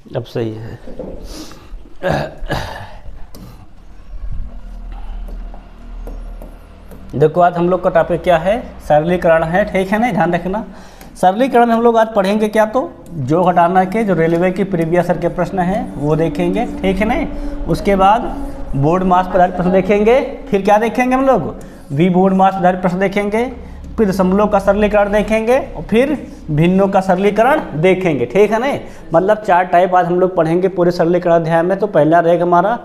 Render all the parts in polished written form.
अब सही है। देखो आज हम लोग का टॉपिक क्या है, सरलीकरण है, ठीक है ना, ध्यान रखना। सरलीकरण में हम लोग आज पढ़ेंगे क्या, तो जो घटाना के जो रेलवे की प्रीवियस ईयर के प्रश्न हैं वो देखेंगे, ठीक है ना। उसके बाद बोर्ड मास पर आधारित प्रश्न देखेंगे, फिर क्या देखेंगे हम लोग, वी बोर्ड मास पर आधारित प्रश्न देखेंगे, फिर दशमलव का सरलीकरण देखेंगे और फिर भिन्नों का सरलीकरण देखेंगे, ठीक है ना। मतलब 4 टाइप आज हम लोग पढ़ेंगे पूरे सरलीकरण अध्याय में। तो पहला रहेगा हमारा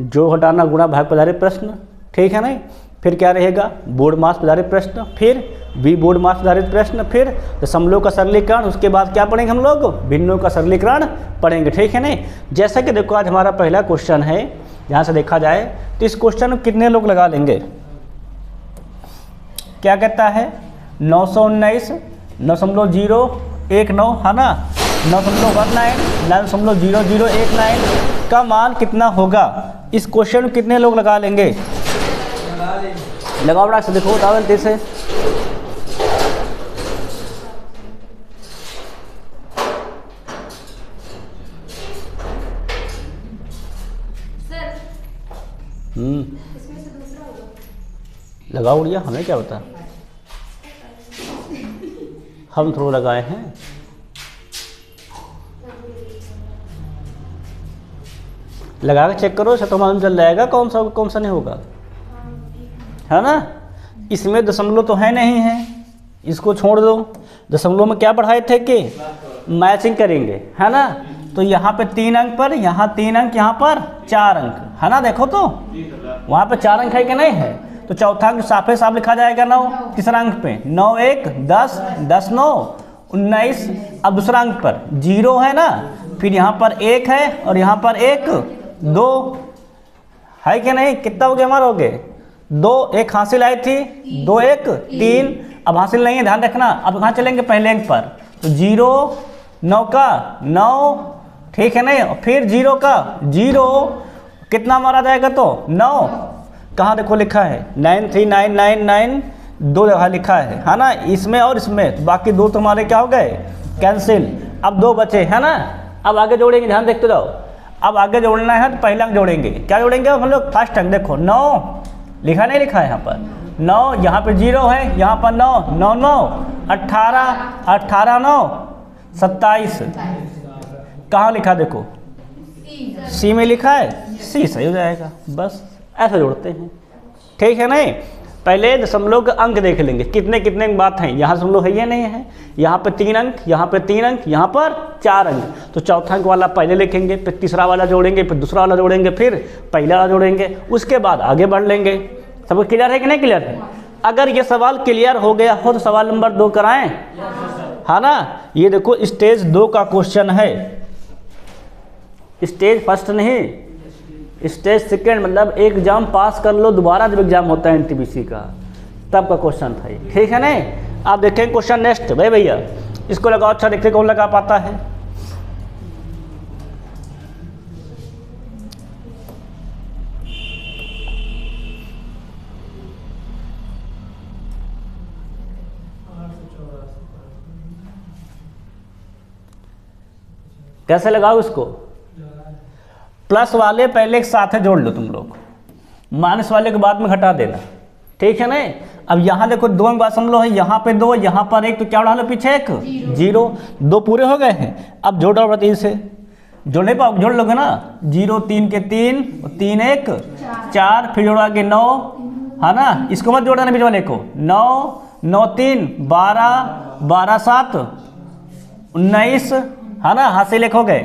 जो घटाना गुणा भाग पर आधारित प्रश्न, ठीक है ना। फिर क्या रहेगा, बोर्ड मास पर आधारित प्रश्न, फिर वी बोर्ड मास पर आधारित प्रश्न, फिर दशमलव का सरलीकरण। उसके बाद क्या पढ़ेंगे हम लोग, भिन्नों का सरलीकरण पढ़ेंगे, ठीक है ना। जैसा कि देखो आज हमारा पहला क्वेश्चन है, यहाँ से देखा जाए तो इस क्वेश्चन में कितने लोग लगा लेंगे। क्या कहता है 919.019 है ना, 9.19 का मान कितना होगा। इस क्वेश्चन में कितने लोग लगा लेंगे, लगाओ बड़ा से देखो बताओ जल्दी से। लगाओ उड़िया, हमें क्या बता, हम थोड़ा लगाए हैं। लगा के चेक करो, तो मालूम चल जाएगा कौन सा नहीं होगा, है ना। इसमें दशमलव तो है नहीं है, इसको छोड़ दो। दशमलव में क्या पढ़ाए थे कि मैचिंग करेंगे, है ना। तो यहाँ पे 3 अंक पर, यहाँ 3 अंक, यहाँ पर 4 अंक, है ना। देखो तो वहाँ पे 4 अंक है कि नहीं है, तो चौथा अंक साफे साफ लिखा जाएगा 9। तीसरा अंक पे 9 1 10, 10 9 19। अब दूसरा अंक पर 0 है ना, फिर यहाँ पर 1 है और यहाँ पर 1 2 है कि नहीं। कितना हो गया हमारा, हो गए 2, 1 हासिल आई थी, 2 1 3। अब हासिल नहीं है, ध्यान रखना। अब कहाँ चलेंगे, पहले अंक पर, तो 0 9 का 9, ठीक है नहीं। और फिर 0 का 0, कितना मारा जाएगा तो 9। कहाँ देखो लिखा है 93999, 2 जगह लिखा है ना, इसमें और इसमें। तो बाकी 2 तुम्हारे क्या हो गए, कैंसिल। अब 2 बचे, है ना। अब आगे जोड़ेंगे, ध्यान देखते जाओ। अब आगे जोड़ना है तो पहला अंक जोड़ेंगे। क्या जोड़ेंगे हम लोग, फर्स्ट अंक। देखो 9 लिखा नहीं लिखा है यहाँ पर 9, यहाँ पे 0 है, यहाँ पर 9 9 9 18 18 9 27। कहाँ लिखा देखो, सी में लिखा है, सी सही हो जाएगा। बस ऐसे जोड़ते हैं, ठीक है नहीं। पहले दशमलव का अंक देख लेंगे, कितने कितने की बात है। यहाँ दशमलव है या नहीं है, यहाँ पे 3 अंक, यहाँ पे 3 अंक, यहाँ पर 4 अंक। तो चौथा अंक वाला पहले लिखेंगे, फिर तीसरा वाला जोड़ेंगे, फिर दूसरा वाला जोड़ेंगे, फिर पहला वाला जोड़ेंगे। उसके बाद आगे बढ़ लेंगे। सब क्लियर है कि नहीं क्लियर है। अगर ये सवाल क्लियर हो गया हो तो सवाल नंबर 2 कराएं, है ना। ये देखो स्टेज 2 का क्वेश्चन है, स्टेज फर्स्ट नहीं, स्टेज सेकेंड। मतलब एक एग्जाम पास कर लो, दोबारा जब एग्जाम होता है एनटीपीसी का, तब का क्वेश्चन था ये, ठीक है नहीं। आप देखें क्वेश्चन नेक्स्ट। भाई भैया इसको लगाओ, अच्छा देखते कौन लगा पाता है। कैसे लगाओ इसको, प्लस वाले पहले एक साथ है जोड़ लो तुम लोग, माइनस वाले के बाद में घटा देना, ठीक है ना। अब यहाँ देखो 2 अंक दशमलव है, यहाँ पे 2, यहाँ पर 1, तो क्या उड़ा लो पीछे 1 0। 2 पूरे हो गए हैं। अब जोड़ डालो 3 से, जोड़ नहीं पाओ, जोड़ लोगे ना। 0 3 के 3, 3 1 4, फिर जोड़ा के 9, है ना। इसको मत जोड़ना बीच वाले को, 9 9 3 12 12 7 19, है ना। हासिल 1 हो गए,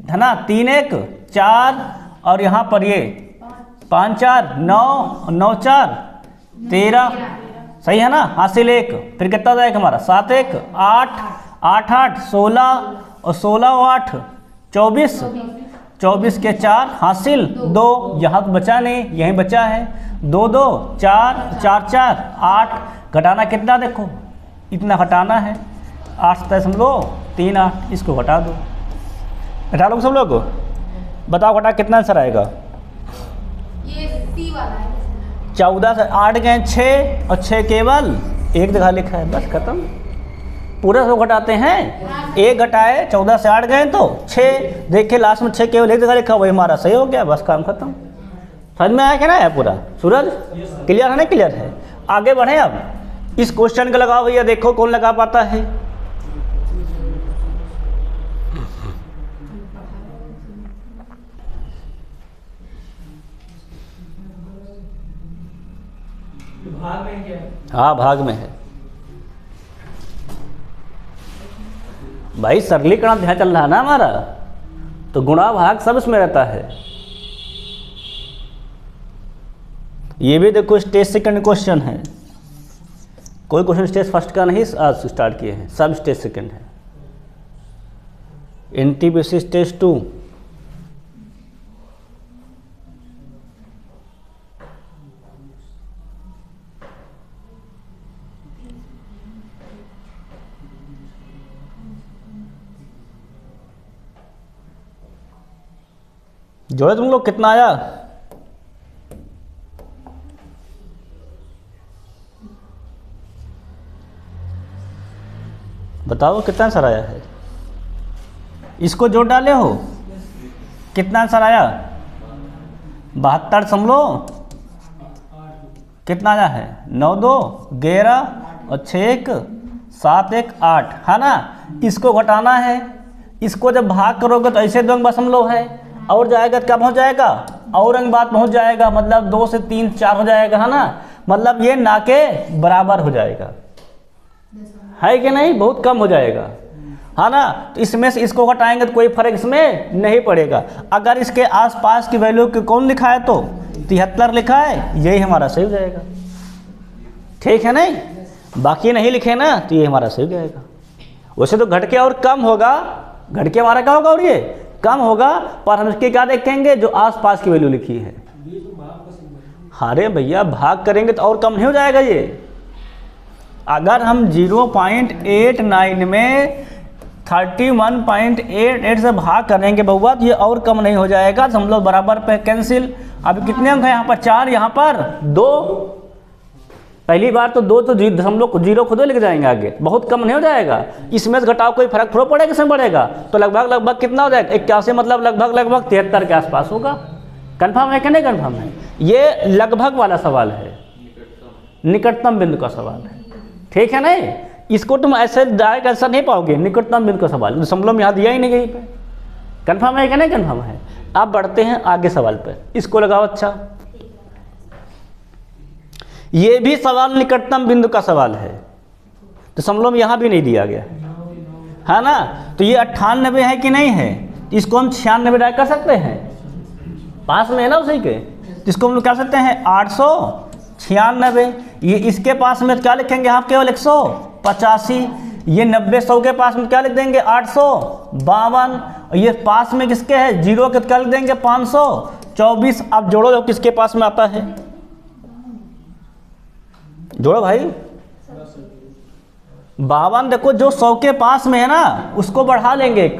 है ना। 3 1 4 और यहाँ पर ये 5 4 9 9 4 13, सही है ना। हासिल 1, फिर कितना हो जाएगा हमारा 7 1 8 8 8 16 और 16 और 8 24, 24 के 4 हासिल 2। यहाँ तो बचा नहीं, यहीं बचा है 2 2 4 4 4 8। घटाना कितना देखो, इतना घटाना है 8.38। इसको घटा दो, घटा लो सब लोग। बताओ घटा कितना आंसर आएगा। ये सी वाला है। 14 से 8 गए 6 और 6 केवल 1 जगह लिखा है, बस खत्म। पूरे 100 घटाते हैं, 1 घटाए 14 से 8 गए तो 6, देखे लास्ट में 6 केवल एक जगह लिखा, वही हमारा सही हो गया, बस काम खत्म। समझ में आया क्या ना है पूरा? सूरज क्लियर है ना? क्लियर है। आगे बढ़े अब, इस क्वेश्चन का लगाओ भैया, देखो कौन लगा पाता है। भाग में क्या है? हाँ भाग में है भाई, सरलीकरण ध्यान चल रहा है ना हमारा, तो गुणा भाग सब इसमें रहता है। ये भी देखो स्टेज सेकंड क्वेश्चन है, कोई क्वेश्चन स्टेज फर्स्ट का नहीं आज स्टार्ट किए हैं, सब स्टेज सेकंड है। एनटीपीसी स्टेज 2, जोड़े तुम लोग कितना आया? बताओ कितना आंसर आया है? इसको जोड़ डाले हो, कितना आंसर आया? 72 कितना आया है? 9 2 11 और 6 1 7 1 8, है ना? इसको घटाना है, इसको जब भाग करोगे तो ऐसे 2 अंक दशमलव है, और जाएगा तो क्या पहुँच जाएगा? और अंक बाद पहुँच जाएगा, मतलब 2 से 3 4 हो जाएगा, है ना? मतलब ये ना के बराबर हो जाएगा, है कि नहीं? बहुत कम हो जाएगा, है ना? तो इसमें से इसको घटाएंगे तो कोई फर्क इसमें नहीं पड़ेगा। अगर इसके आसपास की वैल्यू के कौन लिखा है तो 73 लिखा है, यही हमारा सही हो जाएगा, ठीक है नहीं? बाकी नहीं लिखे ना तो ये हमारा सही हो जाएगा। वैसे तो घट के और कम होगा, घट के हमारा क्या होगा और ये कम होगा, पर हम इसके क्या देखेंगे? जो आसपास की वैल्यू लिखी है। अरे भैया भाग करेंगे तो और कम नहीं हो जाएगा ये। अगर हम 0.89 में 31.88 से भाग करेंगे बहुआ तो ये और कम नहीं हो जाएगा, तो हम लोग बराबर पे कैंसिल। अब कितने अंक है यहाँ पर? 4, यहाँ पर 2। पहली बार तो 2 तो हम लोग 0 खुद ही लिख जाएंगे, आगे बहुत कम नहीं हो जाएगा। इसमें से घटाव कोई फर्क थोड़ा पड़ेगा, इसमें पड़ेगा, तो लगभग कितना हो जाएगा? 81, मतलब लगभग 73 के आसपास होगा। कंफर्म है कि नहीं कंफर्म है? ये लगभग वाला सवाल है, निकटतम बिंदु का सवाल है, ठीक है नहीं? इसको तुम ऐसे डायरेक्ट आंसर नहीं पाओगे, निकटतम बिंदु का सवाल, दशमलव में यहाँ दिया ही नहीं कहीं पे। कंफर्म है कि नहीं कंफर्म है? आप बढ़ते हैं आगे सवाल पे, इसको लगाओ। अच्छा, ये भी सवाल निकटतम बिंदु का सवाल है, दशमलव में यहाँ भी नहीं दिया गया है ना? तो ये 98 है कि नहीं है? इसको हम 96 डाल कर सकते हैं, पास में है ना उसी के, इसको हम लोग कर सकते हैं 896। ये इसके पास में क्या लिखेंगे? यहाँ केवल 185। ये 90 100 के पास में क्या लिख देंगे? 852। और ये पास में किसके है? 0 के, क्या लिख देंगे? 524। अब जोड़ो, जो किसके पास में आता है, जोड़ो भाई। 52 देखो, जो 100 के पास में है ना उसको बढ़ा लेंगे 1,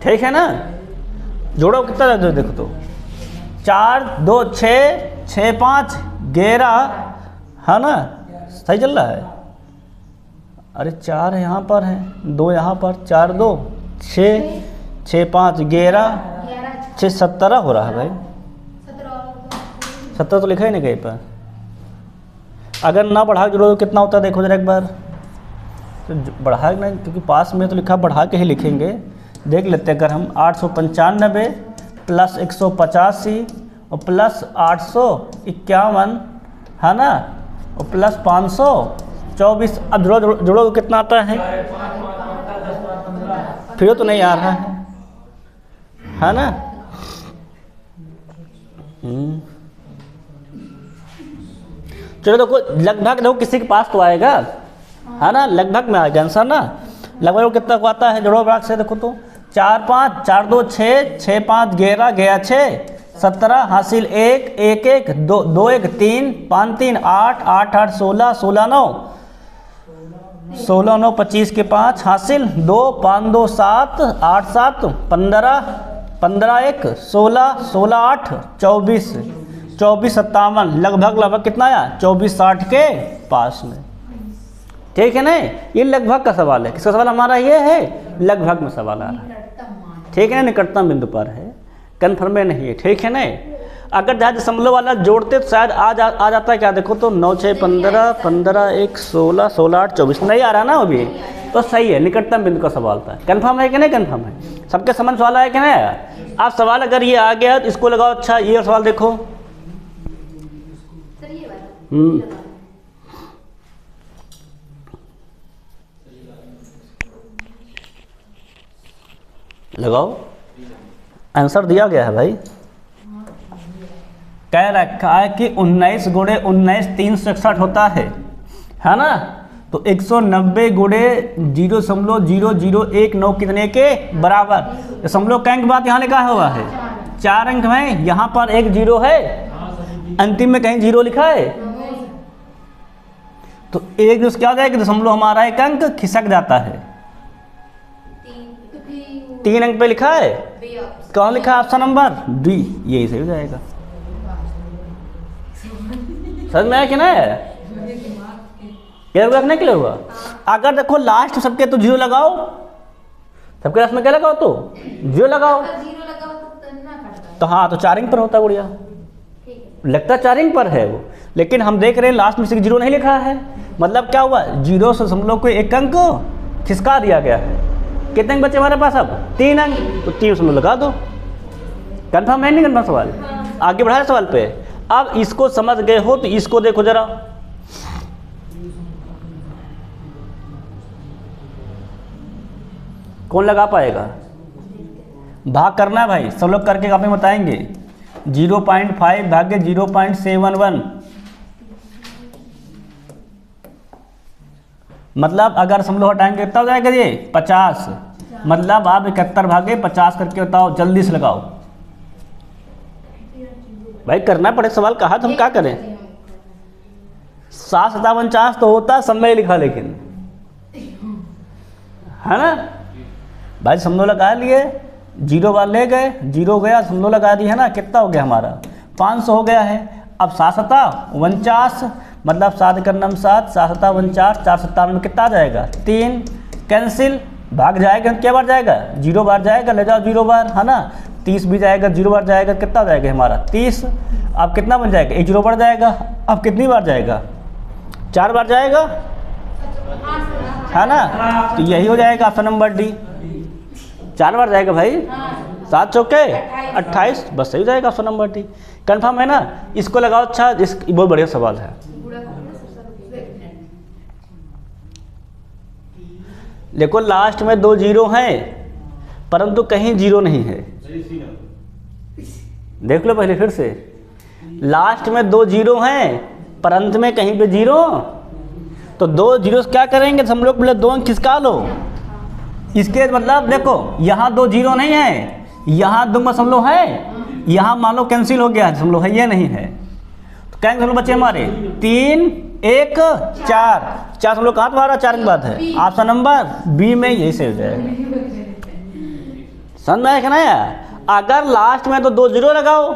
ठीक है ना? जोड़ो कितना देखो तो, 4 2 6 6 5 11, है ना? सही चल रहा है। अरे 4 यहाँ पर है, 2 यहाँ पर, 4 2 6 6 5 11 6 17 हो रहा है भाई। 17 तो लिखा ही नहीं कहीं पर। अगर ना बढ़ा के जोड़ो तो कितना होता है देखो जरा एक बार, तो बढ़ा नहीं, क्योंकि पास में तो लिखा बढ़ा के ही लिखेंगे। देख लेते हैं, अगर हम 895 प्लस 185 और प्लस 851, है ना? और प्लस 524। अब जोड़ो तो कितना आता है? फिर तो नहीं आ रहा है ना? चलो देखो, लगभग देखो किसी के पास तो आएगा, है ना? लगभग में आएगा आंसर ना। लगभग कितना को आता है? जोड़ो भाग से देखो तो, 4 5 4 2 6 6 5 11 गया 6 17 हासिल 1 1 1 2 2 1 3 5 3 8 8 8 16 16 9 16 9 25 के 5 हासिल 2 5 2 7 8 7 15 15 1 16 16 8 24 24 57। लगभग कितना आया? 24 60 के पास में। ठीक है ना, ये लगभग का सवाल है। किसका सवाल हमारा ये है, लगभग में सवाल आ रहा है, निकटतम मान। ठीक है ना, निकटतम बिंदु पर है, कन्फर्म में नहीं है, ठीक है ना। अगर जहाँ दशमलव वाला जोड़ते तो शायद आ जाता है, क्या देखो तो 9 6 15, 15 1 16, 16 8 24, नहीं आ रहा ना वो भी, तो सही है, निकटतम बिंदु का सवाल था। कन्फर्म है कि नहीं, कन्फर्म है, सबके समझ सवाल आया कि नहीं। आप सवाल अगर ये आ गया तो इसको लगाओ। अच्छा ये सवाल देखो, सर ये वाला लगाओ, आंसर दिया गया है भाई, कह रखा है कि 19 गुणे 19 361 होता है ना। तो 190 गुणे 0.0019 कितने के बराबर, दशमलव का अंक बात यहाँ लिखा हुआ है, 4 अंक में, यहाँ पर एक 0 है, अंतिम में कहीं 0 लिखा है, तो एक जो क्या हो जाएगा, दशमलव हमारा एक अंक खिसक जाता है। 3 अंक पे लिखा है, कहाँ लिखा है, ऑप्शन नंबर डी, यही सही हो जाएगा। समझ में आया कि ना, क्लियर हुआ कि नहीं क्लियर हुआ। अगर देखो लास्ट सबके तो 0 लगाओ, सबके लास्ट में क्या लगाओ, तो 0 लगाओ, जीरो लगाओ तो ना कटता तो हाँ, तो 4 अंक पर होता गुड़िया, ठीक है। लगता 4 अंक पर है वो, लेकिन हम देख रहे हैं लास्ट में से 0 नहीं लिखा है, मतलब क्या हुआ, 0 से दशमलव को एक अंक खिसका दिया गया है। कितने अंक बचे हमारे पास अब, 3 अंक, तो 3 दशमलव लगा दो। कन्फर्म है नहीं कन्फर्म सवाल, आगे बढ़ाए सवाल पे। अब इसको समझ गए हो तो इसको देखो जरा, कौन लगा पाएगा, भाग करना है भाई, सब लोग करके आप बताएंगे। 0.5 भाग्य 0.71, मतलब अगर दशमलव हटाएंगे कितना हो जाएगा ये, 50, मतलब आप 71 भागे 50 करके बताओ, जल्दी से लगाओ भाई, करना पड़े सवाल, कहा तो हम क्या करें। 7 7 49 तो होता समय लिखा, लेकिन है ना भाई, दशमलव लगा लिए, 0 बार ले गए, 0 गया, दशमलव लगा दी है ना, कितना हो गया हमारा, 500 हो गया है। अब 7 7 49, मतलब 7 का नम 7, 7 7 49, 4 57 में कितना आ जाएगा, 3, कैंसिल, भाग जाएगा, क्या बार जाएगा, 0 बार जाएगा, ले जाओ 0 बार, है ना, 30 भी जाएगा, 0 बार जाएगा, कितना जाएगा हमारा 30। अब कितना बन जाएगा, एक 0 बढ़ जाएगा, अब कितनी बार जाएगा, 4 बार जाएगा, है ना, तो यही हो जाएगा ऑप्शन नंबर डी, 4 बार जाएगा भाई, 7 चौके 28, बस सही हो जाएगा ऑप्शन नंबर डी। कन्फर्म है ना, इसको लगाओ। अच्छा बहुत बढ़िया सवाल है, देखो लास्ट में 2 0 हैं परंतु कहीं 0 नहीं है, देख लो पहले फिर से, लास्ट में 2 0 हैं परंतु में कहीं पे 0, तो 2 0 क्या करेंगे, हम लोग पहले 2 अंक खिसका लो, इसके मतलब देखो यहाँ 2 0 नहीं है, यहाँ 2 दशमलव है, यहाँ मान लो कैंसिल हो गया, दशमलव है ये नहीं है, तो क्या दशमलव बचे हमारे, 3 1 4, 4 दशमलव कहाँ तुम्हारा, 4 की बात है, ऑप्शन नंबर बी में यही से हो जाएगा। समझ में आया ना, अगर लास्ट में तो 2 0 लगाओ,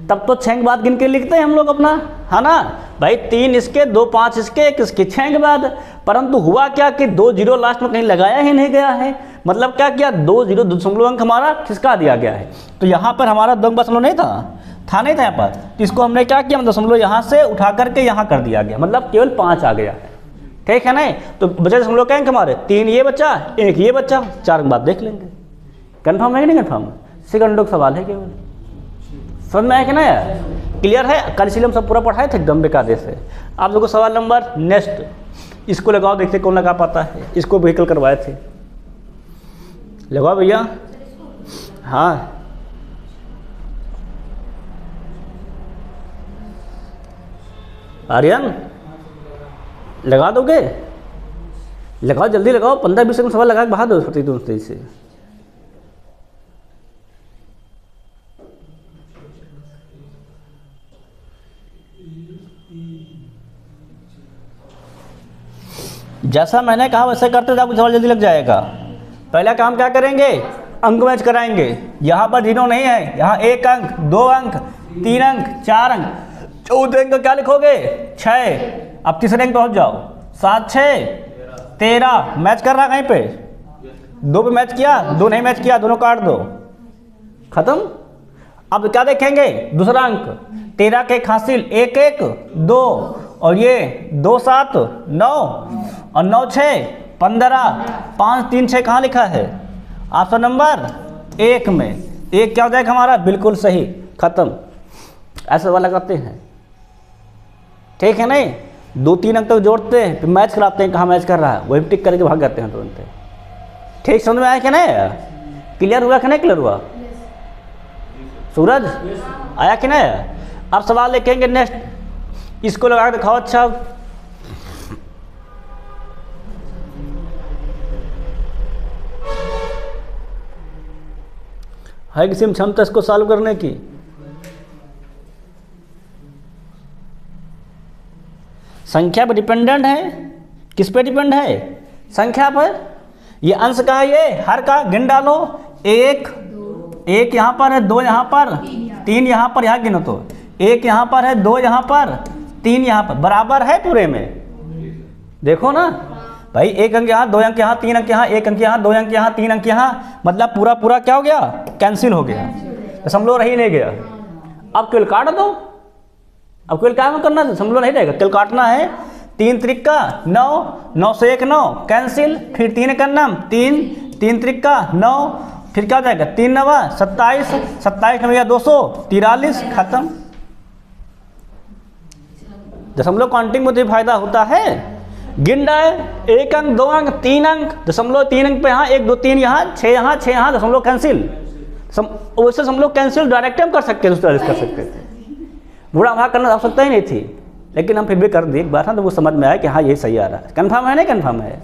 तब तो 6 के बाद गिन के लिखते हैं हम लोग अपना, है ना भाई, 3 इसके 2 5 इसके 1 इसके 6 के बाद, परंतु हुआ क्या कि 2 0 लास्ट में कहीं लगाया ही नहीं गया है, मतलब क्या किया, 2 0 दशमलव अंक हमारा खिसका दिया गया है, तो यहाँ पर हमारा 2 दशमलव नहीं था नहीं था यहाँ पर, तो इसको हमने क्या किया, दशमलव यहाँ से उठा करके यहाँ कर दिया गया, मतलब केवल 5 आ गया है, ठीक है ना। तो बचे दशमलव क्या अंक हमारे, 3 ये बचा, 1 ये बचा, 4 के बाद देख लेंगे। कन्फर्म है कि नहीं कन्फर्म, सेकंड का सवाल है केवल, समझ में आया कि ना यार, क्लियर है। कल इसलिए हम सब पूरा पढ़ाए थे एकदम बेकायदे से। आप लोगों को सवाल नंबर नेक्स्ट, इसको लगाओ, देखते कौन लगा पाता है, इसको व्हीकल करवाए थे, लगाओ भैया, हाँ आर्यन लगा दोगे, लगाओ जल्दी लगाओ, 15-20 सेकंड सवाल लगा के बहा दो फटी से। जैसा मैंने कहा वैसे करते तो आपको सवाल जल्दी लग जाएगा। पहला काम क्या करेंगे, अंक मैच कराएंगे, यहाँ पर 0 नहीं है, यहाँ 1 अंक 2 अंक 3 अंक 4 अंक, चौथे अंक क्या लिखोगे 6, अब तीसरे अंक पहुँच जाओ, 7 6 13 मैच कर रहा कहीं पे? 2 पे मैच किया, 2 नहीं मैच किया, दोनों काट दो, खत्म। अब क्या देखेंगे? दूसरा अंक 13 के हासिल 1 1 2 और ये 2 7 9 और 9 6 15 5 3 6 कहाँ लिखा है? ऑप्शन नंबर 1 में। एक क्या हो जाएगा हमारा? बिल्कुल सही, खत्म। ऐसे वाला करते हैं, ठीक है नहीं? 2-3 अंक तक जोड़ते हैं, फिर मैच कराते हैं कहाँ मैच कर रहा है, वही टिक करके भाग जाते हैं तुरंत। ठीक समझ में आया क्या नहीं? क्लियर हुआ कि नहीं क्लियर हुआ? सूरज आया कि नहीं? अब सवाल लिखेंगे नेक्स्ट, इसको लगा के दिखाओ। अच्छा है किसी में क्षमता इसको सॉल्व करने की? संख्या पर डिपेंडेंट है, किस पे डिपेंड है? संख्या पर। ये अंश का है, ये हर का गिन डालो। 1 यहाँ पर है, 2 यहाँ पर, 3 यहाँ पर, यहाँ गिनो तो 1 यहाँ पर है, 2 यहाँ पर, 3 यहाँ पर, बराबर है पूरे में। देखो ना भाई, 1 अंक यहाँ, 2 अंक यहाँ, 3 अंक यहाँ, 1 अंक यहाँ, 2 अंक यहाँ, 3 अंक यहाँ, मतलब पूरा पूरा क्या हो गया? कैंसिल हो गया, दशमलव रह ही नहीं गया। अब केवल काट दो, अब केवल क्या करना है? दशमलव नहीं रहेगा, केवल काटना है। 3 त्रिका 9, 9 से 1 9 कैंसिल, फिर 3 का नाम 3, 3 त्रिका 9, फिर क्या हो जाएगा? 3 9 27, 27 9 243, खत्म। दशमलव काउंटिंग में तो फायदा होता है, गिन रहा है 1 अंक 2 अंक 3 अंक, दशमलव 3 अंक पे यहाँ 1 2 3 यहाँ 6 यहाँ 6 यहाँ, दशमलव कैंसिल। वैसे दशमलव कैंसिल डायरेक्ट हम कर सकते हैं, दूसरा कर सकते थे, बुरा भाग करना आवश्यकता ही नहीं थी, लेकिन हम फिर भी कर दिए एक बार। हाँ तो वो समझ में आया कि हाँ ये सही आ रहा है। कन्फर्म है नहीं? कन्फर्म है।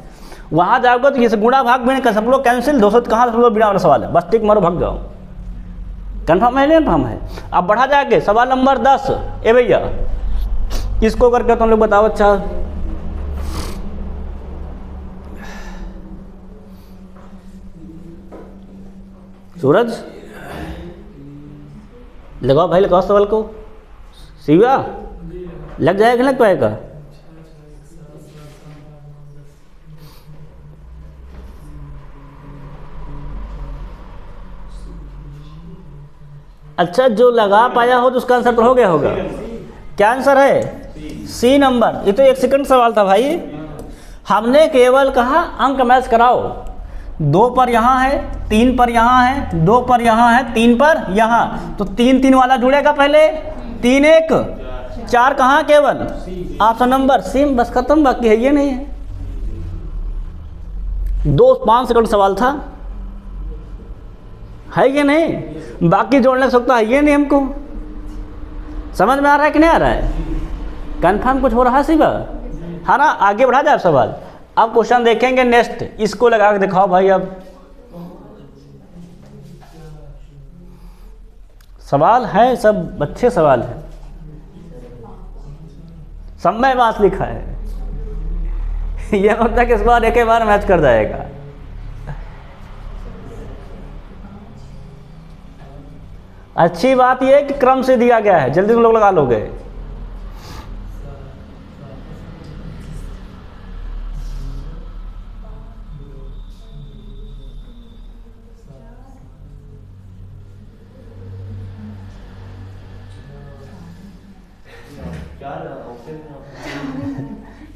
वहाँ जाओगे तो ये गुणा भाग भी नहीं कर, सब लोग कैंसिल, 200 कहाँ दशमलव बिना वाला सवाल है, बस टिक मारो भाग जाओ। कन्फर्म है नहीं? कन्फर्म है। अब बढ़ा जाके सवाल नंबर 10। ए भैया इसको करके तुम लोग बताओ। अच्छा सूरज लगाओ भाई, लगाओ सवाल को। शिवा लग जाएगा, लग पाएगा? अच्छा, जो लगा पाया हो तो उसका आंसर तो हो गया होगा। क्या आंसर है? C number. ये तो 1 सेकंड सवाल था भाई, हमने केवल कहा अंक मैच कराओ। 2 पर यहाँ है, 3 पर यहाँ है, 2 पर यहाँ है, 3 पर यहाँ, तो 3 3 वाला जुड़ेगा पहले, 3 1 4 कहाँ केवल? ऑप्शन नंबर सी, बस खत्म, बाकी है ये नहीं है। 2-5 सेकंड सवाल था, है ये नहीं? बाकी जोड़ने का सकता है ये नहीं। हमको समझ में आ रहा है कि नहीं आ रहा है? कंफर्म कुछ हो रहा है शिवा? हाँ ना? आगे बढ़ा जाए सवाल। अब क्वेश्चन देखेंगे नेक्स्ट, इसको लगा के दिखाओ भाई। अब सवाल है, सब अच्छे सवाल है, समय बात लिखा है। यह होता है कि इस बार एक ही बार मैच कर जाएगा। अच्छी बात यह है कि क्रम से दिया गया है, जल्दी तुम लोग लगा लोगे।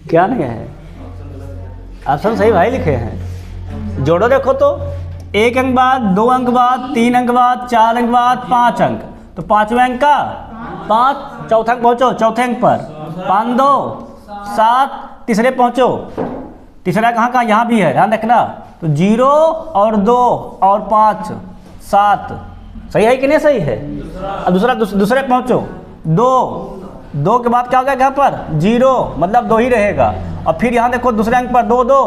क्या नहीं है? ऑप्शन सही भाई लिखे हैं। जोड़ो देखो तो, 1 अंक बाद, 2 अंक बाद, 3 अंक बाद, 4 अंक बाद, 5 अंक, तो 5वें अंक का 5, चौथे अंक पहुँचो, चौथे अंक पर 5 2 7, तीसरे पहुँचो, तीसरा कहाँ का? यहाँ भी है, ध्यान रखना। तो 0 और 2 और 5 7, सही है कि नहीं सही है? अब दूसरे पहुँचो, 2 के बाद क्या होगा? यहाँ पर 0, मतलब 2 ही रहेगा। और फिर यहाँ देखो दूसरे अंक पर 2 2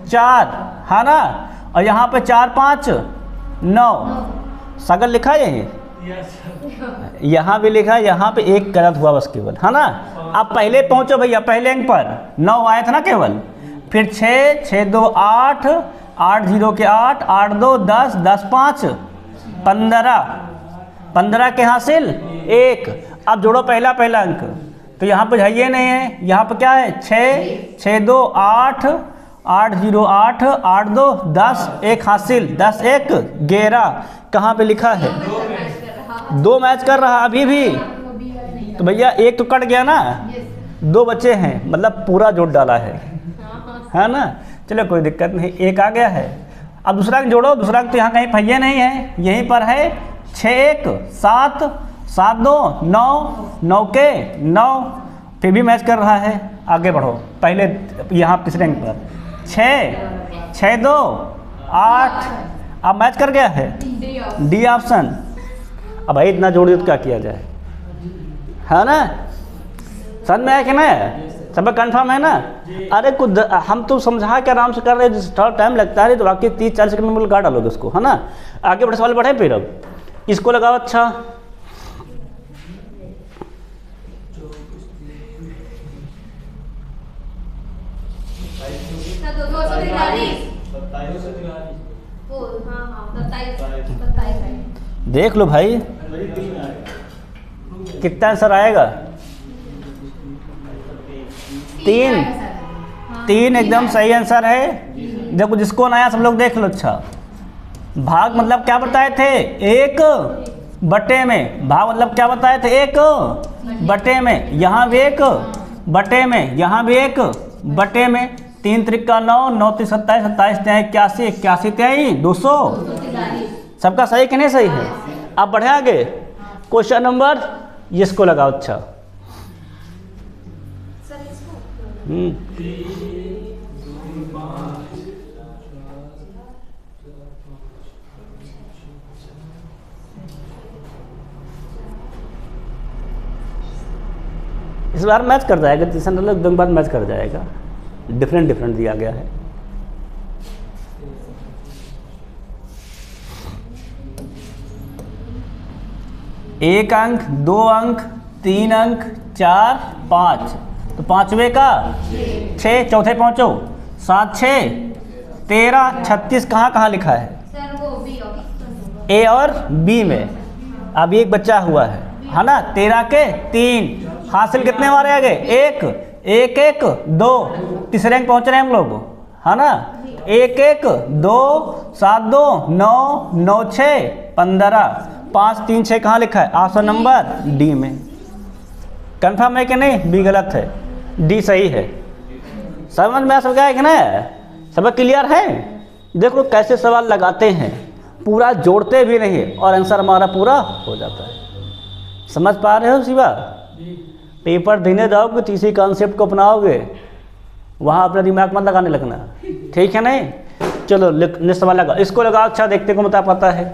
4, है ना? और यहाँ पे 4 5 9, सगल लिखा है यही, यहाँ भी लिखा है, यहाँ पे एक गलत हुआ बस केवल, है ना? अब पहले पहुँचो भैया, पहले अंक पर 9 आया था ना केवल, फिर 6 6 2 8, 8 0 के 8, 8 2 10, 10 5 15, 15 के हासिल 1। अब जोड़ो पहला अंक, तो यहाँ पे है ये नहीं है, यहाँ पे क्या है? 6 6 2 8 8 0 8 8 2 10 1 हासिल 10 1 11 कहाँ पे लिखा है? दो मैच कर रहा अभी भी, तो भैया एक तो कट गया ना, दो बचे हैं, मतलब पूरा जोड़ डाला है ना। चलो कोई दिक्कत नहीं, एक आ गया है। अब दूसरा अंक जोड़ो, दूसरा अंक तो यहाँ कहीं पहिए नहीं है, यहीं पर है। 6 1 7 7 2 9 9 के 9, फिर भी मैच कर रहा है। आगे बढ़ो, पहले यहाँ तीसरे अंक पर 6 6 2 8, अब मैच कर गया है डी ऑप्शन। अब भाई इतना जोड़ दिया तो क्या किया जाए, है ना? समझ में आया कि ना? सब कंफर्म है ना? अरे कुछ हम तो समझा के आराम से कर रहे हैं, जिस थोड़ा टाइम लगता है तो बाकी 30-40 सेकंड में लगा डालोगे उसको, है ना? आगे बढ़े, सवाल बढ़े। फिर अब इसको लगाओ। अच्छा देख लो भाई कितना आंसर आएगा। 3 एकदम सही आंसर है। देखो जिसको नया सब लोग देख लो। अच्छा भाग मतलब क्या बताए थे? 1 बटे में। भाग मतलब क्या बताए थे? 1 बटे में। यहाँ भी 1 बटे में, यहाँ भी 1 बटे में। 3 त्रिका 9 9 3 27 27 81 81 23 200। सबका सही कि नहीं सही है? आप बढ़े आगे। क्वेश्चन नंबर इसको लगाओ। अच्छा इस बार मैच कर जाएगा, तीसरा नंबर एकदम बाद मैच कर जाएगा। डिफरेंट दिया गया है। एक अंक, 2 अंक, 3 अंक, 4 5, तो पांचवे का 6, चौथे पहुंचो 7 6 13 36 कहाँ लिखा है? ए और बी में। अब एक बच्चा हुआ है ना? 13 के 3 हासिल कितने मारे आगे? 1 1 1 2, तीसरे अंक पहुंच रहे हैं हम लोग, है ना? 1 1 2 7 2 9 9 6 15 5 3 6 कहाँ लिखा है? ऑप्शन नंबर डी में। कंफर्म है कि नहीं? बी गलत है, डी सही है। समझ में आ सब गया है कि ना? सब क्लियर है? देखो कैसे सवाल लगाते हैं, पूरा जोड़ते भी नहीं और आंसर हमारा पूरा हो जाता है। समझ पा रहे हो शिवा? पेपर देने जाओगे तो इसी कॉन्सेप्ट को अपनाओगे, वहाँ अपना दिमाग मत लगाने लगना, ठीक है नहीं? चलो नेक्स्ट सवाल लगा, इसको लगाओ। अच्छा देखते को बता पाता है।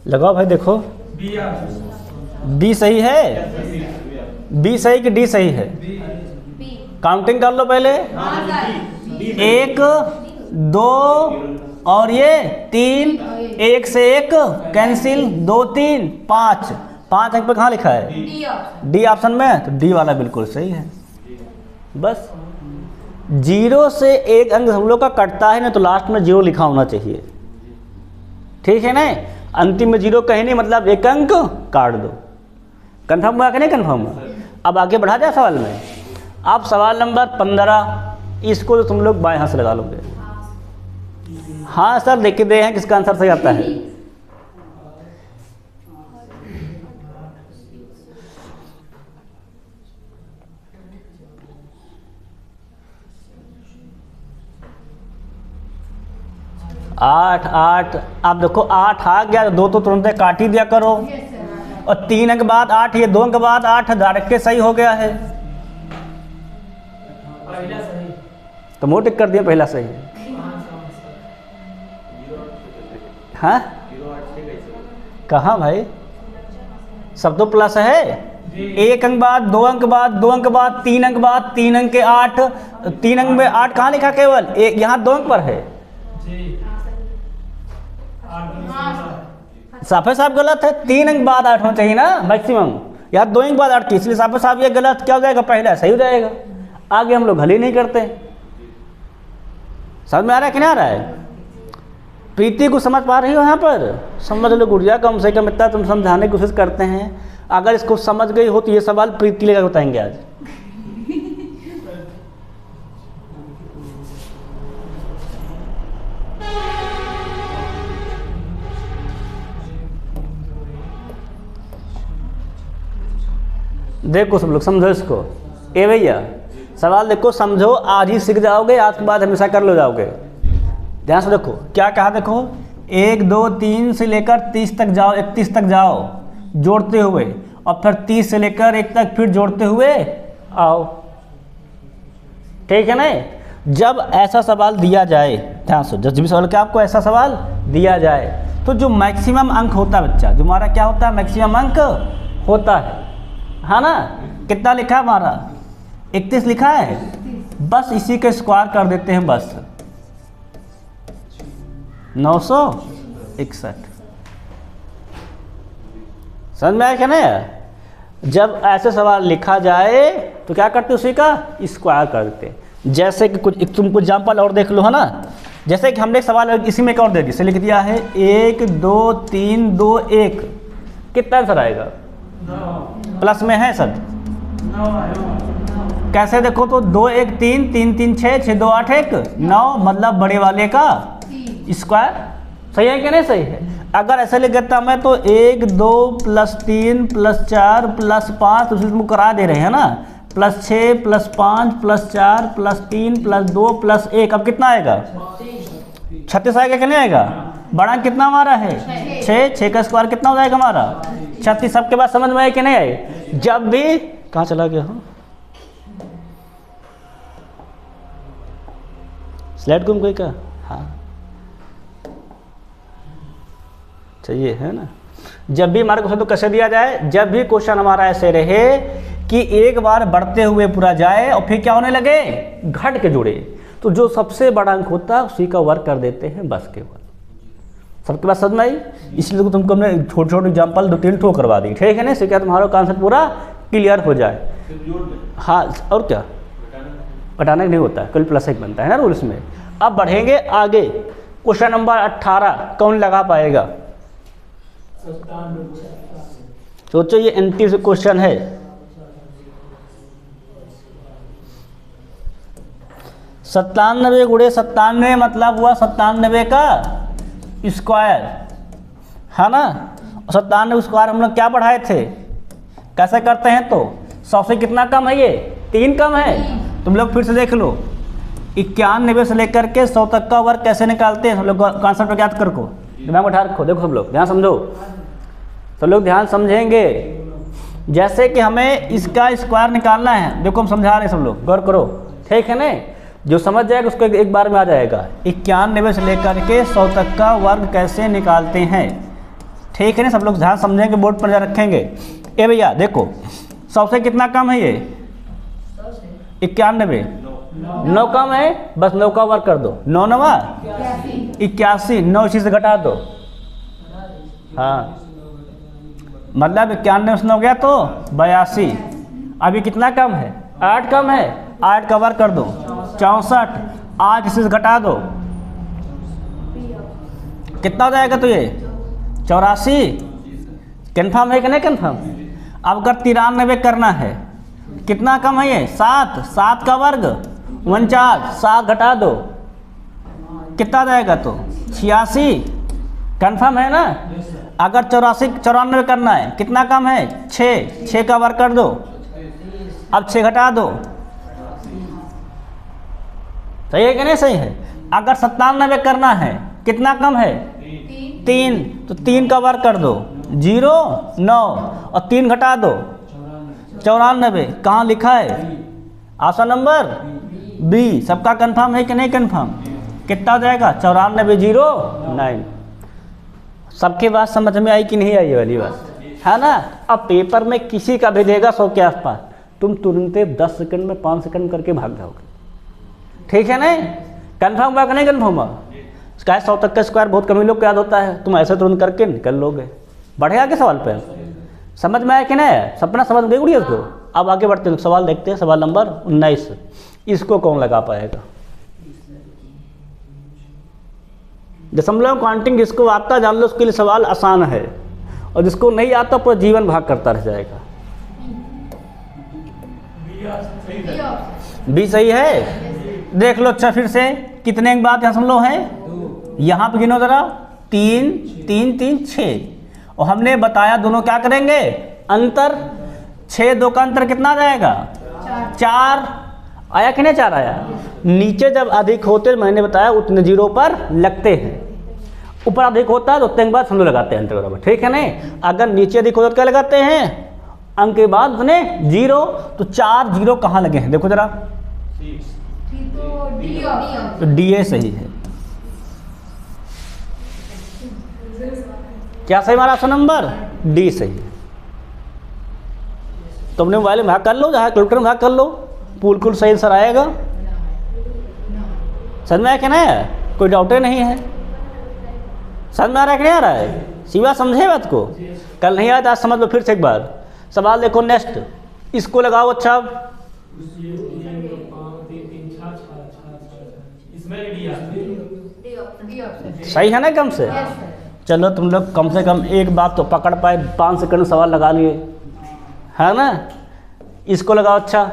लगाओ भाई, देखो बी सही है? बी सही कि डी सही है? काउंटिंग कर लो पहले। 1 2 और ये 3, 1 से 1 कैंसिल, 2 3 5 5 अंक पे कहाँ लिखा है? डी ऑप्शन में, तो डी वाला बिल्कुल सही है। बस 0 से 1 अंक हम लोग का कटता है ना, तो लास्ट में 0 लिखा होना चाहिए, ठीक है ना? अंतिम में 0 कहीं नहीं, मतलब 1 अंक काट दो। कंफर्म हुआ कि नहीं कंफर्म हुआ? अब आगे बढ़ा जाए सवाल में। अब सवाल नंबर 15, इसको तो तुम लोग बाएं हाथ से लगा लोगे। हाँ सर, देख के दे हैं किसका आंसर सही आता है। आठ 8, आप देखो 8 आ गया, 2 तो तुरंत काट ही दिया करो। और 3 अंक बाद 8, ये 2 अंक बाद 8 डायरेक्ट के सही हो गया है, तो मोड़ टिक कर दिया पहला सही। हाँ कहाँ भाई? सब तो प्लस है। 1 अंक बाद 2 अंक बाद 2 अंक बाद 3 अंक बाद 3 अंक के 8, 3 अंक में 8 कहाँ लिखा? केवल एक यहाँ 2 अंक पर है। साफे साहब गलत है, 3 अंक बाद 8 होना चाहिए ना मैक्सिमम, यहाँ 2 अंक बाद 8 की, इसलिए साफे साहब ये गलत। क्या हो जाएगा? पहला सही हो जाएगा। आगे हम लोग हल ही नहीं करते। समझ में आ रहा है कि नहीं आ रहा है? प्रीति को समझ पा रही हो यहाँ पर? समझ लो गुड़िया, कम से कम इतना तुम समझाने की कोशिश करते हैं। अगर इसको समझ गई हो तो ये सवाल प्रीति लेकर बताएंगे आज। देखो सब लोग समझो इसको। ए भैया सवाल देखो, समझो, आज ही सीख जाओगे, आज के बाद हमेशा कर लो जाओगे। ध्यान से देखो क्या कहा, देखो 1 2 3 से लेकर 30 तक जाओ, 31 तक जाओ जोड़ते हुए, और फिर 30 से लेकर 1 तक फिर जोड़ते हुए आओ। ठीक है ना? जब ऐसा सवाल दिया जाए, ध्यान से, जब भी सवाल क्या आपको ऐसा सवाल दिया जाए तो जो मैक्सिमम अंक होता है बच्चा, जो हमारा क्या होता है, मैक्सिमम अंक होता है ना? कितना लिखा है हमारा? 31 लिखा है। बस इसी के स्क्वायर कर देते हैं, बस 961। समझ में आया क्या ना? जब ऐसे सवाल लिखा जाए तो क्या करते, उसी का स्क्वायर करते। जैसे कि कुछ तुम कुछ एग्जाम्पल और देख लो, है ना? जैसे कि हमने एक सवाल इसी में एक और दे दिया, लिख दिया है 1 2 3 2 1, कितना आंसर आएगा? प्लस में है सब। कैसे देखो तो 2 1 3 3 3 6 6 2 8 1 9, मतलब बड़े वाले का स्क्वायर। सही है कि नहीं? सही है। अगर ऐसे लिख देता मैं तो 1 2 + 3 + 4 + 5, तो तुम करा दे रहे हैं ना, +6 + 5 + 4 + 3 + 2 + 1, अब कितना आएगा? 36 आएगा कि नहीं आएगा? बड़ा कितना हमारा है? 6 का स्क्वायर कितना हो जाएगा हमारा? 36। सबके बाद समझ में आए कि नहीं आए? जब भी कहाँ चला गया हूँ, स्लाइड गुम गई क्या? हाँ चाहिए, है ना? जब भी हमारे क्वेश्चन तो कैसे दिया जाए, जब भी क्वेश्चन हमारा ऐसे रहे कि एक बार बढ़ते हुए पूरा जाए और फिर क्या होने लगे, घट के जुड़े, तो जो सबसे बड़ा अंक होता है उसी का वर्क कर देते हैं, बस केवल। सबके पास समझ में आई? इसलिए तो तुमको हमने छोटे छोटे एग्जाम्पल 2-3 ठो करवा दी। ठीक है ना? इससे क्या तुम्हारा कॉन्सेप्ट पूरा क्लियर हो जाए। हाँ, और क्या घटाना नहीं होता है, कल +1 बनता है ना रूल्स में। अब बढ़ेंगे आगे। क्वेश्चन नंबर 18 कौन लगा पाएगा? सोचो, ये एंटी से क्वेश्चन है। सत्तानवे गुणे 97 मतलब हुआ 97 का स्क्वायर, है ना? 97 स्क्वायर हम लोग क्या पढ़ाए थे, कैसे करते हैं? तो 100 से कितना कम है? ये 3 कम है। तुम लोग फिर से देख लो, 91 से लेकर के 100 तक का वर्ग कैसे निकालते हैं, सब लोग कॉन्सेप्ट याद कर को दिमाग में उठा रखो। देखो सब लोग ध्यान समझो, सब लोग ध्यान समझेंगे। जैसे कि हमें इसका स्क्वायर निकालना है, देखो हम समझा रहे हैं, सब लोग गौर करो। ठीक है ना? जो समझ जाएगा उसको एक बार में आ जाएगा। 91 से लेकर के 100 तक का वर्ग कैसे निकालते हैं। ठीक है ना? सब लोग ध्यान समझेंगे, बोर्ड पर जा रखेंगे। ए भैया देखो, 100 से कितना कम है? ये 91, 9 कम है, बस 9 का वर्ग कर दो। 9 9 81, 9 इसी से घटा दो। हाँ, मतलब 91 से 9 गया तो 82। अभी कितना कम है? 8 कम है, 8 का वर्ग कर दो 64, 8 इसी से घटा दो, कितना हो जाएगा? तो ये 84। कन्फर्म है कि नहीं कन्फर्म? अब अगर 93 करना है, कितना कम है ये? 7, 7 का वर्ग 49, 7 घटा दो, कितना जाएगा? तो 86। कन्फर्म है ना? अगर 94 करना है, कितना कम है? 6, 6 का वर्ग कर दो, अब 6 घटा दो। सही है कि नहीं? सही है। अगर 97 करना है, कितना कम है? 3, तो 3 का वर्ग कर दो, 0 9 और 3 घटा दो, 94। कहाँ लिखा है? Option number B. सबका कंफर्म है कि नहीं कंफर्म? कितना हो जाएगा? 94 0 9। सबके बात समझ में आई कि नहीं आई? ये वाली बात है ना? अब पेपर में किसी का भी देगा 100 के आसपास, तुम तुरंत 10 सेकंड में 5 सेकंड करके भाग जाओगे। ठीक है नहीं? कंफर्म हुआ कि नहीं कंफर्म हुआ? 100 तक का स्क्वायर बहुत कम ही लोग को याद होता है, तुम ऐसे तुरंत करके निकल लोगे। बढ़े आगे सवाल पे, समझ में आया कि नहीं? सपना समझ गई उड़ी उसको। अब आगे बढ़ते हैं, सवाल देखते हैं। सवाल नंबर 19, इसको कौन लगा पाएगा? दशमलव काउंटिंग जिसको आता जान लो उसके लिए सवाल आसान है, और जिसको नहीं आता पूरा जीवन भाग करता रह जाएगा। बी सही है। देख लो अच्छा फिर से कितने के बाद दशमलव है, यहाँ पे गिनो ज़रा, 3 3 3 6, और हमने बताया दोनों क्या करेंगे, अंतर 6 2 का अंतर कितना आ जाएगा, 4 आया कि नहीं, 4 आया। नीचे जब अधिक होते मैंने बताया उतने जीरो पर लगते हैं, ऊपर अधिक होता है तो उतने के बाद हम लोग लगाते हैं अंतर बराबर, ठीक है नहीं। अगर नीचे अधिक होता तो क्या लगाते हैं, अंक के बाद उतने जीरो, तो 4 जीरो कहाँ लगे हैं देखो जरा, तो डी ए सही है। क्या सही हमारा ऑप्शन नंबर डी सही है। तो अपने मोबाइल में भाग कर लो, जहाँ कैलकुलेटर में भाग कर लो, बिल्कुल सही आंसर आएगा। समझ में आया कि नहीं, कोई डाउट नहीं है, समझ में आ रहा है कि नहीं आ रहा है, सिवा समझे बात को, कल नहीं आया तो आज समझ लो फिर से एक बार। सवाल देखो नेक्स्ट, इसको लगाओ। अच्छा सही है ना, कम से चलो तुम लोग कम से कम एक बात तो पकड़ पाए, 5 सेकंड में सवाल लगा लिए, है ना। इसको लगाओ। अच्छा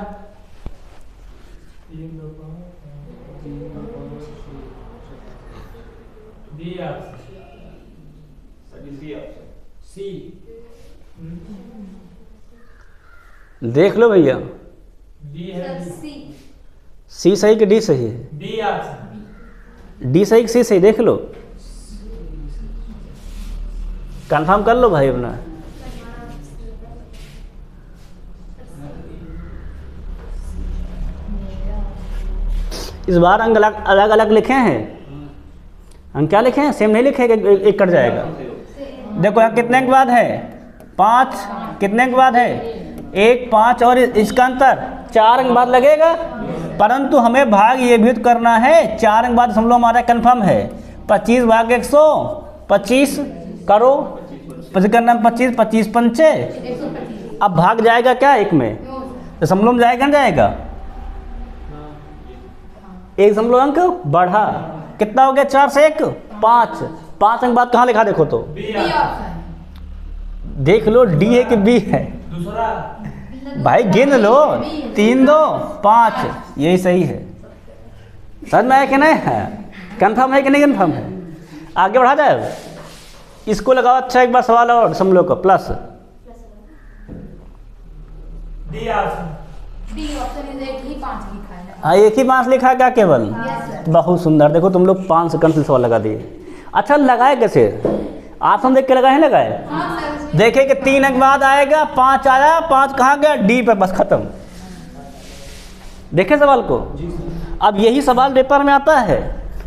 देख लो भैया, सी सही कि डी सही है, डी सही कि सी सही, देख लो, कंफर्म कर लो भाई अपना। इस बार अंक अलग अलग लिखे हैं, अंक क्या लिखे हैं, सेम नहीं लिखे, एक कट जाएगा। देखो यहाँ कितने के बाद है, 5, कितने के बाद है 1 5, और इसका अंतर 4 अंक बाद लगेगा, परंतु हमें भाग ये भी तो करना है, 4 अंक बाद दशमलव हमारा कन्फर्म है। 25 भाग 125 करो, 25 करना 25 25 पंचे, अब भाग जाएगा क्या, 1 में दशमलव में जाएगा, नहीं जाएगा, 1 दशमलव अंक बढ़ा, कितना हो गया, 4 से 1 5, 5 अंक बाद कहाँ लिखा देखो तो, देख लो डी है कि बी है, भाई गिन लो, 3 2 5, यही सही है। समझ में आया कि नहीं है, कंफर्म है कि नहीं कंफर्म है, आगे बढ़ा जाए। इसको लगाओ। अच्छा एक बार सवाल और दशमलव का प्लस, हाँ 1 ही 5 लिखा है क्या केवल, बहुत सुंदर। देखो तुम लोग 5 सेकंड से सवाल लगा दिए। अच्छा लगाए कैसे, आप हम देख के लगाए हैं, लगाए, देखे कि 3 अंक बाद आएगा, 5 आया, 5 कहाँ गया, डी पे, बस खत्म। देखे सवाल को, अब यही सवाल पेपर में आता है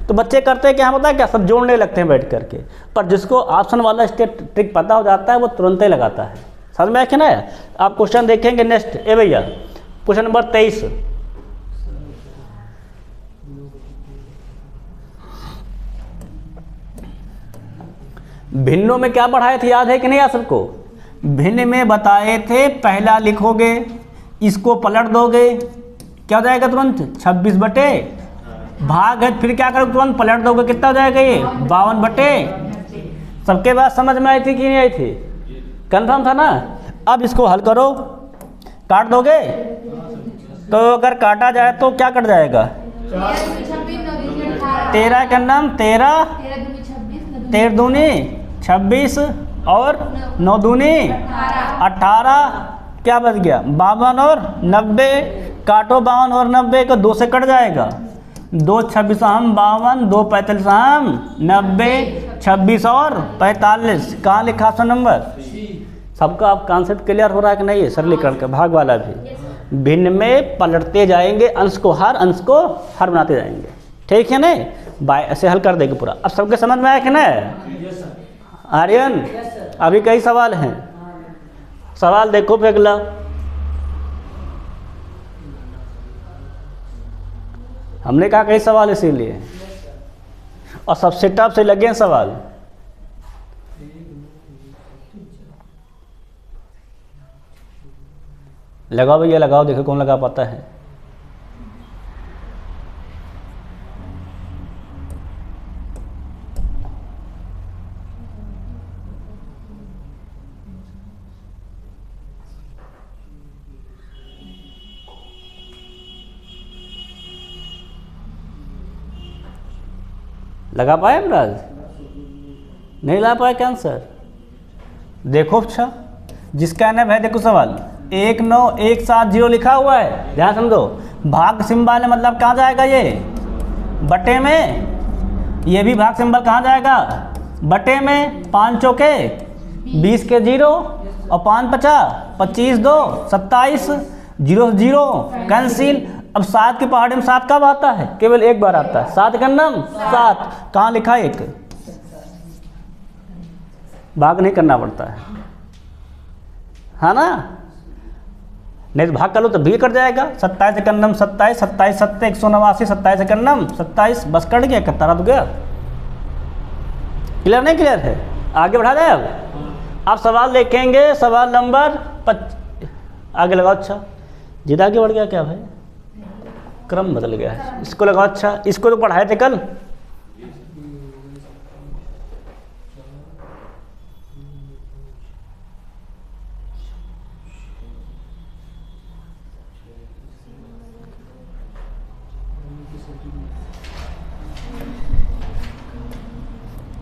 तो बच्चे करते हैं क्या, हम पता है क्या, सब जोड़ने लगते हैं बैठ करके, पर जिसको ऑप्शन वाला स्टेप ट्रिक पता हो जाता है वो तुरंत ही लगाता है। समझ में आया ना। आप क्वेश्चन देखेंगे नेक्स्ट, ए भैया क्वेश्चन नंबर 23, भिन्नों में क्या पढ़ाए थे, याद है कि नहीं आप सबको, भिन्न में बताए थे, पहला लिखोगे, इसको पलट दोगे, क्या हो जाएगा तुरंत, 26 बटे, भाग है, फिर क्या करोगे, तुरंत पलट दोगे, कितना हो जाएगा ये, 52 बटे। सबके बात समझ में आई थी कि नहीं आई थी, कंफर्म था ना। अब इसको हल करो, काट दोगे, तो अगर काटा जाए तो क्या कट जाएगा, 13 का नाम 13, 13 दूनी 26 और 9 दूनी 18, क्या बच गया, 52 और 90, काटो 52 और 90 को 2 से कट जाएगा, 2 26 हम 52, 2 45 हम 90, 26 और 45, कहाँ लिखा ऑप्शन नंबर। सबका आप कॉन्सेप्ट क्लियर हो रहा है कि नहीं है, सरलीकरण का भाग वाला भी, भिन्न में पलटते जाएंगे, अंश को हर बनाते जाएंगे, ठीक है नहीं, बाय ऐसे हल कर देंगे पूरा। अब सबके समझ में आया कि नहीं आर्यन, अभी कई सवाल हैं, सवाल देखो फिर अगला, हमने कहा कई सवाल इसीलिए, और सबसे टफ से लगे हैं सवाल। लगाओ भैया लगाओ, देखो कौन लगा पाता है। लगा पाए अमराज? नहीं लगा पाए क्या आंसर? देखो अच्छा, जिसका न है देखो सवाल 19170 लिखा हुआ है, ध्यान समझो। भाग सिंबल है मतलब कहाँ जाएगा ये? बटे में। ये भी भाग सिंबल कहाँ जाएगा? बटे में। 5 चौके 20 के 0 और 5 50 25 2 27 0 0 कैंसिल। अब 7 की पहाड़ी में 7 कब आता है? केवल एक बार आता है। 7 का नाम 7 कहाँ लिखा है? 1 भाग नहीं करना पड़ता है ना? नहीं तो भाग कर लो तो भी कट जाएगा। 27 एकन्नम 27 27 सत्ते 189 27 एकन्नम 27 बस कट गया, कत्तारा तो गया। क्लियर नहीं क्लियर है? आगे बढ़ा जाए। अब सवाल देखेंगे, सवाल नंबर 5 आगे लगाओ। अच्छा जिद आगे बढ़ गया क्या भाई? क्रम बदल गया है। इसको लगाओ। अच्छा इसको तो पढ़ाए थे कल।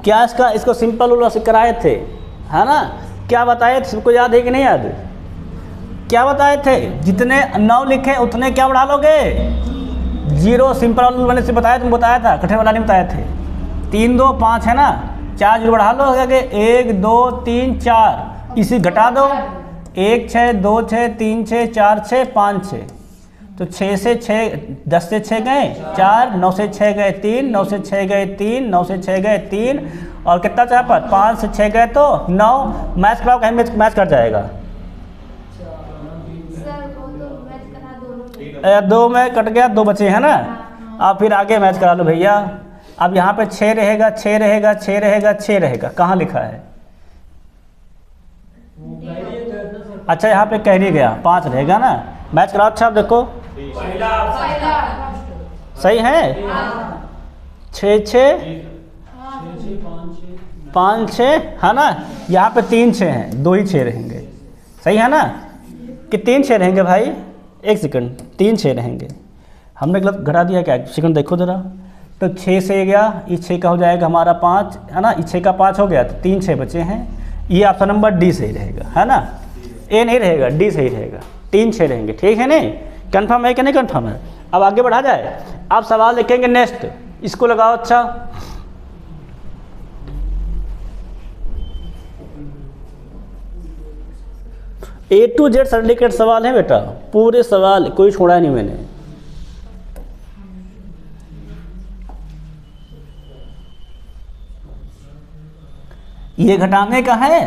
क्या इसको सिंपल रूल से कराए थे, है ना? क्या बताए थे? सबको याद है कि नहीं याद? क्या बताए थे? जितने 9 लिखे उतने क्या बढ़ा लोगे? 0। सिंपल रूल मैंने से बताया, तुम बताया था, कठिन वाला नहीं बताए थे। 3 2 5 है ना, 4 0 बढ़ा लो, 1 2 3 4। इसी घटा दो, 1 6 2 6 3 6 4 6 5 6। तो 6 से 6 10 से 6 गए 4, 9 से 6 गए 3, 9 से 6 गए 3, 9 से 6 गए 3 और कितना चाहे पर 5 से 6 गए तो 9। मैच कराओ, कहीं मैच कर जाएगा। सर वो तो मैच करा दोनों। 2 में कट गया, 2 बचे हैं ना। अब फिर आगे मैच करा लो भैया। अब यहाँ पे 6 रहेगा 6 रहेगा 6 रहेगा 6 रहेगा। कहाँ लिखा है? अच्छा यहाँ पे कैरी गया, 5 रहेगा ना। मैच कराओ। अच्छा अब देखो सही है। 6 6 5 6 है ना। यहाँ पे 3 6 हैं, 2 ही 6 रहेंगे। सही है ना कि 3 6 रहेंगे भाई? 1 सेकंड, 3 6 रहेंगे। हमने गलत घटा दिया क्या? सेकंड देखो ज़रा। तो 6 से गया, ये 6 का हो जाएगा हमारा 5, है ना। ये 6 का 5 हो गया तो 3 6 बचे हैं। ये ऑप्शन नंबर डी सही रहेगा, है ना। ए नहीं रहेगा, डी सही रहेगा। 3 6 रहेंगे, ठीक है नहीं? कंफर्म है कि नहीं कंफर्म है? अब आगे बढ़ा जाए। अब सवाल लिखेंगे नेक्स्ट, इसको लगाओ। अच्छा A to Z सर्टिफिकेट सवाल है बेटा, पूरे सवाल कोई छोड़ा नहीं मैंने। ये घटाने का है,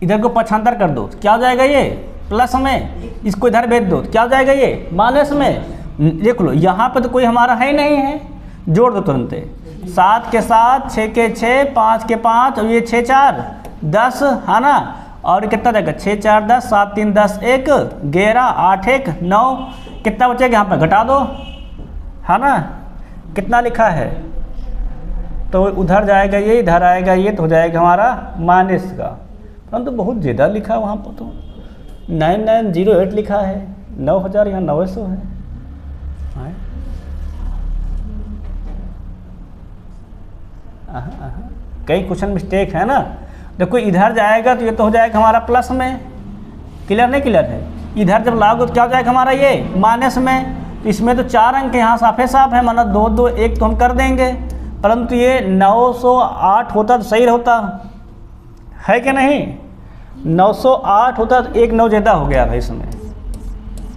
इधर को पक्षांतर कर दो, क्या हो जाएगा? ये प्लस में। इसको इधर भेज दो, क्या हो जाएगा? ये माइनस में। देख लो यहाँ पे तो कोई हमारा है ही नहीं है, जोड़ दो तुरंत। 7 के 7, 6 के 6, 5 के 5 और ये 6 4 10 है ना। और कितना रहेगा? 6 4 10, 7 3 10 1 11 8 1 9। कितना बचेगा यहाँ पर? घटा दो, है ना। कितना लिखा है? तो उधर जाएगा ये, इधर आएगा ये, तो हो जाएगा हमारा माइनस का। परंतु तो बहुत ज़्यादा लिखा वहाँ पर तो 9908 लिखा है। 9000 यहाँ 900 है। कई क्वेश्चन मिस्टेक है ना। देखो इधर जाएगा तो ये तो हो जाएगा हमारा प्लस में। क्लियर नहीं क्लियर है? इधर जब लाओगे तो क्या हो जाएगा हमारा? ये माइनस में। तो इसमें तो 4 अंक यहाँ साफे साफ है, मतलब 2 2 1 तो हम कर देंगे। परंतु ये 908 होता तो सही होता है कि नहीं? 908 होता तो 1 9 ज़्यादा हो गया भाई इसमें।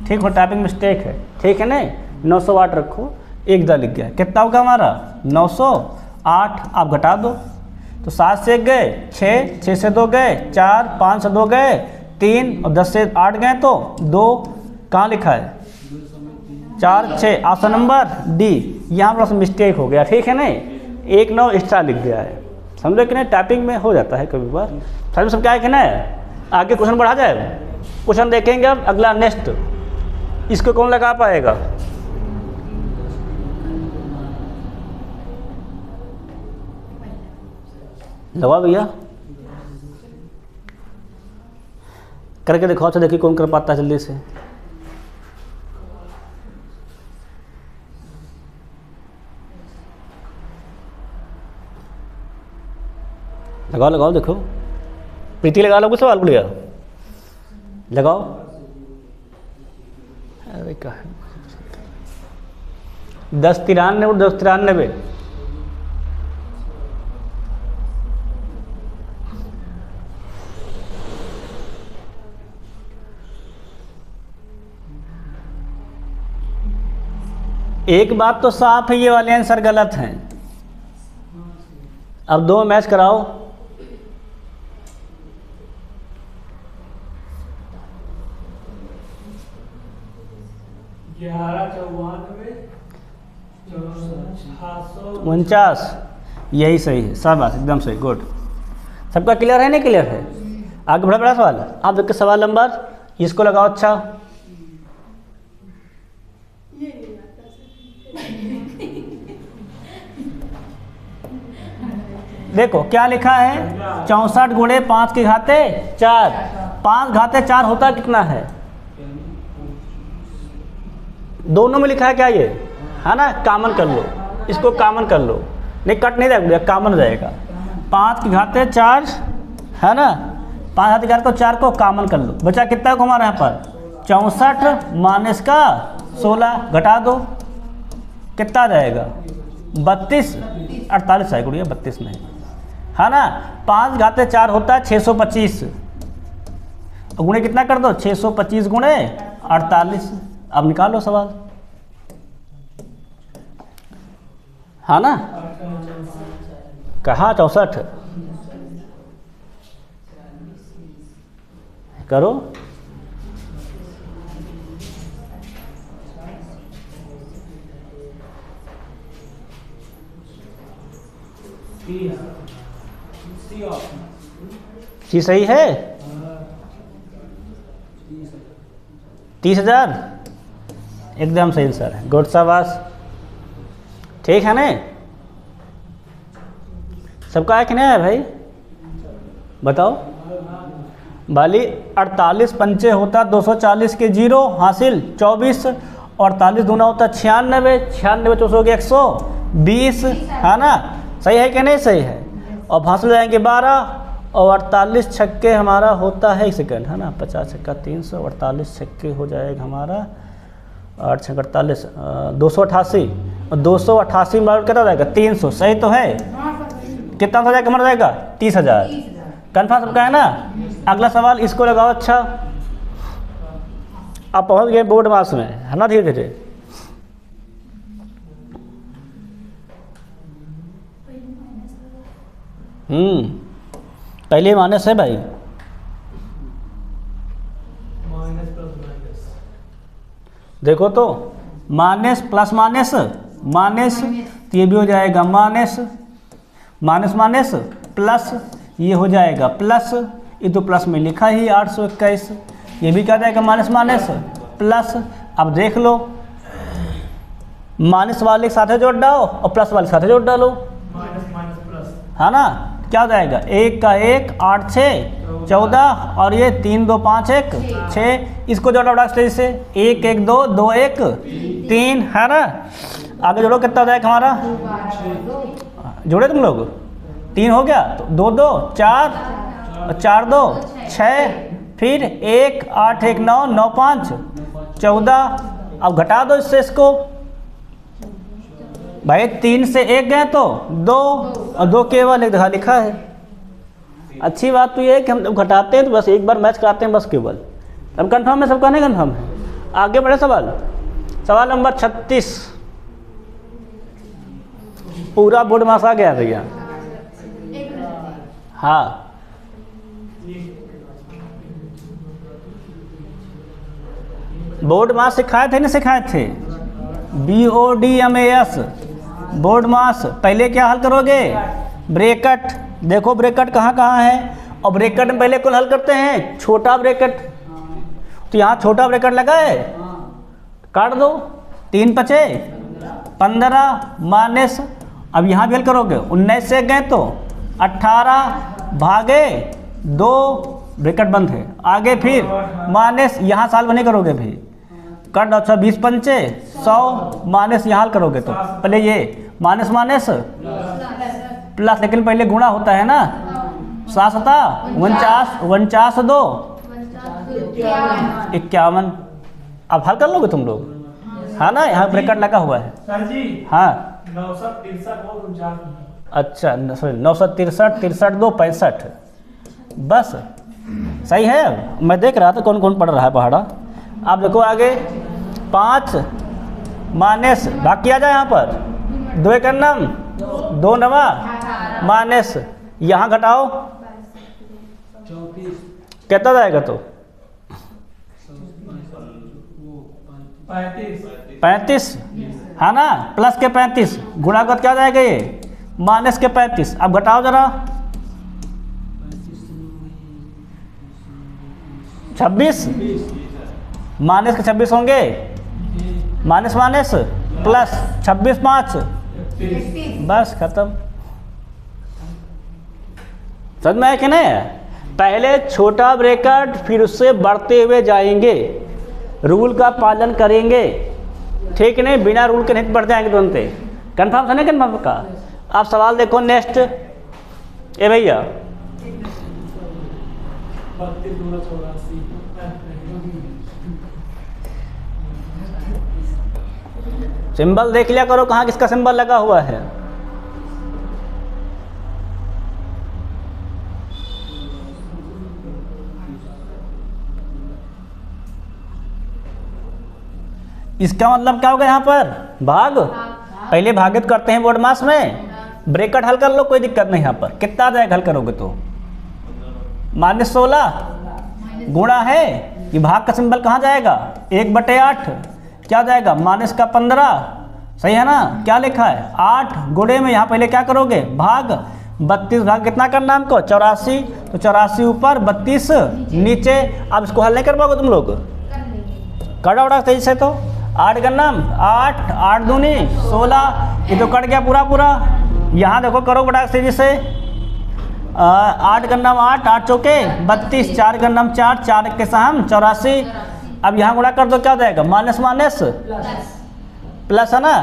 ठीक हो, टाइपिंग मिस्टेक है, ठीक है नहीं? 908 रखो, 1 दा लिख गया। कितना होगा हमारा? 908। आप घटा दो तो 7 से 1 गए 6, 6 से 2 गए 4, 5 से 2 गए 3 और 10 से 8 गए तो 2। कहाँ लिखा है? 4 6। Option number D. यहाँ पर मिस्टेक हो गया, ठीक है नहीं? 1 9 एक्स्ट्रा लिख गया है, समझो कि नहीं? टाइपिंग में हो जाता है कभी बार। समझ सब क्या है कि नहीं? आगे क्वेश्चन बढ़ा जाए। क्वेश्चन देखेंगे अब अगला नेक्स्ट। इसको कौन लगा पाएगा? लगा भैया, करके देखो। अच्छा देखिए कौन कर पाता है जल्दी से। लगाओ लगाओ, देखो प्रीति लगा लो, कुछ सवाल बोलिए, लगाओ। अरे क्या है, 1093 और 1093, एक बात तो साफ है, ये वाले आंसर गलत हैं। अब दो मैच कराओ। 49, यही सही है, शाबाश, एकदम सही, गुड। सबका क्लियर है, नहीं क्लियर है? आगे बड़ा बड़ा सवाल। आप देखिए सवाल नंबर, इसको लगाओ। अच्छा, देखो क्या लिखा है, 64 गुणे 5 की घाते 4। 5 घाते 4 होता कितना है? दोनों में लिखा है क्या ये, है ना? कॉमन कर लो, इसको कॉमन कर लो, नहीं कट नहीं जाएगा, कॉमन रहेगा। 5 की घाते 4 है ना, 5 घाते 4 को 4 को कॉमन कर लो। बचा कितना को हमारे यहाँ पर 64 माइनस का 16 घटा दो, कितना जाएगा 32, 48 है गुड़िया, 32 में है ना। 5 घाते 4 होता है 625, गुणे कितना कर दो 625 गुणे 48। अब निकालो सवाल, है ना। कहाँ 64 करो। सी सही है। 30,000 एकदम सही आंसर है, गुड, शाबाश, ठीक है ना। सबका है कि नहीं है भाई, बताओ। बाली 48 पंचे होता 240 के 0 हासिल 24, और 48 दूना होता 96, 96 चौसौ हो गया 120, है ना। सही है कि नहीं सही है। और हासिल जाएंगे 12, और 48 छक्के हमारा होता है, 1 सेकंड, है ना, 50 छक्का 300, 48 छक्के हो जाएगा हमारा 8 छक्का 48, 288, और 288 में कितना जाएगा 300, सही तो है। कितना हो जाएगा, मर जाएगा 30,000, कन्फर्म सबका है ना। अगला सवाल इसको लगाओ। अच्छा, आप पहुंच गए बोर्ड मास में, है ना, धीरे धीरे। पहले माइनस है भाई, देखो तो माइनस प्लस माइनस माइनस, तो ये भी हो जाएगा माइनस, माइनस माइनस प्लस, ये हो जाएगा प्लस, ये तो प्लस में लिखा ही 821, ये भी क्या जाएगा माइनस माइनस प्लस। अब देख लो, माइनस वाले के साथ जोड़ डालो और प्लस वाले के साथ जोड़ डालो, है ना। क्या हो जाएगा 1 का 1, 8 6 14, और ये 3 2 5 1 6, इसको जोड़ा उड़ा से 1 1 2 2 1 3, है ना। आगे जोड़ो, कितना हो जाएगा हमारा, जोड़े तुम लोग, 3 हो गया, तो 2 2 4, 4 2 6, फिर 1 8 1 9 9 5 14। अब घटा दो इससे इसको भाई, 3 से 1 गए तो 2, और 2 केवल 1 जगह लिखा है। अच्छी बात तो ये है कि हम जब घटाते हैं तो बस एक बार मैच कराते हैं बस केवल। अब कंफर्म है सबका, नहीं कंफर्म है। आगे बढ़े सवाल, सवाल नंबर 36, पूरा बोर्ड मास आ गया भैया। हाँ, बोर्ड मास सिखाए थे, नहीं सिखाए थे, BODMAS, बोर्ड मास। पहले क्या हल करोगे, ब्रैकेट, देखो ब्रैकेट कहाँ कहाँ है, और ब्रैकेट में पहले कौन हल करते हैं, छोटा ब्रैकेट, तो यहाँ छोटा ब्रैकेट लगा है, काट दो, 3 पचे 15 माइनस, अब यहाँ भी हल करोगे, 19 से गए तो 18 भागे 2, ब्रैकेट बंद है, आगे फिर माइनस, यहाँ साल बने करोगे भी, कट। अच्छा 20 पंचे 100 माइनस, यहाँ हल करोगे तो पहले ये माइनस माइनस प्लस, लेकिन पहले गुणा होता है ना, 7 7 49 49 2 51। अब हल कर लोगे तुम लोग, हाँ ना, यहाँ ब्रैकेट लगा हुआ है। सर जी हाँ 963 और 49। अच्छा, सॉरी 963 63 2 65, बस सही है। मैं देख रहा था कौन कौन पढ़ रहा है पहाड़ा। आप देखो आगे 5 माइनस भाग किया जाए यहाँ पर 2 एक नम 2 नवा माइनस यहाँ घटाओ 34 कितना जाएगा तो 35 35, है ना, प्लस के 35 गुणा कर क्या जाएगा ये माइनस के 35। अब घटाओ जरा 26 माइनस के 26 होंगे, माइनस माइनस प्लस 26 5, बस खत्म। समझ में आया कि नहीं? पहले छोटा ब्रैकेट फिर उससे बढ़ते हुए जाएंगे, रूल का पालन करेंगे, ठीक नहीं, बिना रूल के नहीं बढ़ जाएंगे तुरंत। कन्फर्म था नहीं कन्फर्म का? आप सवाल देखो नेक्स्ट। ए भैया 32 2 84। सिंबल देख लिया करो कहाँ किसका सिंबल लगा हुआ है। इसका मतलब क्या होगा यहाँ पर भाग, पहले भागित करते हैं बोर्ड मास में, ब्रैकेट हल कर लो, कोई दिक्कत नहीं। यहाँ पर कितना आ जाएगा हल करोगे तो -16 गुणा है, ये भाग का सिंबल कहाँ जाएगा 1/8 क्या जाएगा माइनस का 15, सही है ना। क्या लिखा है 8 गुणे में यहाँ पहले क्या करोगे भाग 32 भाग कितना करना हमको 84, तो 84 ऊपर 32 नीचे। अब इसको हल नहीं कर पाओगे तुम लोग, कटा उड़ा तेजी से तो 8 गन्ना 8 8 दूनी 16, ये तो कट गया पूरा पूरा। यहाँ देखो करो बड़ा तेजी से 8 गन्ना 8 8 चौके 32 4 गन्ना 4 4 के साम 84। अब यहाँ गुणा कर दो क्या जाएगा माइनस माइनस प्लस है ना,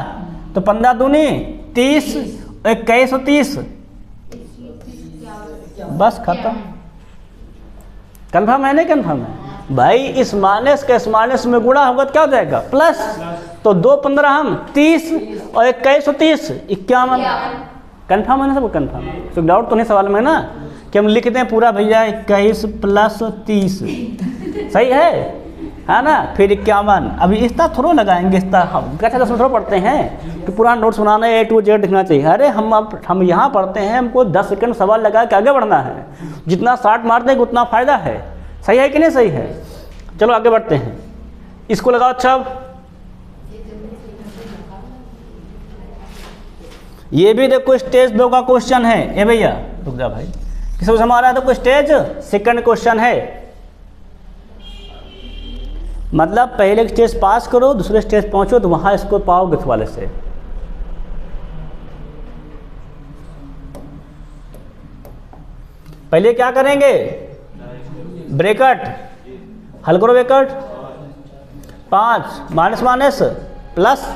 तो 15 दूनी 30 21 और 30, बस खत्म। कन्फर्म है नहीं कन्फर्म है भाई? इस माइनस के इस माइनस में गुणा होगा तो क्या हो जाएगा प्लस, तो 2 15 हम 30 और 21 और 30 51। कन्फर्म है ना सब? कन्फर्म, तो डाउट तो नहीं सवाल में ना कि हम लिखते हैं पूरा भैया 21 प्लस 30, सही है ना, फिर 51। अभी इस तरह थोड़ा लगाएंगे, इस तरह हम कैसे 10 में थोड़ा पढ़ते हैं कि पूरा नोट्स बनाना है A to Z लिखना चाहिए। अरे हम यहाँ पढ़ते हैं, हमको 10 सेकंड सवाल लगा के आगे बढ़ना है, जितना शॉर्ट मारते हैं उतना फ़ायदा है, सही है कि नहीं सही है? चलो आगे बढ़ते हैं, इसको लगाओ। अच्छा ये भी देखो स्टेज 2 का क्वेश्चन है। ए भैया रुक जा भाई, किस समझ आ रहा है? तो कोई स्टेज सेकंड क्वेश्चन है, मतलब पहले स्टेज पास करो दूसरे स्टेज पहुंचो तो वहां इसको पाओगे इस वाले से। पहले क्या करेंगे ब्रैकेट हल करो, ब्रैकेट 5 माइनस माइनस प्लस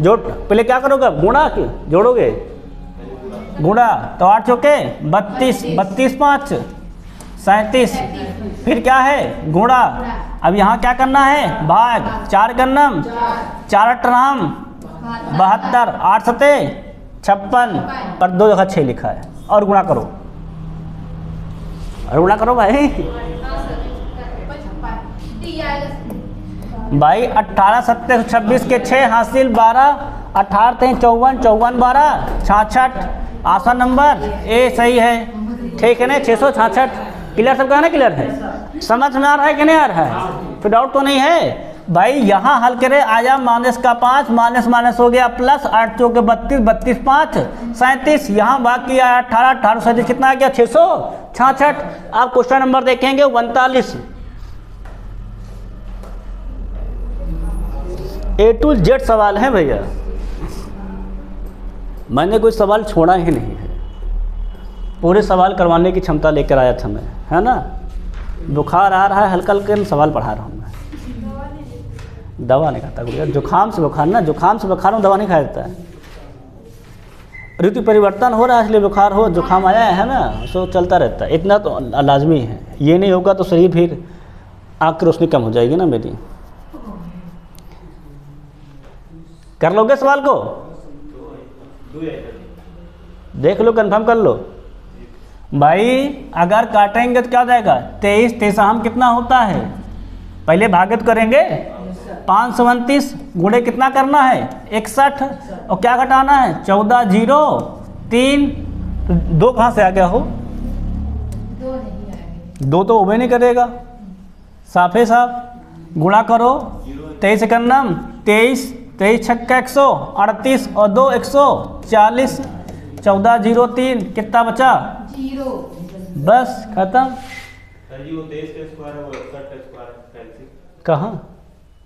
जोड़, पहले क्या करोगे गुणा के जोड़ोगे गुणा, तो 8 चौके 32 32 5 37, फिर क्या है गुणा। अब यहाँ क्या करना है भाग, 4 गन्नम 4 अट्ठाम 72 8 सते 56 पर 2 जगह 6 लिखा है, और गुणा करो, और गुणा करो भाई। भाई 18 सत्ते 26 के 6 हासिल 12 18 थे 54 54 12 66, आसान नंबर ए सही है, ठीक है ना 666। क्लियर सब कहना क्लियर है? समझ में आ रहा है कि नहीं आ रहा है? फिर डाउट तो नहीं है भाई? यहाँ हल करे आया माइनस का 5 माइनस माइनस हो गया प्लस 8 चौके 32 32 5 37, यहाँ बाकी आया 18 18 37 कितना आ गया 666। आप क्वेश्चन नंबर देखेंगे 39, A to Z सवाल है भैया, मैंने कोई सवाल छोड़ा ही नहीं है, पूरे सवाल करवाने की क्षमता लेकर आया था मैं, है ना। बुखार आ रहा है हल्का हल्का सवाल पढ़ा रहा हूँ मैं, दवा नहीं खाता गुड़िया, जुकाम से बुखार ना, जुकाम से बुखार में दवा नहीं खाया जाता है। ऋतु परिवर्तन हो रहा है इसलिए बुखार हो जुकाम आया है ना, सो चलता रहता है, इतना तो लाजमी है। ये नहीं होगा तो शरीर फिर आँख की रोशनी कम हो जाएगी ना मेरी। कर लोगे सवाल को, देख लो, कंफर्म कर लो भाई। अगर काटेंगे तो क्या हो जाएगा, 23 23 कितना होता है, पहले भागित करेंगे 529 गुणे कितना करना है 61, और क्या घटाना है 14 0 3, 2 कहाँ से आ गया हो, 2 नहीं आएंगे। 2 तो उबे नहीं करेगा, साफे साफ गुणा करो 23 एकन्नम 23, 23 छक्का 138 और 2 140, 14 0 3 कितना बचा, 0। बस खत्म। सर जी वो 23 का स्क्वायर है, वो 61 का स्क्वायर है, कैंसिल। कहाँ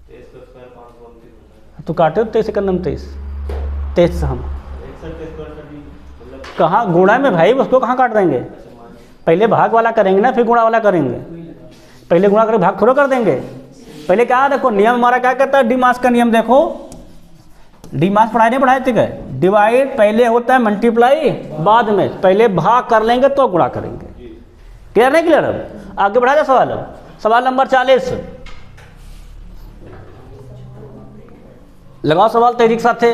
23 का स्क्वायर 529 होता है। तो काटे 23 एकन्नम 23 23 से हम 61 का स्क्वायर सर जी मतलब कहाँ गुणा में भाई, उसको कहाँ काट देंगे, पहले भाग वाला करेंगे ना फिर गुणा वाला करेंगे, पहले गुणा करके भाग थोड़ा कर देंगे। पहले क्या देखो नियम हमारा क्या कहता है, डी मास का नियम देखो, डी मास पढ़ाई नहीं पढ़ाए थे, डिवाइड पहले होता है मल्टीप्लाई बाद में, पहले भाग कर लेंगे तो गुणा करेंगे। क्लियर नहीं क्लियर, अब आगे बढ़ा जाए सवाल। सवाल नंबर 40 लगाओ सवाल तेजी के साथ।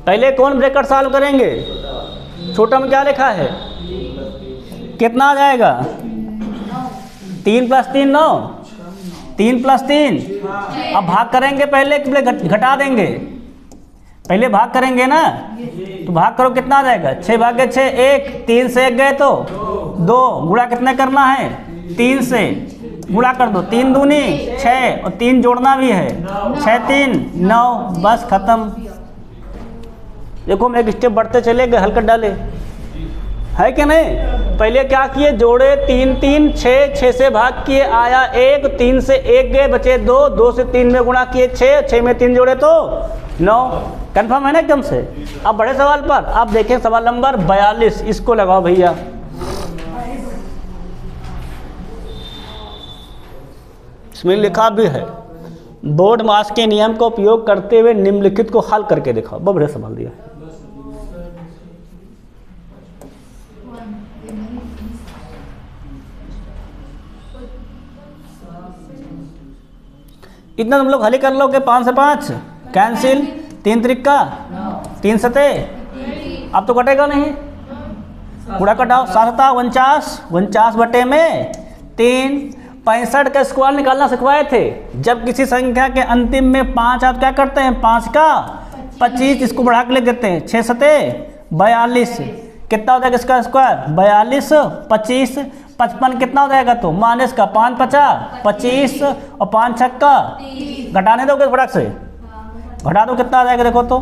पहले कौन ब्रैकेट सॉल्व करेंगे, छोटा में क्या लिखा है, कितना आ जाएगा 3 + 3 9, 3 + 3, अब भाग करेंगे पहले कि घटा देंगे, पहले भाग करेंगे ना, तो भाग करो कितना आ जाएगा 6 भागे 6 1, 3 से 1 गए तो 2, गुणा कितने करना है 3 से, गुणा कर दो 3 दूनी 6 और 3 जोड़ना भी है 6 3 9, बस खत्म। देखो मैं एक स्टेप बढ़ते चले गए, हल कर डाले, है कि नहीं। पहले क्या किए, जोड़े 3 3 6, 6 से भाग किए आया 1, 3 से 1 गए बचे 2, 2 से 3 में गुणा किए 6, 6 में 3 जोड़े तो 9। कंफर्म है ना एकदम से। अब बड़े सवाल पर आप देखें, सवाल नंबर 42, इसको लगाओ भैया। इसमें लिखा भी है, बोर्ड मास के नियम का उपयोग करते हुए निम्नलिखित को हल करके दिखाओ। बहुत बढ़िया सवाल दिया है। इतना तुम लोग हल ही कर लोगे, 5 से 5 कैंसिल, 3 त्रिका 3 सते, अब तो कटेगा नहीं, पूरा कटाओ 7 49, 49 बटे में 3, 65 का स्क्वायर निकालना सिखवाए थे। जब किसी संख्या के अंतिम में 5 आप क्या करते हैं, 5 का 25, इसको बढ़ा के लिख देते हैं 6 सते 42, कितना हो जाएगा इसका स्क्वायर 42, 25 55 कितना हो जाएगा, तो माइनस का 5 50 25 और 5 छक्का, घटाने दोगे फटाक से, घटा दो कितना आ जाएगा देखो तो,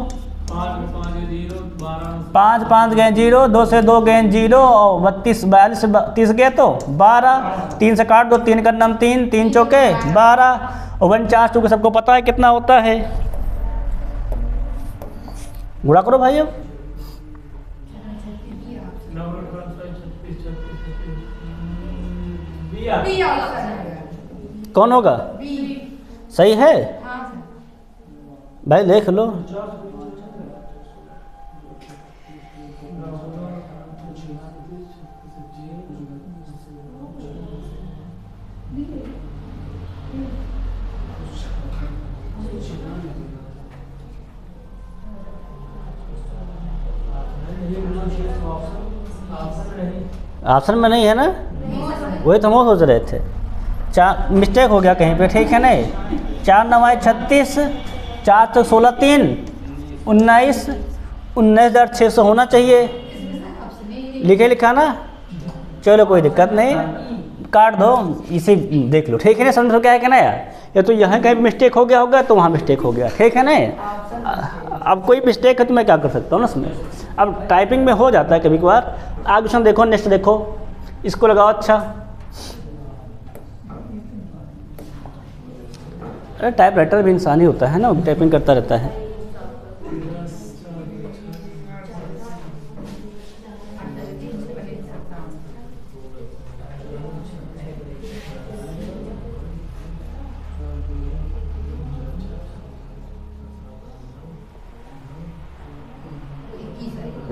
5 5 गए 0, 2 से 2 गए 0 और 32 42 से 30 गए तो 12, 3 से काट दो 3 का नाम 3, 3 चौके 12 और 49, चूँकि सबको पता है कितना होता है, गुणा करो भाई। अब कौन होगा, सही है भाई, देख लो। ऑप्शन में नहीं है ना, वही तो हम सोच रहे थे। 4 मिस्टेक हो गया कहीं पे, ठीक है नहीं। 4 9 36, 4 तो 16 3 19, 19,600 होना चाहिए, लिखे लिखा ना, चलो कोई दिक्कत नहीं, काट दो, इसे देख लो, ठीक है ना। समझो क्या है कि ना यार, या तो यहाँ कहीं मिस्टेक हो गया होगा तो वहाँ मिस्टेक हो गया, ठीक है ना। अब कोई मिस्टेक है तो मैं क्या कर सकता हूँ ना उसमें, अब टाइपिंग में हो जाता है कभी कभार। आगे क्वेश्चन देखो, नेक्स्ट देखो, इसको लगाओ। अच्छा अरे टाइप राइटर भी इंसान ही होता है ना, टाइपिंग करता रहता है।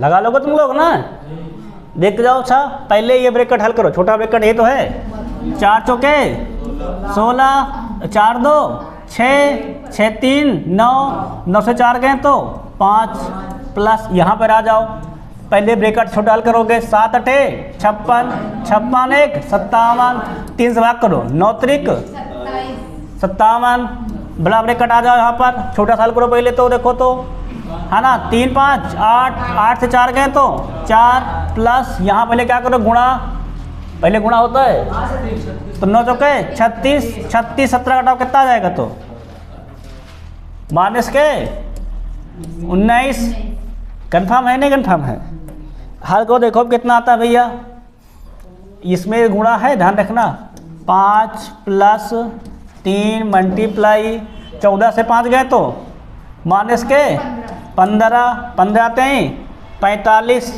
लगा लोगे तुम लोग ना, देख के जाओ। अच्छा पहले ये ब्रैकेट हल करो, छोटा ब्रैकेट ये तो है, 4 चौके 16, 4 2 6, 6 3 9, 9 से 4 गए तो 5 प्लस यहाँ पर आ जाओ, पहले ब्रैकेट छोटा हल करोगे, 7 8 56, 56 1 57, 3 से भाग करो, 9 त्रिक 57, बड़ा ब्रैकेट आ जाओ यहाँ पर, छोटा सा हल करो पहले तो देखो तो, है ना, 3 5 8, 8 से 4 गए तो 4 प्लस यहाँ पहले क्या करो गुणा, पहले गुणा होता है तो 9 चौके 36, 36 17 घटाओ कितना आ जाएगा तो माइनस के 19, कन्फर्म है नहीं कन्फर्म है। हल को देखो कितना आता है भैया, इसमें गुणा है ध्यान रखना, 5 प्लस 3 मल्टीप्लाई 14 से 5 गए तो माइनस के 15, 15 आते हैं 45,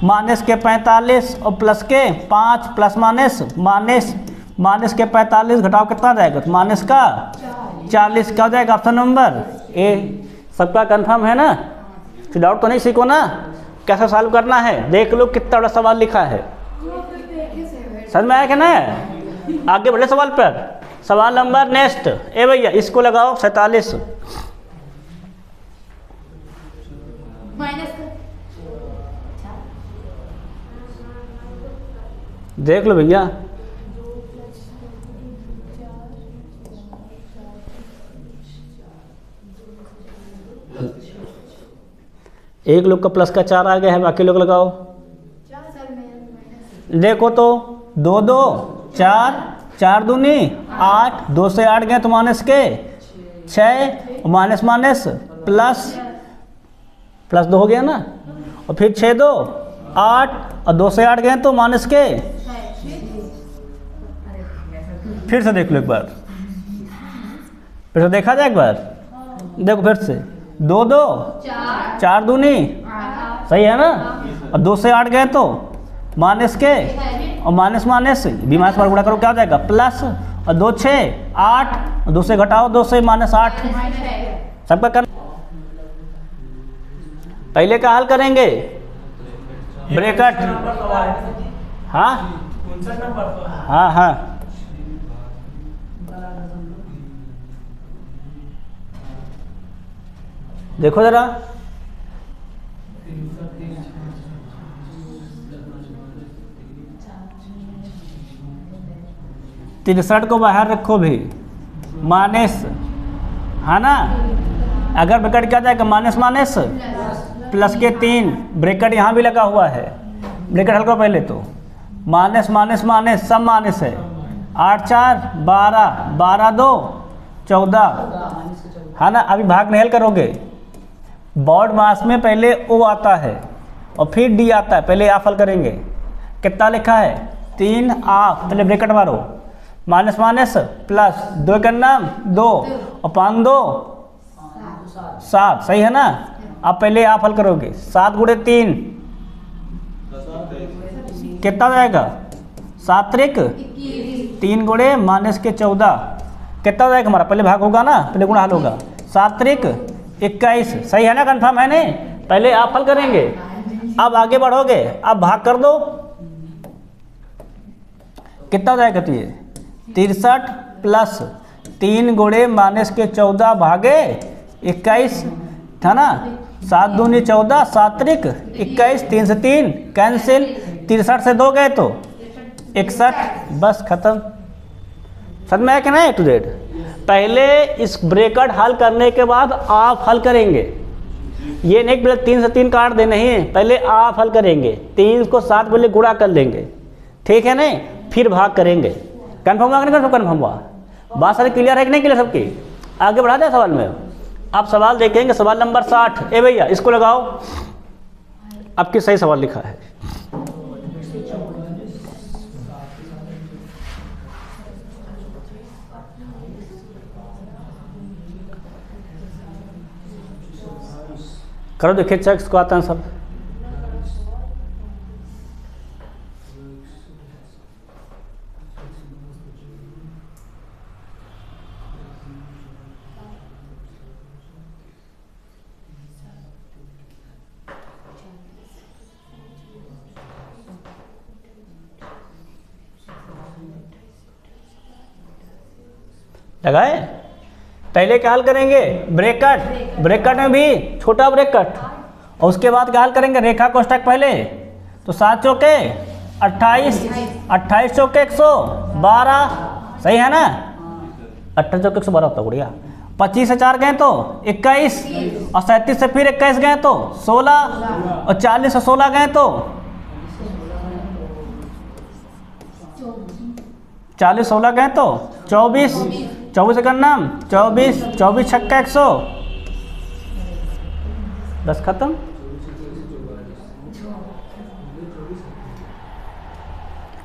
माइनस के 45 और प्लस के 5 प्लस माइनस के 45 घटाओ कितना आ जाएगा तो माइनस का 40, क्या हो जाएगा ऑप्शन नंबर ए। सबका कंफर्म है ना, फिर डाउट तो नहीं, सीखो ना कैसे सॉल्व करना है, देख लो कितना बड़ा सवाल लिखा है, समझ में आया क्या ना। आगे बढ़े सवाल पर, सवाल नंबर नेक्स्ट ए भैया, इसको लगाओ 47, देख लो भैया, एक लोग का प्लस का 4 आ गया है, बाकी लोग लगाओ, देखो तो 2 2 4, 4 दूनी 8, 2 से 8 गए तो माइनस के 6, माइनस प्लस 2 हो गया ना, और फिर 6 2 8 और 2 से 8 गए तो माइनस के, फिर से देख लो एक बार, फिर से देखा जाए एक बार, देखो फिर से 2 2 4 दूनी, सही है ना, और 2 से 8 गए तो माइनस के, और माइनस भी माइनस पर गुणा करो क्या हो जाएगा प्लस, और 2 6 8, 2 से घटाओ 2 से -8, सबका कर। पहले का हल करेंगे ब्रैकेट, हाँ हाँ हाँ देखो जरा, तिरसठ को बाहर रखो भी, माइनस, है ना, अगर ब्रैकेट क्या जाएगा माइनस प्लस के 3, ब्रैकेट यहाँ भी लगा हुआ है, ब्रैकेट हल करो पहले तो, माइनस सब माइनस है, 8 4 12, 12 2 14, है ना। अभी भाग नहीं हल करोगे, बोर्ड मास में पहले ओ आता है और फिर डी आता है, पहले आप हल करेंगे, कितना लिखा है 3 आप, पहले ब्रैकेट मारो, माइनस प्लस 2 का नाम 2 और 5 2 7, सही है ना। अब पहले आप हल करोगे, 7 गुणे 3 कितना जाएगा, 7 त्रिक 3 गुणे माइनस के 14 कितना जाएगा हमारा, पहले भाग होगा ना, पहले गुणा हल होगा, 7 त्रिक 21, सही है ना, कंफर्म है नहीं, पहले आप हल करेंगे, अब आगे बढ़ोगे, अब भाग कर दो, कितना जाएगा तो ये 63 प्लस 3 गुणे माइनस के 14 भागे 21, था ना, 7 दूनी 14, 7 त्रिक 21, 3 से 3 कैंसिल, 63 से 2 गए तो 61, बस खत्म। समझ में आया कि नहीं, टू जेड। पहले इस ब्रैकेट हल करने के बाद आप हल करेंगे, ये नहीं पहले 3 से 3 काट दे, नहीं, पहले आप हल करेंगे, 3 को 7 पहले गुणा कर लेंगे, ठीक है नहीं, फिर भाग करेंगे। कन्फर्म हुआ कि नहीं कन्फर्म हुआ, बात सारी क्लियर है कि नहीं क्लियर सबकी। आगे बढ़ा दें सवाल में, आप सवाल देखेंगे, सवाल नंबर 60 ए भैया, इसको लगाओ, आपकी सही सवाल लिखा है। करो देखिए चेक, इसको आता है सब। लगाए। पहले क्या हल करेंगे, ब्रैकेट, ब्रैकेट में भी छोटा ब्रैकेट, और उसके बाद क्या हल करेंगे, रेखा कोष्ठक पहले। तो 7 चौके 28, 28 चौके 112, सही है ना, 28 चौके 112 होता गुड़िया। 25 से 4 गए तो 21, और 37 से फिर 21 गए तो 16, और 40 से 16 गए तो 40, 16 गए तो 24, 24 का नाम 24, 24 छक्का 100, बस खत्म।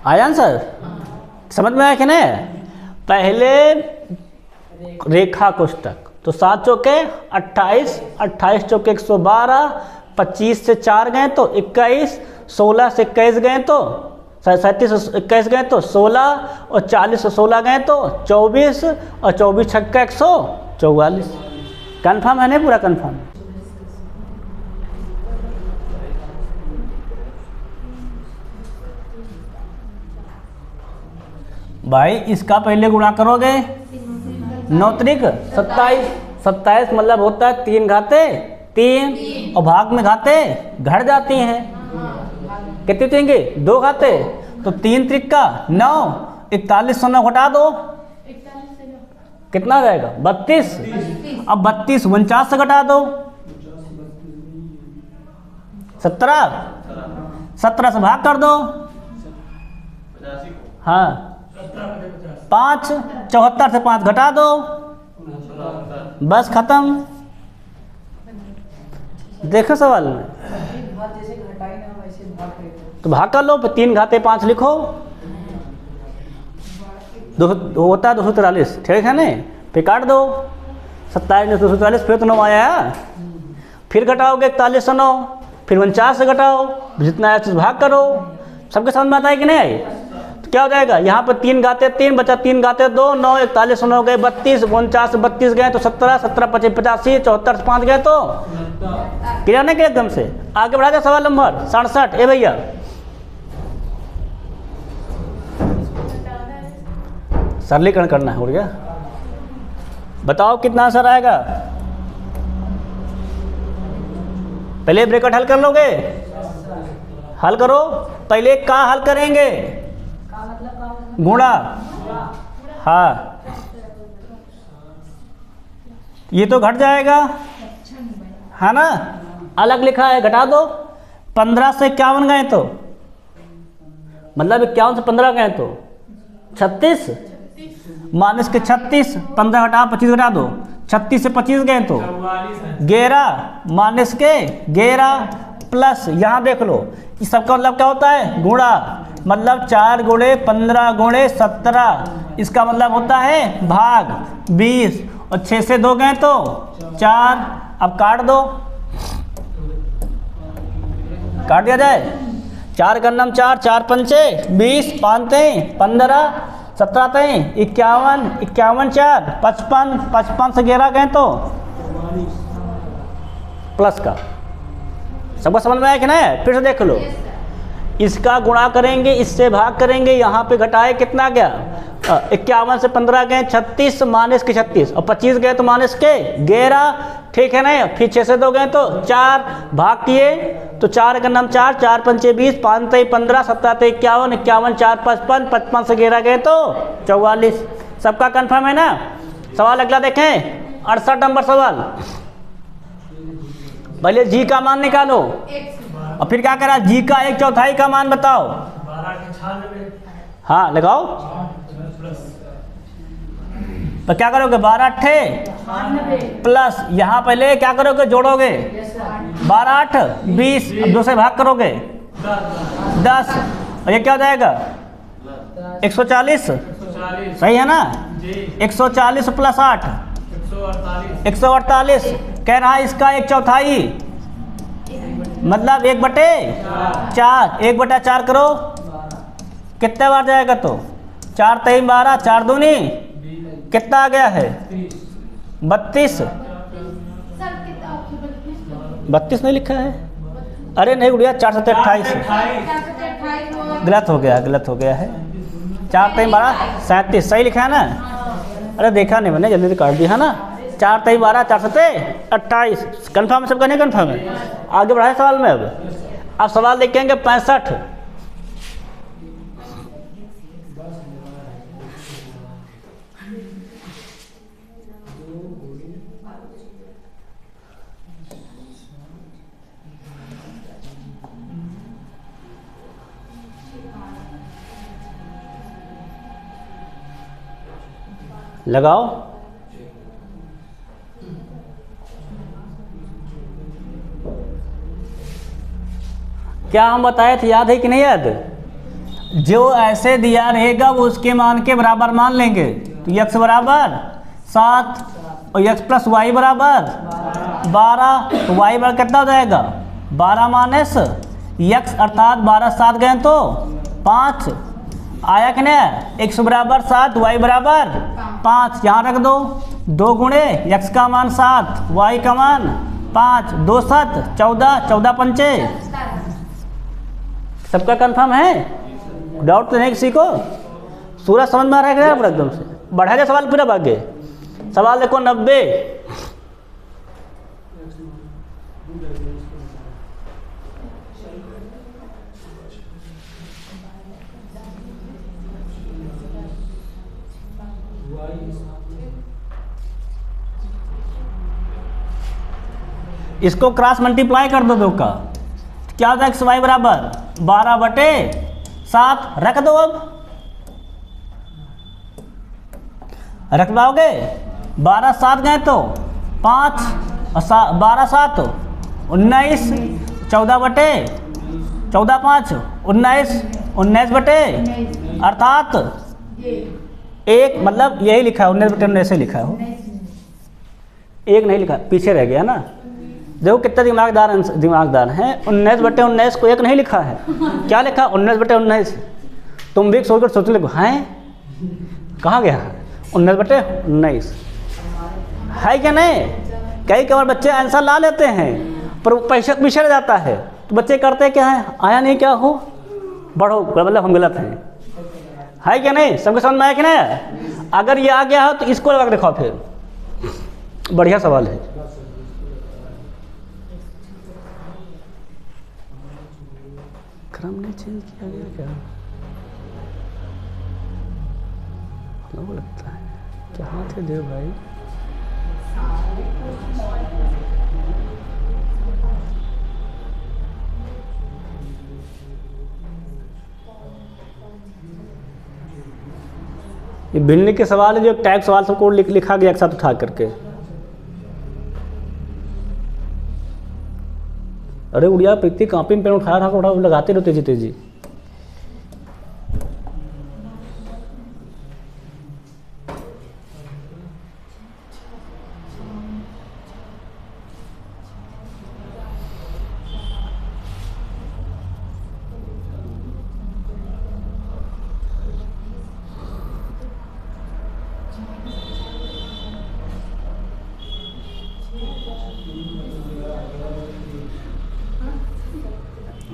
आया आंसर, समझ में आया कि नहीं? पहले रेखा कोष्ठक, तो 7 चौके 28, 28 चौके 112, 25 से 4 गए तो 21, 16 से 21 गए तो 37 से 21 गए तो 16, और 40 से 16 गए तो 24, और 24 छक्का 144। कन्फर्म है नहीं, पूरा कन्फर्म। भाई इसका पहले गुणा करोगे, 9 त्रिक 27, 27 मतलब होता है 3 घाते 3, और भाग में घाते घट जाती हैं, कितनी देंगे, 2 घाते, तो 3 त्रिक का 9, 41 से 9 घटा दो, कितना आ जाएगा, 32। अब 32 49 से घटा दो, 17, 17 से भाग कर दो, हाँ 5, 74 से 5 घटा दो, बस खत्म। देखो सवाल में तो भाग कर लो, 3 घाते 5 लिखो, होता है 243, ठीक है ना, फिर काट दो, 27 में 243, फिर तो 9 आया, फिर घटाओगे 41 से 9, फिर 49 से घटाओ, जितना आया भाग करो। सबके समझ में आता है कि नहीं आई? तो क्या हो जाएगा, यहाँ पर 3 घाते 3 बचा, 3 घाते 2, 9, 41 से 9 गए 32, 49 से 32 गए तो 17, 17 25 85, 74 से 5 गए तो क्लियर नहीं किया एकदम से। आगे बढ़ा जाए, सवाल नंबर 67। ए भैया सरलीकरण करना है, हो गया, बताओ कितना आंसर आएगा। पहले ब्रैकेट हल कर लोगे, हल करो, पहले का हल करेंगे, गुणा, हाँ ये तो घट जाएगा, है ना, अलग लिखा है, घटा दो। 15 से 51 गए तो मतलब 51 से 15 गए तो 36, माइनस के 36, 15 घटा 25 घटा दो, 36 से 25 गए तो 11, माइनस के 11 प्लस, यहाँ देख लो इस सबका मतलब क्या होता है, गुणा, मतलब 4 गुणे 15 गुणे 17, इसका मतलब होता है भाग 20, और 6 से 2 गए तो 4, अब काट दो, काट दिया जाए, 4 का नाम 4, 4 पंचे 20, 5 तें 15, 17 तें 51, 51 4 55, 55 से 11 गए तो प्लस का। सबको समझ में आया कि नहीं? फिर से देख लो, इसका गुणा करेंगे, इससे भाग करेंगे, यहाँ पे घटाए कितना गया, 51 से 15 गए 36, माइनस के 36, और 25 गए तो माइनस के 11, ठीक है ना, फिर 6 से 2 गए तो 4, भाग किए तो 4 का नाम 4, 4 पंचे 20, 5 तें 15, 17 तें 51, 51 4 55, 55 से 11 गए तो 44। सबका कंफर्म है ना? सवाल अगला देखें, 68 नंबर सवाल। पहले जी का मान निकालो, और फिर क्या करा, जी का 1/4 का मान बताओ। हाँ लगाओ, तो क्या करोगे, 12 8 प्लस, यहाँ पहले क्या करोगे, जोड़ोगे, 12 8 20, अब 2 से भाग करोगे 10, और ये क्या हो जाएगा 140, सही है ना, 140 प्लस 8 148, कह रहा है इसका 1/4, मतलब 1/4, 1/4 करो, कितने बार जाएगा, तो 4 3 12, 4 दूनी कितना आ गया है 32, 32 नहीं लिखा है, अरे नहीं गुड़िया, 4 7 28, गलत हो गया है, 4 3 12 37, सही लिखा है ना, अरे देखा नहीं मैंने, जल्दी से काट दिया है ना। 4 3 12 4 7 28। कन्फर्म है सबका? नहीं कन्फर्म है? आगे बढ़ाए सवाल में। अब सवाल लिखेंगे 65। लगाओ। क्या हम बताए थे, याद है कि नहीं याद? जो ऐसे दिया रहेगा वो उसके मान के बराबर मान लेंगे। तो x बराबर 7 और x प्लस वाई बराबर 12। तो y बराबर कितना हो जाएगा? 12 माइनस x, अर्थात 12 7 गए तो 5 आया कि नहीं? x बराबर 7 y बराबर 5। यहाँ रख दो। 2 गुणे x का मान 7 y का मान 5। 2 7 14, 14 पंचे। सबका कंफर्म है? डाउट तो नहीं किसी को? सूरज समझ में आ रहा है कि नहीं? एकदम से बढ़ा दे सवाल, फिर अब आगे सवाल देखो 90। इसको क्रॉस मल्टीप्लाई कर दो दो का, क्या होता है? एक्स वाई बराबर 12/7 रख दो। अब रख पाओगे? 12 7 गए तो 5 और 12 7 19, 14/14 5 19, 19 अर्थात 1, मतलब यही लिखा है 19/19 से लिखा हो, 1 नहीं लिखा, पीछे रह गया ना। देखो कितना दिमागदार हैं। 19/19 को 1 नहीं लिखा है, क्या लिखा? 19/19। तुम भी सोच कर सोच लो, हैं कहाँ गया? 19/19 है क्या नहीं? कई बार बच्चे आंसर ला लेते हैं पर पैसा पीछे रह जाता है, तो बच्चे करते क्या है? आया नहीं क्या हो, बढ़ो, मतलब हम गलत हैं, है क्या नहीं? सबके समझ में आया कि नहीं? अगर ये आ गया हो तो इसको लगा के दिखाओ, फिर बढ़िया सवाल है। क्रम नहीं चेंज किया गया क्या? लोग लगता है कहाँ थे देव भाई? ये भिन्न के सवाल है, जो टाइप सवाल सबको लिखा गया एक साथ उठा करके। अरे उड़िया इतनी कॉपी में पेन उठा रहा उठा लगाते रहो तेजी तेजी।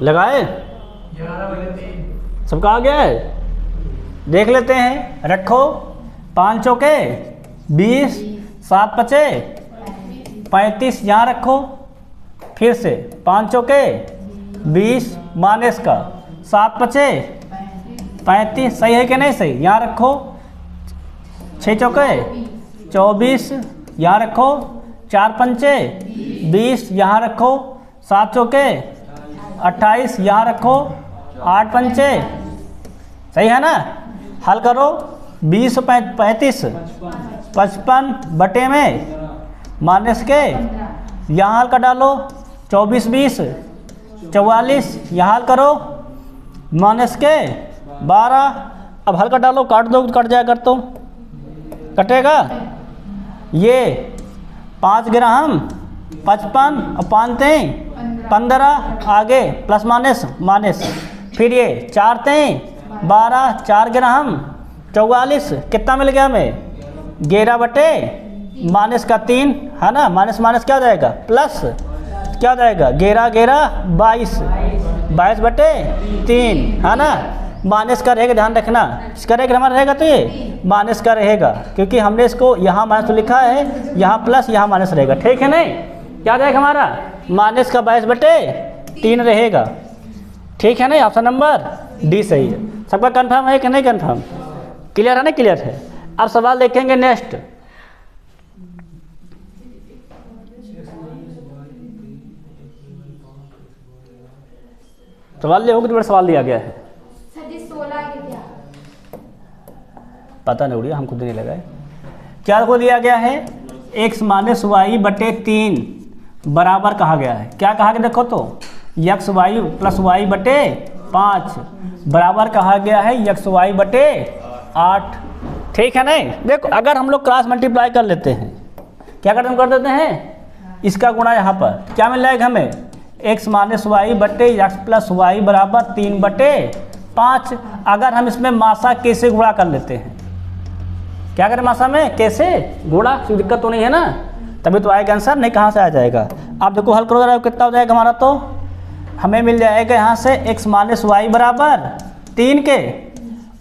लगाए? सबका आ गया है? देख लेते हैं। रखो 5 चौके 20, 7 पचे 35, यहाँ रखो। फिर से 5 चौके 20 माइनस का 7 पचे 35, सही है कि नहीं सही? यहाँ रखो। 6 चौके 24, यहाँ रखो। 4 पंचे 20, यहाँ रखो। 7 चौके 28, यहाँ रखो। 8 पंचे, सही है ना? हल करो। 20 35 55 बटे में माइनस के, यहाँ हल कर डालो। 24 20 44, यहाँ हल करो। माइनस के 12, अब हल कर डालो। काट दो, कट जाए कर तो कटेगा। ये 5 ग्राम 55 और 5 3 15, आगे प्लस माइनस माइनस। फिर ये 4 3 12, 4 ग्राम 44, कितना मिल गया हमें? 11 बटे माइनस का 3 है ना। माइनस माइनस क्या हो जाएगा? प्लस क्या हो जाएगा? 11 11 22, 22 बटे 3 है ना। माइनस का रहेगा, ध्यान रखना। इसका रहेगा हमारा रहेगा तो ये माइनस का रहेगा, क्योंकि हमने इसको यहाँ माइनस लिखा है, यहाँ प्लस यहाँ माइनस रहेगा। ठीक है नहीं, क्या रहेगा हमारा माइनस का 22/3 रहेगा। ठीक है नहीं, ऑप्शन नंबर डी सही है। सबका कंफर्म है कि नहीं कंफर्म? क्लियर है ना? क्लियर है। अब सवाल देखेंगे नेक्स्ट। सवाल ले होगा तो बड़ा सवाल दिया गया है, सर जी 16 के क्या? पता नहीं उड़िया, हमको नहीं लगा है। क्या को दिया गया है? x माइनस वाई बटे 3 बराबर कहा गया है। क्या कहा गया देखो तो, एक्स वाई प्लस वाई बटे 5 बराबर कहा गया है एक्स वाई बटे 8। ठीक है नहीं? देखो अगर हम लोग क्रॉस मल्टीप्लाई कर लेते हैं, क्या करते हैं, कर देते हैं इसका गुणा यहाँ पर, क्या मिल जाएगा हमें? x माइनस वाई बटे एक्स प्लस वाई बराबर 3/5। अगर हम इसमें मासा कैसे गुणा कर लेते हैं, क्या करें मासा में कैसे गुणा, कोई दिक्कत तो नहीं है ना? तभी तो आएगा आंसर, नहीं कहाँ से आ जाएगा। आप देखो हल करो कितना हो जाएगा हमारा, तो हमें मिल जाएगा यहाँ से x माइनस वाई बराबर 3 के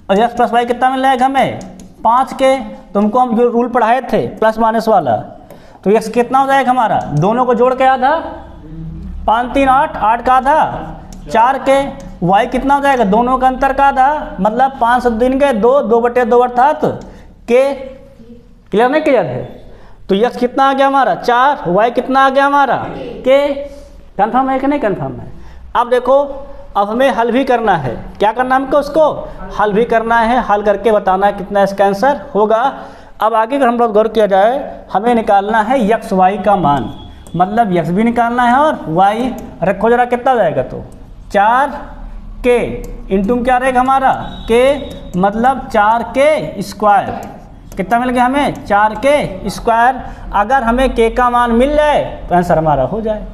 और x प्लस वाई कितना मिल जाएगा हमें 5 के। तुमको हम जो रूल पढ़ाए थे प्लस माइनस वाला, तो x कितना हो जाएगा हमारा, दोनों को जोड़ के आधा, 5 3 8, 8 का आधा 4 के। y कितना हो जाएगा, दोनों का अंतर का आधा, मतलब 5 3 के 2, 2/2 अर्थात के। क्लियर नहीं? क्लियर है। तो x कितना आ गया हमारा 4, y कितना आ गया हमारा के। कंफर्म है कि नहीं कंफर्म है? अब देखो, अब हमें हल भी करना है। क्या करना है हमको, उसको हल भी करना है, हल करके बताना है कितना इसका आंसर होगा। अब आगे अगर हम लोग गौर किया जाए, हमें निकालना है x y का मान, मतलब x भी निकालना है और y रखो जरा कितना जाएगा, तो 4 के इंटू क्या रहेगा हमारा के, मतलब 4 के स्क्वायर। कितना मिल गया हमें 4 के स्क्वायर। अगर हमें के का मान मिल जाए तो आंसर हमारा हो जाए,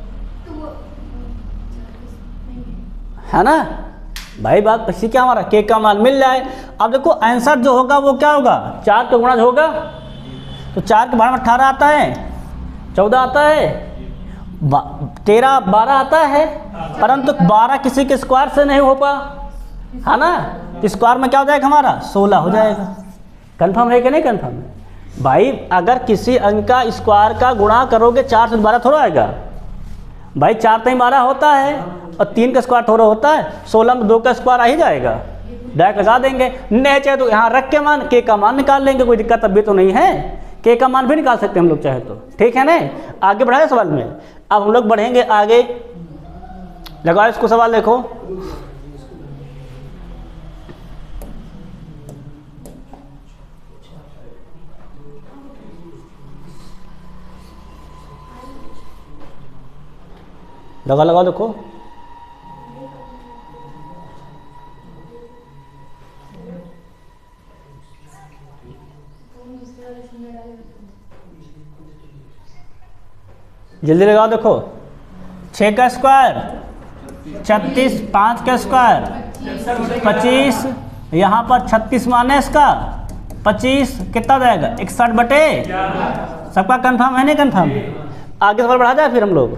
है ना भाई? बात अच्छी, क्या हमारा के का मान मिल जाए। अब देखो आंसर जो होगा वो क्या होगा, 4 का गुणा होगा, तो 4 के 18 आता है, 14 आता है, 13 12 आता है, परंतु 12 किसी के स्क्वायर से नहीं हो पा, है ना? स्क्वायर में क्या हो जाएगा हमारा 16 हो जाएगा। कंफर्म है कि नहीं कंफर्म है भाई? अगर किसी अंक का स्क्वायर का गुणा करोगे 4 से 12 थोड़ा आएगा भाई, 4 3 12 होता है और 3 का स्क्वायर थोड़ा होता है, 16 में 2 का स्क्वायर आ ही जाएगा, डायरेक्ट लगा देंगे। नहीं चाहे तो यहाँ रख के मान के का मान निकाल लेंगे, कोई दिक्कत अभी तो नहीं है, के का मान भी निकाल सकते हैं हम लोग चाहे तो। ठीक है ना? आगे बढ़ाए सवाल में। अब हम लोग बढ़ेंगे आगे, लगाओ इसको सवाल देखो। लगाओ देखो, जल्दी लगाओ देखो। 6 का स्क्वायर 36, 5 का स्क्वायर 25, यहाँ पर 36 माइनस का 25 कितना जाएगा 61 बटे। सबका कंफर्म है नहीं कंफर्म? आगे सवाल बढ़ा जाए फिर हम लोग।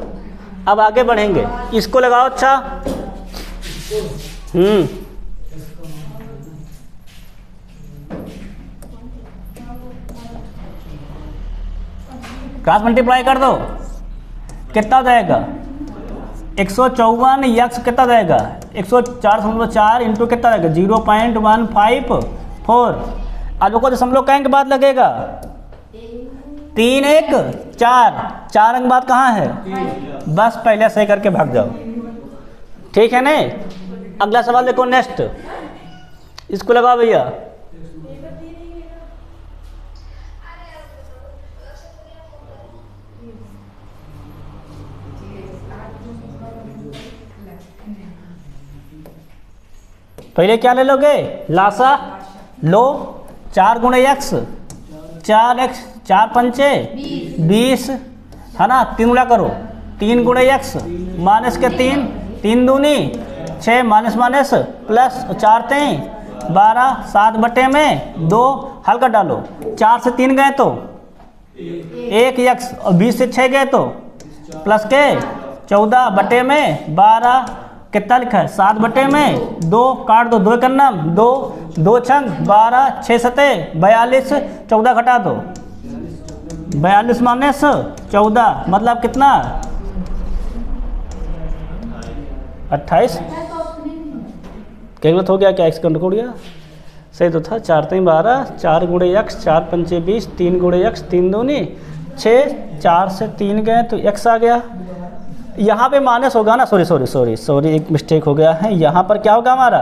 अब आगे बढ़ेंगे, इसको लगाओ। अच्छा क्रॉस मल्टीप्लाई कर दो, कितना हो जाएगा 154 यक्स कितना जाएगा 104.4 इंटू कितना जाएगा 0.154। अब को दशमलव का अंक बाद लगेगा 3 1 4 अंक बाद कहाँ है, बस पहले सही करके भाग जाओ। ठीक है नहीं? अगला सवाल देखो नेक्स्ट, इसको लगाओ भैया। पहले क्या ले लोगे, लासा लो। 4 गुणे एक्स 4x 4 पंचे 20 है ना। 3 गुणा करो, 3 गुणे एक्स माइनस के 3 3 दूनी 6 माइनस माइनस प्लस 4 3 12 7 बटे में 2 हल कर डालो। 4 से 3 गए तो 1 x और 20 से 6 गए तो प्लस के 14 बटे में 12 कितना लिखा है 7 बटे में 2, काट दो, 2 करना 2, 2 छंग 12, 6 सते 42, 14 घटा दो, 42 माइनस 14 मतलब कितना 28। क्या गलत हो गया, क्या एक्स काउंट हो गया, सही तो था। 4 3 12, 4 गुणे x, 4 पंचे 20, 3 गुणे x, 3 दूनी 6, 4 से 3 गए तो x आ गया। यहाँ पे माइनस होगा ना, सॉरी एक मिस्टेक हो गया है। यहाँ पर क्या होगा हमारा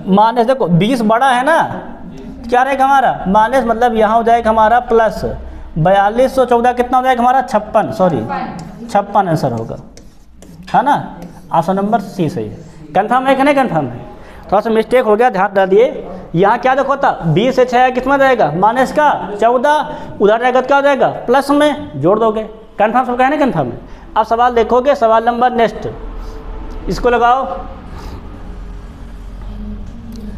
माइनस, देखो 20 बड़ा है ना, क्या रहेगा हमारा माइनस, मतलब यहाँ हो जाएगा हमारा प्लस 42 और 14 कितना हो जाएगा हमारा 56 आंसर होगा, है ना। ऑप्शन नंबर सी सही है। कंफर्म है कि नहीं कंफर्म है, थोड़ा सा मिस्टेक हो गया, ध्यान डालिए। यहाँ क्या देखो था 20 से 6 कितना जाएगा माइनस का 14, उधर जाएगा तो क्या हो जाएगा प्लस में जोड़ दोगे। कंफर्म सबका है ना, कंफर्म है। अब सवाल देखोगे, सवाल नंबर नेक्स्ट, इसको लगाओ।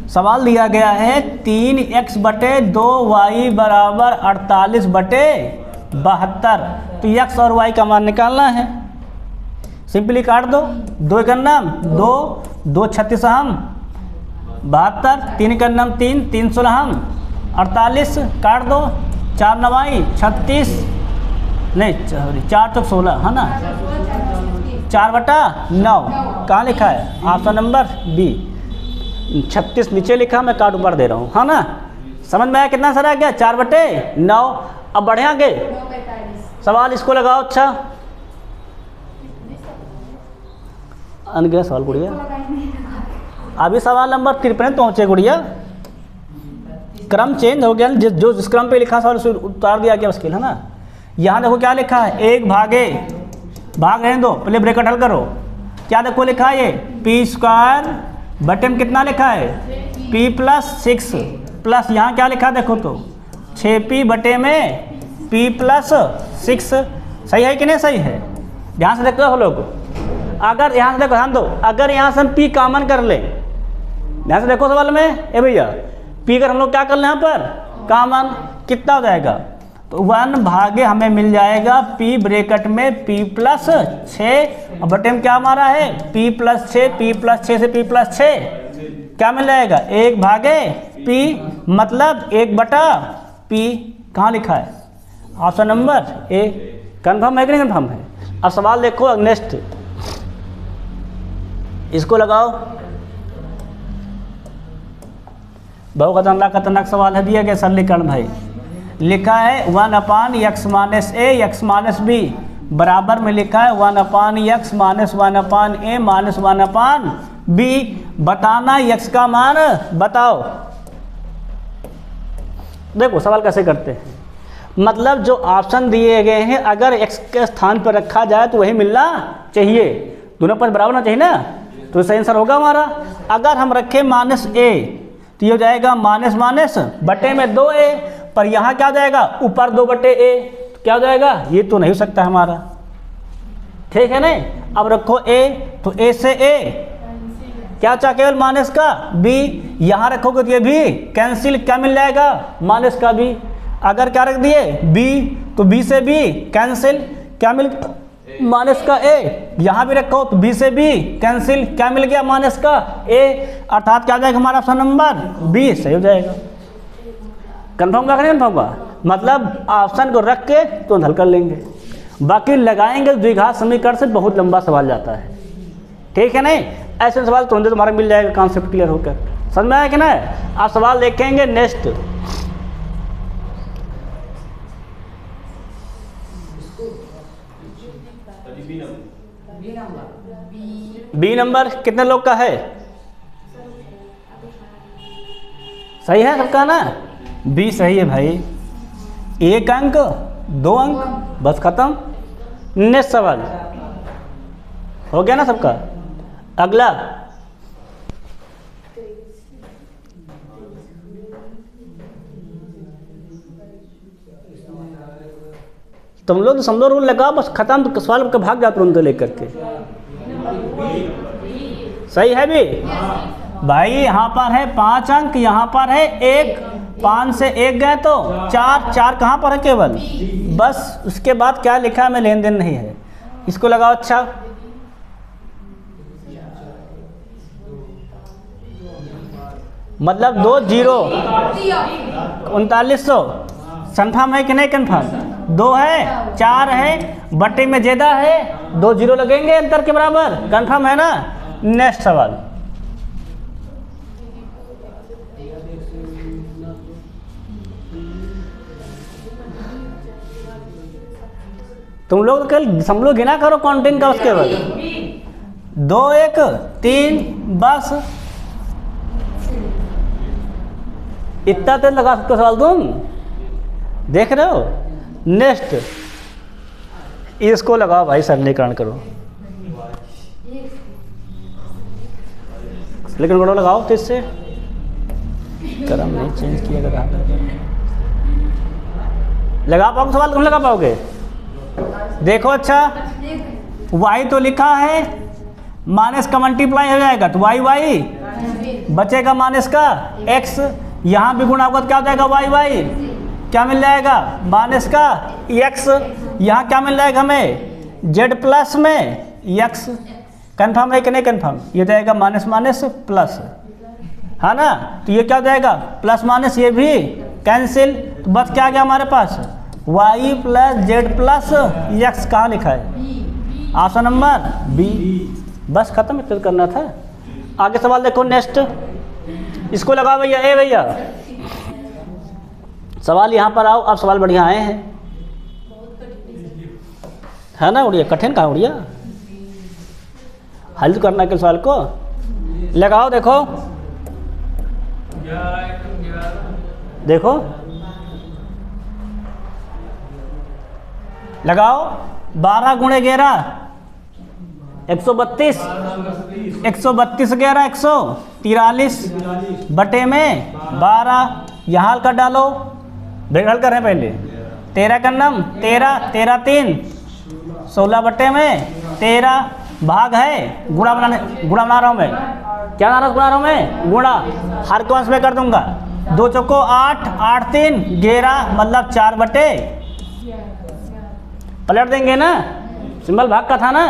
सवाल दिया गया है 3x बटे 2y बराबर 48 बटे 72, तो x और y का मान निकालना है। सिंपली काट दो, 2 का नाम 2, 2 36 हम 72, 3 का नाम 3, 3 16 हम 48, काट दो, 4 9 36, नहीं सॉरी 4 तो 16 है ना, 4 बटा 9 कहाँ लिखा है ऑप्शन नंबर बी। 36 नीचे लिखा, मैं काट ऊपर दे रहा हूँ, है ना। समझ में आया कितना सर आ गया 4 बटे 9। अब बढ़े आगे सवाल, इसको लगाओ। अच्छा अनगिनत सवाल गुड़िया, अभी सवाल नंबर 53 पहुँचे गुड़िया, क्रम चेंज हो गया, जो जिस क्रम पे लिखा सवाल उसे उतार दिया गया मुश्किल, है ना। यहाँ देखो क्या लिखा है, 1 भागे भाग रहने दो, पहले ब्रैकेट हल करो। क्या देखो लिखा है ये p² बटे में कितना लिखा है p + 6 प्लस यहाँ क्या लिखा देखो तो 6p बटे में p + 6। सही है कि नहीं सही है, ध्यान से देखते हो लोग। अगर यहाँ से देखो, ध्यान दो, अगर यहाँ से हम p कॉमन कर ले, ध्यान से देखो सवाल में, ए भैया p अगर हम लोग क्या कर ले यहाँ पर कॉमन, कितना हो जाएगा तो 1 भागे हमें मिल जाएगा p ब्रैकेट में p + 6 और बटे में क्या हमारा है p + 6, p + 6 से p + 6 क्या मिल जाएगा 1 भागे p, मतलब 1 बटा p। कहाँ लिखा है ऑप्शन नंबर ए। कन्फर्म है कि नहीं कन्फर्म है। अब सवाल देखो नेक्स्ट, इसको लगाओ। बहुत खतरनाक सवाल है, दिया गया सरलीकरण भाई। लिखा है 1/x - a x - b बराबर में लिखा है 1/x - 1/a - 1/b। बताना x का मान बताओ। देखो सवाल कैसे करते हैं, मतलब जो ऑप्शन दिए गए हैं अगर x के स्थान पर रखा जाए तो वही मिलना चाहिए, दोनों पर बराबर होना चाहिए ना, तो सही आंसर होगा हमारा। अगर हम रखें -a तो ये हो जाएगा माइनस बटे में 2a, पर यहाँ क्या हो जाएगा ऊपर 2 बटे a, तो क्या हो जाएगा ये तो नहीं हो सकता हमारा, ठीक है नहीं। अब रखो a, तो a से a क्या चाह केवल माइनस का b, यहाँ रखोगे तो ये भी कैंसिल, क्या मिल जाएगा माइनस का b। अगर क्या रख दिए b, तो b से b कैंसिल, क्या मिल माइनस का a। यहाँ भी रखो तो b से b कैंसिल, क्या मिल गया माइनस का a, अर्थात क्या हो जाएगा हमारा ऑप्शन नंबर b सही हो जाएगा। कन्फर्म का कन्फर्म का मतलब ऑप्शन को रख के तो हल कर लेंगे, बाकी लगाएंगे द्विघात समीकरण से बहुत लंबा सवाल जाता है, ठीक है नहीं। ऐसे सवाल तुरंत तुम्हारा मिल जाएगा, कॉन्सेप्ट क्लियर होकर, समझ में आया कि ना। आप सवाल देखेंगे नेक्स्ट, बी नंबर कितने लोग का है, सही है सबका ना, बी सही है भाई। 1 अंक 2 अंक बस खत्म। नेक्स्ट सवाल हो गया ना सबका। अगला तुम लोग तो समझो रूल लगाओ बस खत्म, तो सवाल का भाग जाओ तुरंत लेकर के। सही है भी भाई, यहाँ पर है 5 अंक, यहाँ पर है 1, 5 से 1 गए तो 4, 4 कहाँ पर है केवल बस, उसके बाद क्या लिखा है हमें लेन देन नहीं है। इसको लगाओ। अच्छा मतलब 2 जीरो, डी ऑप्शन 3900 कन्फर्म है कि नहीं कन्फर्म? 2 है, 4 है, बटे में ज़्यादा है, 2 जीरो लगेंगे अंतर के बराबर, कन्फर्म है ना? नेक्स्ट सवाल। तुम लोग कल दशमलव गिना करो काउंटिंग का, उसके बाद 2 1 3 बस इतना तेज लगा सकते हो सवाल तुम, देख रहे हो? नेक्स्ट इसको लगाओ भाई, सरलीकरण करो, लेकिन बड़ो लगाओ तो इससे क्रम नहीं चेंज किया गया। लगा पाओगे सवाल? तुम लगा पाओगे? देखो अच्छा, y तो लिखा है, माइनस का मल्टीप्लाई हो जाएगा तो y y बचेगा, माइनस का x, यहाँ भी गुणा होगा तो क्या हो जाएगा? y y क्या मिल जाएगा? माइनस का x, यहाँ क्या मिल जाएगा हमें? z प्लस में x। कन्फर्म है कि नहीं कन्फर्म? ये जाएगा माइनस माइनस प्लस, है ना? तो ये क्या हो जाएगा? प्लस माइनस ये भी कैंसिल, तो बस क्या आ गया हमारे पास? y plus Z plus X. कहाँ लिखा है? Option number B. बस खत्म, इतना करना था। आगे सवाल देखो नेक्स्ट, इसको लगाओ भैया, ए भैया सवाल यहाँ पर आओ। अब सवाल बढ़िया आए हैं, है ना? उड़िया कठिन कहाँ उड़िया, हल करना के सवाल को लगाओ। देखो देखो लगाओ, 12 गुणे 11 132, 132 11 143 बटे में 12, यहाँ हल कर डालो। हल कर रहे हैं पहले, 13 का नम 13, 13 3 16 बटे में 13, भाग है, गुणा बना रहा हूँ मैं, क्या बना रहा हूँ मैं? गुणा, हर को अंश में कर दूंगा, 2 चौको 8, 8 3 11 मतलब 4 बटे, पलट देंगे ना, सिंबल भाग का था ना,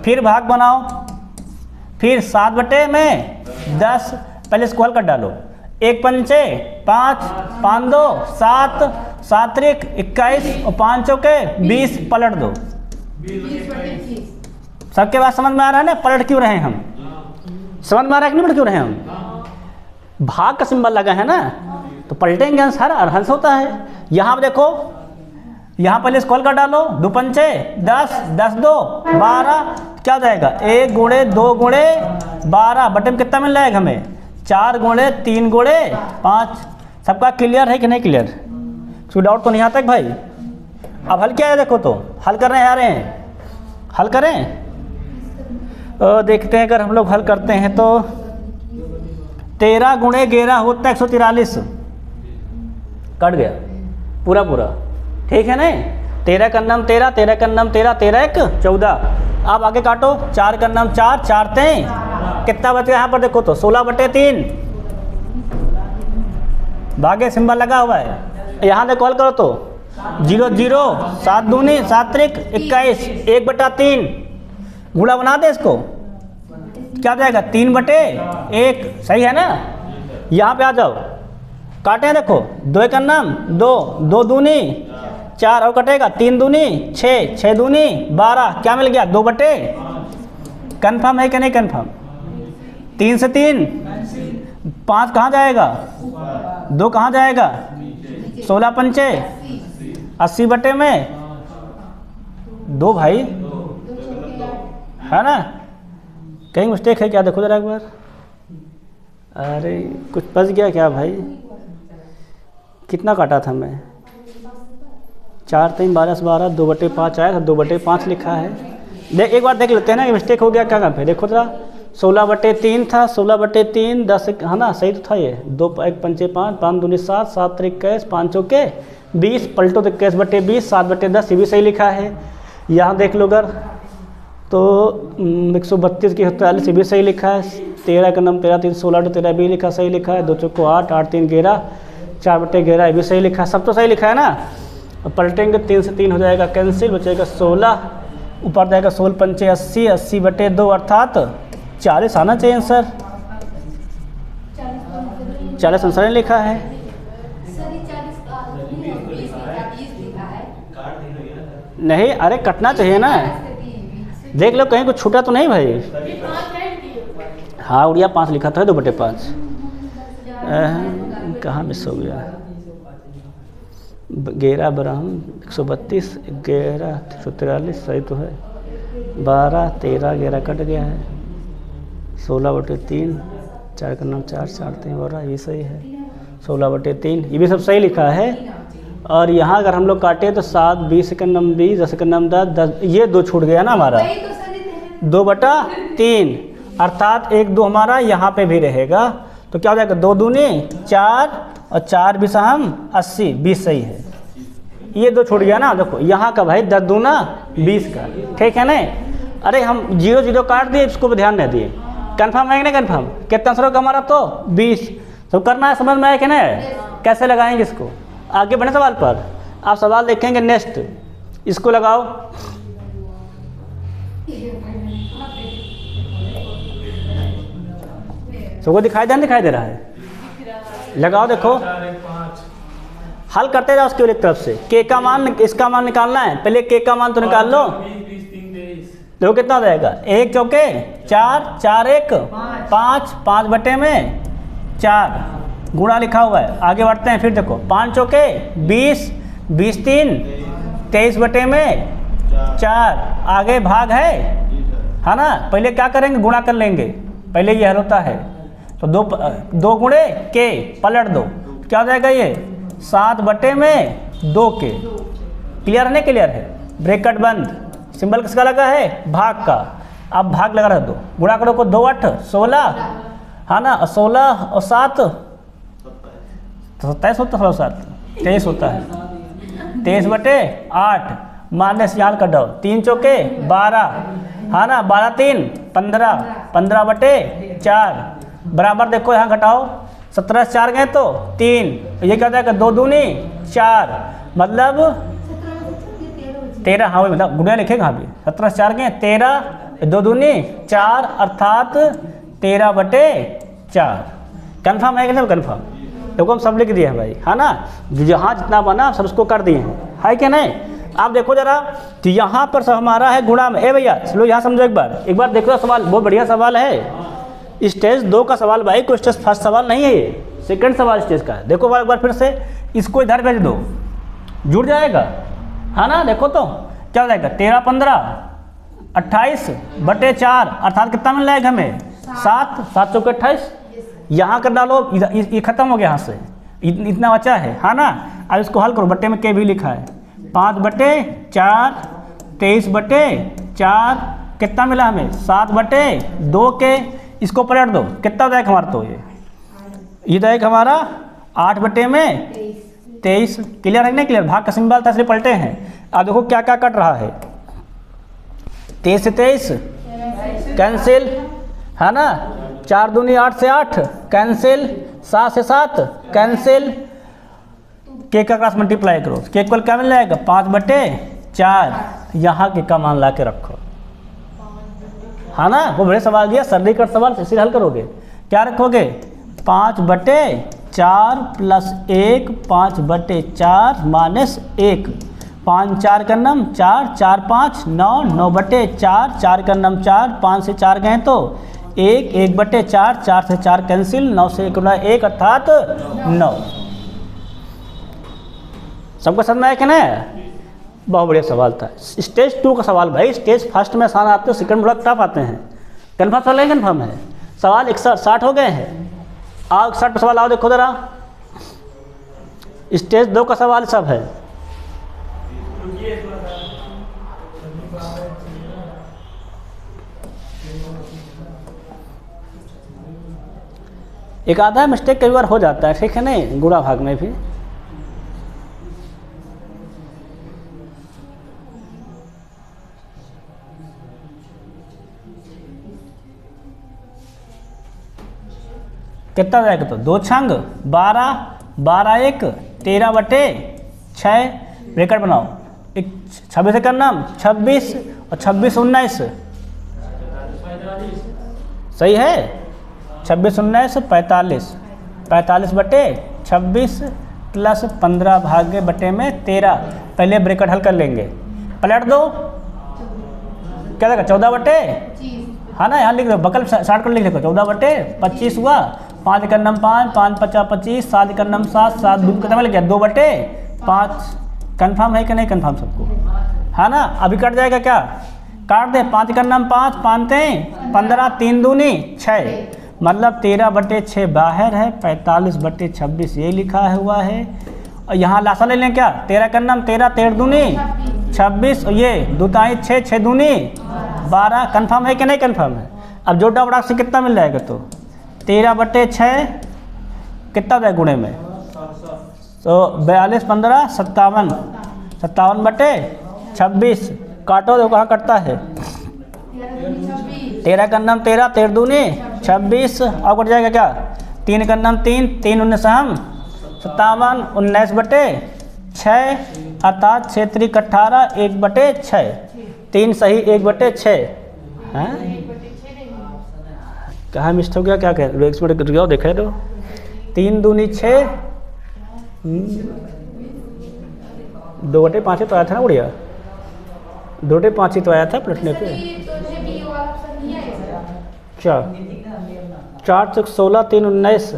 फिर भाग बनाओ, फिर 7 बटे में 10, पहले इसको हल कर डालो, 1 पंचे 5, 5 2 7, 7 त्रिक 21 और 5 चौके 20, पलट दो। सबके बात समझ में आ रहा है ना? पलट क्यों रहे हम? समझ में आ रहा है कि नहीं पलट क्यों रहे हम? भाग का सिंबल लगा है ना, तो पलटेंगे आंसर, और हंस होता है। यहाँ पर देखो, यहाँ पहले इसको हल कर डालो, 2 पंचे 10, 10 2 12, क्या हो जाएगा? 1 गुणे 2 गुणे 12 बटे में कितना मिल जाएगा हमें? 4 गुणे 3 गुणे 5। सबका क्लियर है कि नहीं क्लियर? कोई डाउट तो नहीं आता है भाई? अब हल क्या है देखो, तो हल करने आ रहे हैं, हल करें। देखते हैं, अगर हम लोग हल करते हैं तो 13 गुणे 11 होता है 143, कट गया पूरा पूरा, ठीक है नहीं? 13 का नाम 13, 13 का नाम 13, 13 1 14। अब आगे काटो, 4 का नाम 4, 4 3 कितना बच गया यहाँ पर देखो तो 16 बटे 3, भागे सिंबल लगा हुआ है। यहाँ से कॉल करो तो 0 0 7 दूनी 7 त्रिक 21, 1 बटा 3, गुणा बना दे इसको, क्या जाएगा? 3 बटे 1, सही है ना? यहाँ पे आ जाओ, काटे देखो, 2 का नाम 2, 2 दूनी 4 और कटेगा, 3 दूनी 6, 6 दूनी 12, क्या मिल गया? 2 बटे। कन्फर्म है कि नहीं कन्फर्म? 3 से 3 5 कहाँ जाएगा? 2 कहाँ जाएगा? 16 पंचे 80 बटे में 2 भाई, है ना? कहीं मिस्टेक है क्या? देखो जरा एक बार। अरे कुछ बच गया क्या भाई? कितना काटा था मैं? 4 3 12 12, 2 बटे 5 आया था, 2 बटे 5 लिखा है। देख एक बार देख लेते हैं ना कि मिस्टेक हो गया क्या कहाँ पे। देखो जरा, 16 बटे 3 था, 16 बटे 3 10, है ना? सही तो था ये। 2 1 पंचे 5, 5 दूनी 7, 7 त्रिक 21, 5 चौके 20, पलटो तो 21 बटे 20, 7 बटे 10, ये भी सही लिखा है। यहाँ देख लो अगर तो 132 की 43, ये भी सही लिखा है। 13 का नाम 13 3 16 तो 13 भी लिखा, सही लिखा है। 2 चौको 8, 8 3 11, 4 बटे 11, ये भी सही लिखा है। सब तो सही लिखा है ना? और पलटेंगे 3 से 3 हो जाएगा कैंसिल, बचेगा 16, ऊपर जाएगा 16 पंचे 80, 80 बटे 2 अर्थात 40 आना चाहिए आंसर। 40 आंसर नहीं लिखा है। सर ये 40 का नहीं, 20 लिखा है। काट देंगे ना सर। नहीं, अरे कटना चाहिए ना। देख लो कहीं कुछ छूटा तो नहीं भाई। ये 5 है कि हाँ, उड़िया 5 लिखा तो है 2/5। कहाँ मिस हो गया? 11 ब्राह्म 132, 11 143 सही तो है। 12 13 11 कट गया है। 16/3, 4 का नाम 4 4 3 12, ये सही है। 16/3 ये भी सब सही लिखा है। और यहाँ अगर हम लोग काटे तो 7 20 का नाम 20, 10 का नाम 10 10, ये 2 छूट गया ना हमारा। वही तो सर ये 2/3 अर्थात 1 2 हमारा यहाँ पे भी रहेगा। तो क्या हो जाएगा? 2 दूनी 4 और 4 भी सहम 80, 20 सही है। ये 2 छूट गया ना। देखो यहाँ का भाई 10 दूना 20 का, ठीक है ना। अरे हम 0 0 काट दिए, इसको भी ध्यान नहीं दिए। कन्फर्म है कि नहीं कन्फर्म? कितना आंसर का हमारा? तो 20। तो करना है, समझ में आया कि नहीं? कैसे लगाएंगे इसको? आगे बढ़े सवाल पर। आप सवाल देखेंगे नेक्स्ट, इसको लगाओ। सबको दिखाई दे रहा है? लगाओ, देखो 4 1 5 हल करते जाओ उसके एक तरफ से। के का मान, इसका मान निकालना है। पहले के का मान तो निकाल लो। 20 20 3 23। देखो कितना हो जाएगा? 1 चौके 4 4 1 5 5 बटे में 4 गुणा लिखा हुआ है। आगे बढ़ते हैं फिर। देखो 5 चौके 20 20 3 23 बटे में 4, आगे भाग है ना। पहले क्या करेंगे? गुणा कर लेंगे, पहले ये हल होता है। तो 2 गुणे के पलट दो, क्या हो जाएगा? ये 7 बटे में 2 के। क्लियर है? नहीं क्लियर है? ब्रैकेट बंद। सिंबल किसका लगा है? भाग का। अब भाग लगा रह दो, गुणा करो को 2 8 16 है ना। 16 और 7 27 होता है। 7 23 होता है। 23 बटे 8 माइनस यहाँ कर दो। 3 चौके 12 है ना। 12 3 15 15 बटे 4 बराबर। देखो यहाँ घटाओ, 17 से 4 गए तो 3। ये क्या जाएगा? 2 दूनी 4 मतलब 13। हाँ वही मतलब गुणा लिखेगा यहाँ पे। 17 से 4 गए 13, 2 दूनी 4 अर्थात 13 बटे 4। कन्फर्म है कि नहीं कन्फर्म? देखो हम सब लिख दिए हैं भाई, है ना। जहाँ जितना बना सब उसको कर दिए हैं, है कि नहीं? आप देखो जरा, तो यहाँ पर सब हमारा है गुणा में। ए भैया चलो यहाँ समझो एक बार देखो सवाल, बहुत बढ़िया सवाल है। स्टेज 2 का सवाल भाई, कोई स्टेज फर्स्ट सवाल नहीं है ये, सेकंड सवाल स्टेज का है। देखो एक बार फिर से इसको इधर भेज दो, जुड़ जाएगा, है ना। देखो तो क्या हो जाएगा? 13 15 28 बटे 4 अर्थात कितना मिल जाएगा हमें? 7 7 चौके 28। यहाँ कर डालो, ये खत्म हो गया यहाँ से, इतना बचा है ना। अब इसको हल करो, बटे में के भी लिखा है। 5 बटे 4 23 बटे 4 कितना मिला हमें? 7 बटे 2 के। इसको पलट दो, कितना हो जाएगा हमारा? तो ये जाएगा हमारा 8 बटे में 23। क्लियर है नहीं क्लियर? भाग का सिंबल था इसलिए पलटे हैं। अब देखो क्या क्या कट रहा है। 23 से 23 कैंसिल, है ना। 4 दूनी 8 से 8 कैंसिल, 7 से 7 कैंसिल। के का क्रॉस मल्टीप्लाई करो, के इक्वल क्या मिल जाएगा? 5 बटे 4। यहाँ के का मान ला के रखो, है ना। वो बड़े सवाल दिया, सर्दी का सवाल, इसे हल करोगे। क्या रखोगे? 5 बटे 4 प्लस 1 5 बटे 4 माइनस 1। 5 4 का नम 4 4 5 9 9 बटे 4 4 का नम 4 5 से 4 गए तो 1 1 बटे 4 4 से 4 कैंसिल, 9 से 1 अर्थात 9। सबको समझ में आया कि नहीं? बहुत बढ़िया सवाल था। स्टेज 2 का सवाल भाई, स्टेज फर्स्ट में आसान आते हैं, सेकंड में टफ आते हैं। कन्फर्म सवाल है? कन्फर्म है। सवाल 61 हो गए हैं। आओ 61 सवाल आओ, देखो जरा। स्टेज 2 का सवाल सब है। एक आधा मिस्टेक कई बार हो जाता है, ठीक है नहीं, गुणा भाग में भी। कितना जाएगा? तो 2 छंग 12 12 1 13 बटे 6 ब्रैकेट बनाओ। 26 का नाम 26 और 26 19 सही है। 26 19 45 45/26 प्लस 15 भागे बटे में 13। पहले ब्रैकेट हल कर लेंगे, पलट दो, क्या देगा 14/, हाँ ना, यहाँ लिख दो, बकल शार्ट कर लिख दो, 14/25 हुआ, 5 का नम 5, 5 × 25, 7 का नम 7, 7 दूध कितना मिल गया 2/5। कन्फर्म है कि नहीं कन्फर्म सबको, है ना। अभी कट जाएगा क्या, काट दे, 5 का नम 5, 5 × 15, 3 दूनी 6, मतलब 13/6 बाहर है, 45/26 ये लिखा हुआ है। और यहाँ लासा ले लें क्या, 13 का नम 13, 13 दूनी 26, ये 2 × 6, 6 दूनी 12। कन्फर्म है कि नहीं कन्फर्म है। अब जोड़ा बड़ा से कितना मिल जाएगा, तो 13/6 कितना जाए गुणे में, तो 42, 15, 57, 57/26 काटो, देखो कहाँ कटता है, 13 का नम 13, 13 दूनी 26, और कट जाएगा क्या, 3 का नम 3, 3 19 हम 57, 19/6 अर्थात 6 × 18, 1/6, 3 सही 1/6 है। कहाँ मिस्ट हो गया, क्या कह रहे हो, देखे तो 3 दूनी 6, 2/5 तो आया था ना बढ़िया, 2/5 ही तो आया था पलटने पे। क्या 4 × 16, 3 19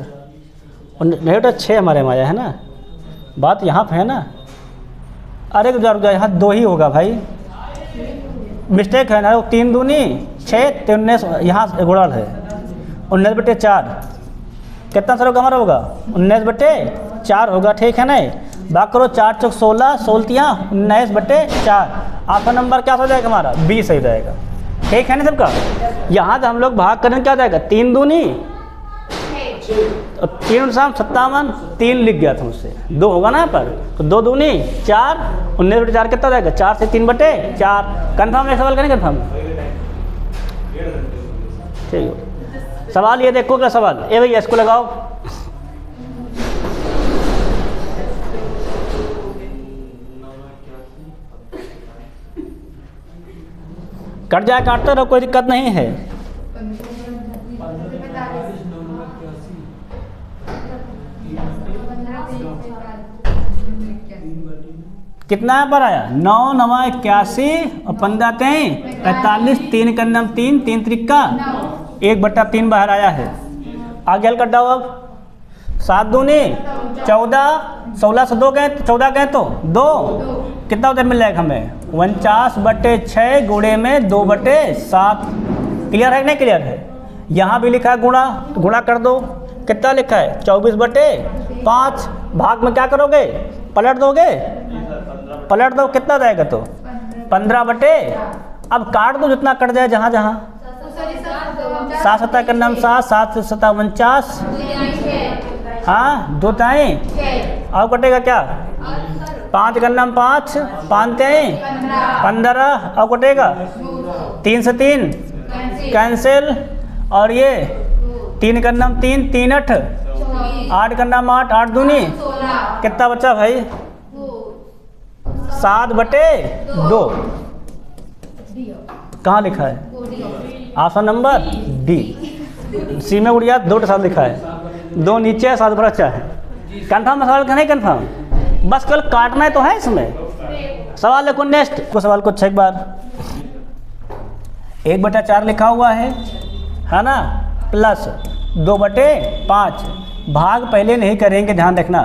नहीं बेटा 6 हमारे में आया है ना, बात यहाँ पे है ना। अरे रुक जा, यहाँ 2 ही होगा भाई, मिस्टेक है ना, 3 दूनी 6, 19 यहाँ गुड़ाल है, 19/4 कितना सर होगा हमारा, होगा 19/4 होगा, ठीक है नहीं। भाग करो, 4 × 16, 16 19/4, आपका नंबर क्या हो जाएगा हमारा, 20 सही जाएगा, ठीक है ना सबका। यहाँ से हम लोग भाग करें क्या जाएगा, 3 दूनी 3 57, 3 लिख गया था मुझसे, 2 होगा ना यहाँ पर, तो 2 दूनी 4, 19/4 कितना जाएगा, 4 से 3/4। कन्फर्म है, सवाल करें कन्फर्म, ठीक है। सवाल ये देखो क्या सवाल, ये भैया इसको लगाओ, कट जाए काटते रहो, कोई दिक्कत नहीं है। कितना पर आया, 9 × 9 81 और 15 × 45, 3 का नम 3, 3 × 3 1/3 बाहर आया है। आगे हल कर डाओ, अब 7 दूनी 14, 16 से 2 गए, 14 गए तो 2, कितना उधर मिल जाएगा हमें, 49/6 गुणे में 2/7। क्लियर है नहीं क्लियर है। यहाँ भी लिखा है गुणा, तो गुणा कर दो, कितना लिखा है 24/5, भाग में क्या करोगे, पलट दोगे, पलट दो, कितना जाएगा तो 15/, अब काट दो जितना कट जाए, जहाँ जहाँ 7 7 का नाम 7, 7 से 7 49, हाँ 2 ताई, और कटेगा क्या, 5 का नाम 5, 5 ताई 15, और कटेगा 3 से 3 कैंसिल, और ये 3 का नाम 3, 3 8, 8 का नाम 8, 8 दूनी कितना बचा भाई, 7/2। कहाँ लिखा है, ऑप्शन नंबर डी, सी में उड़िया 2 के साथ लिखा है, 2 नीचे है 7 पर अच्छा है। कन्फर्म सवाल का नहीं कन्फर्म, बस कल काटना है तो है इसमें। सवाल देखो नेक्स्ट को, सवाल को अच्छा एक बार, 1/4 लिखा हुआ है ना, प्लस 2/5, भाग पहले नहीं करेंगे, ध्यान रखना,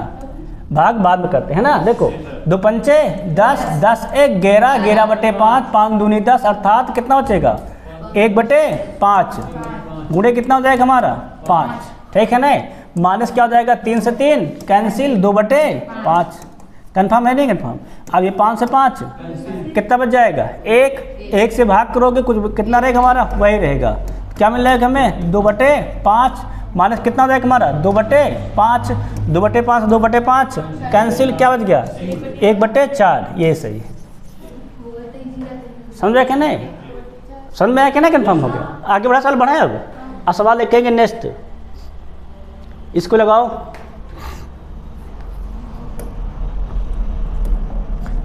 भाग बाद में करते हैं ना। देखो 2 पंचे 10, 10 1 11, 11/5, 5 दूनी 10, अर्थात कितना बचेगा 1/5, गुणे कितना हो जाएगा हमारा 5, ठीक है ना। माइनस क्या हो जाएगा, 3 से 3 कैंसिल, 2/5। कन्फर्म है नहीं कन्फर्म। अब ये 5 से 5 कितना बच जाएगा, 1 से भाग करोगे कुछ कितना रहेगा हमारा, वही रहेगा, क्या मिल जाएगा हमें 2/5, माइनस कितना हो जाएगा हमारा 2/5, 2/5 2/5 कैंसिल, क्या बच गया 1/4, ये सही। समझा क्या नहीं, समझ में आया क्या नहीं, कन्फर्म हो गया। आगे बड़ा सवाल बढ़ाए, अब सवाल लिखेंगे नेक्स्ट, इसको लगाओ,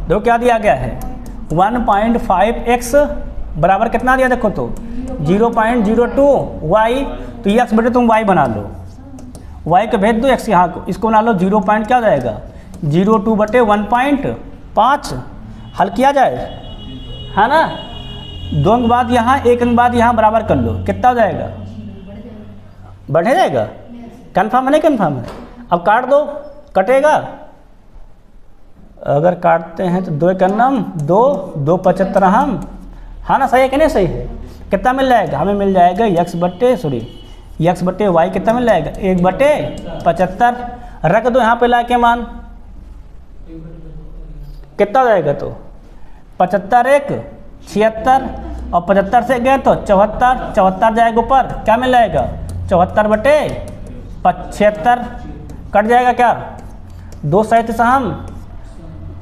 देखो क्या दिया गया है, 1.5x बराबर कितना दिया, देखो तो 0.02y, तो x बटे तुम y बना लो, वाई को भेज दो एक्स यहाँ को, इसको बना लो 0 पॉइंट क्या हो जाएगा 0.2/1.5 हल किया जाए, है ना। 2 अंक बाद यहाँ 1 अंक बाद यहाँ बराबर कर लो, कितना हो जाएगा बढ़े जाएगा। कन्फर्म है नहीं कन्फर्म है। अब काट दो, कटेगा। अगर काटते हैं तो 2 एकन्नम 2 2 75 हम, हाँ ना, सही है कि नहीं सही है। कितना मिल जाएगा हमें, मिल जाएगा x बटे वाई कितना मिल जाएगा 1/75। रख दो यहाँ पे ला के मान, कितना हो जाएगा तो 75 1 76 और 75 से गए तो 74 जाएगा ऊपर, क्या मिल जाएगा 74/75 कट जाएगा क्या 2 37 हम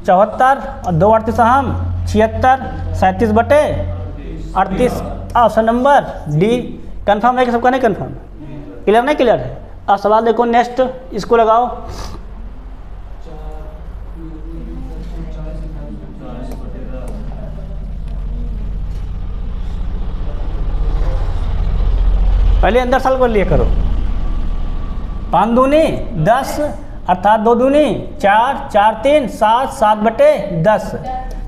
74 और 2 38 हम 76 37/38 ऑप्शन नंबर डी। कंफर्म है कि सबका नहीं कंफर्म, क्लियर नहीं क्लियर है। अब सवाल देखो नेक्स्ट, इसको लगाओ। पहले अंदर साल कर लिया करो। 5 दूनी 10 अर्थात 2 दूनी 4 4 3 7 7/10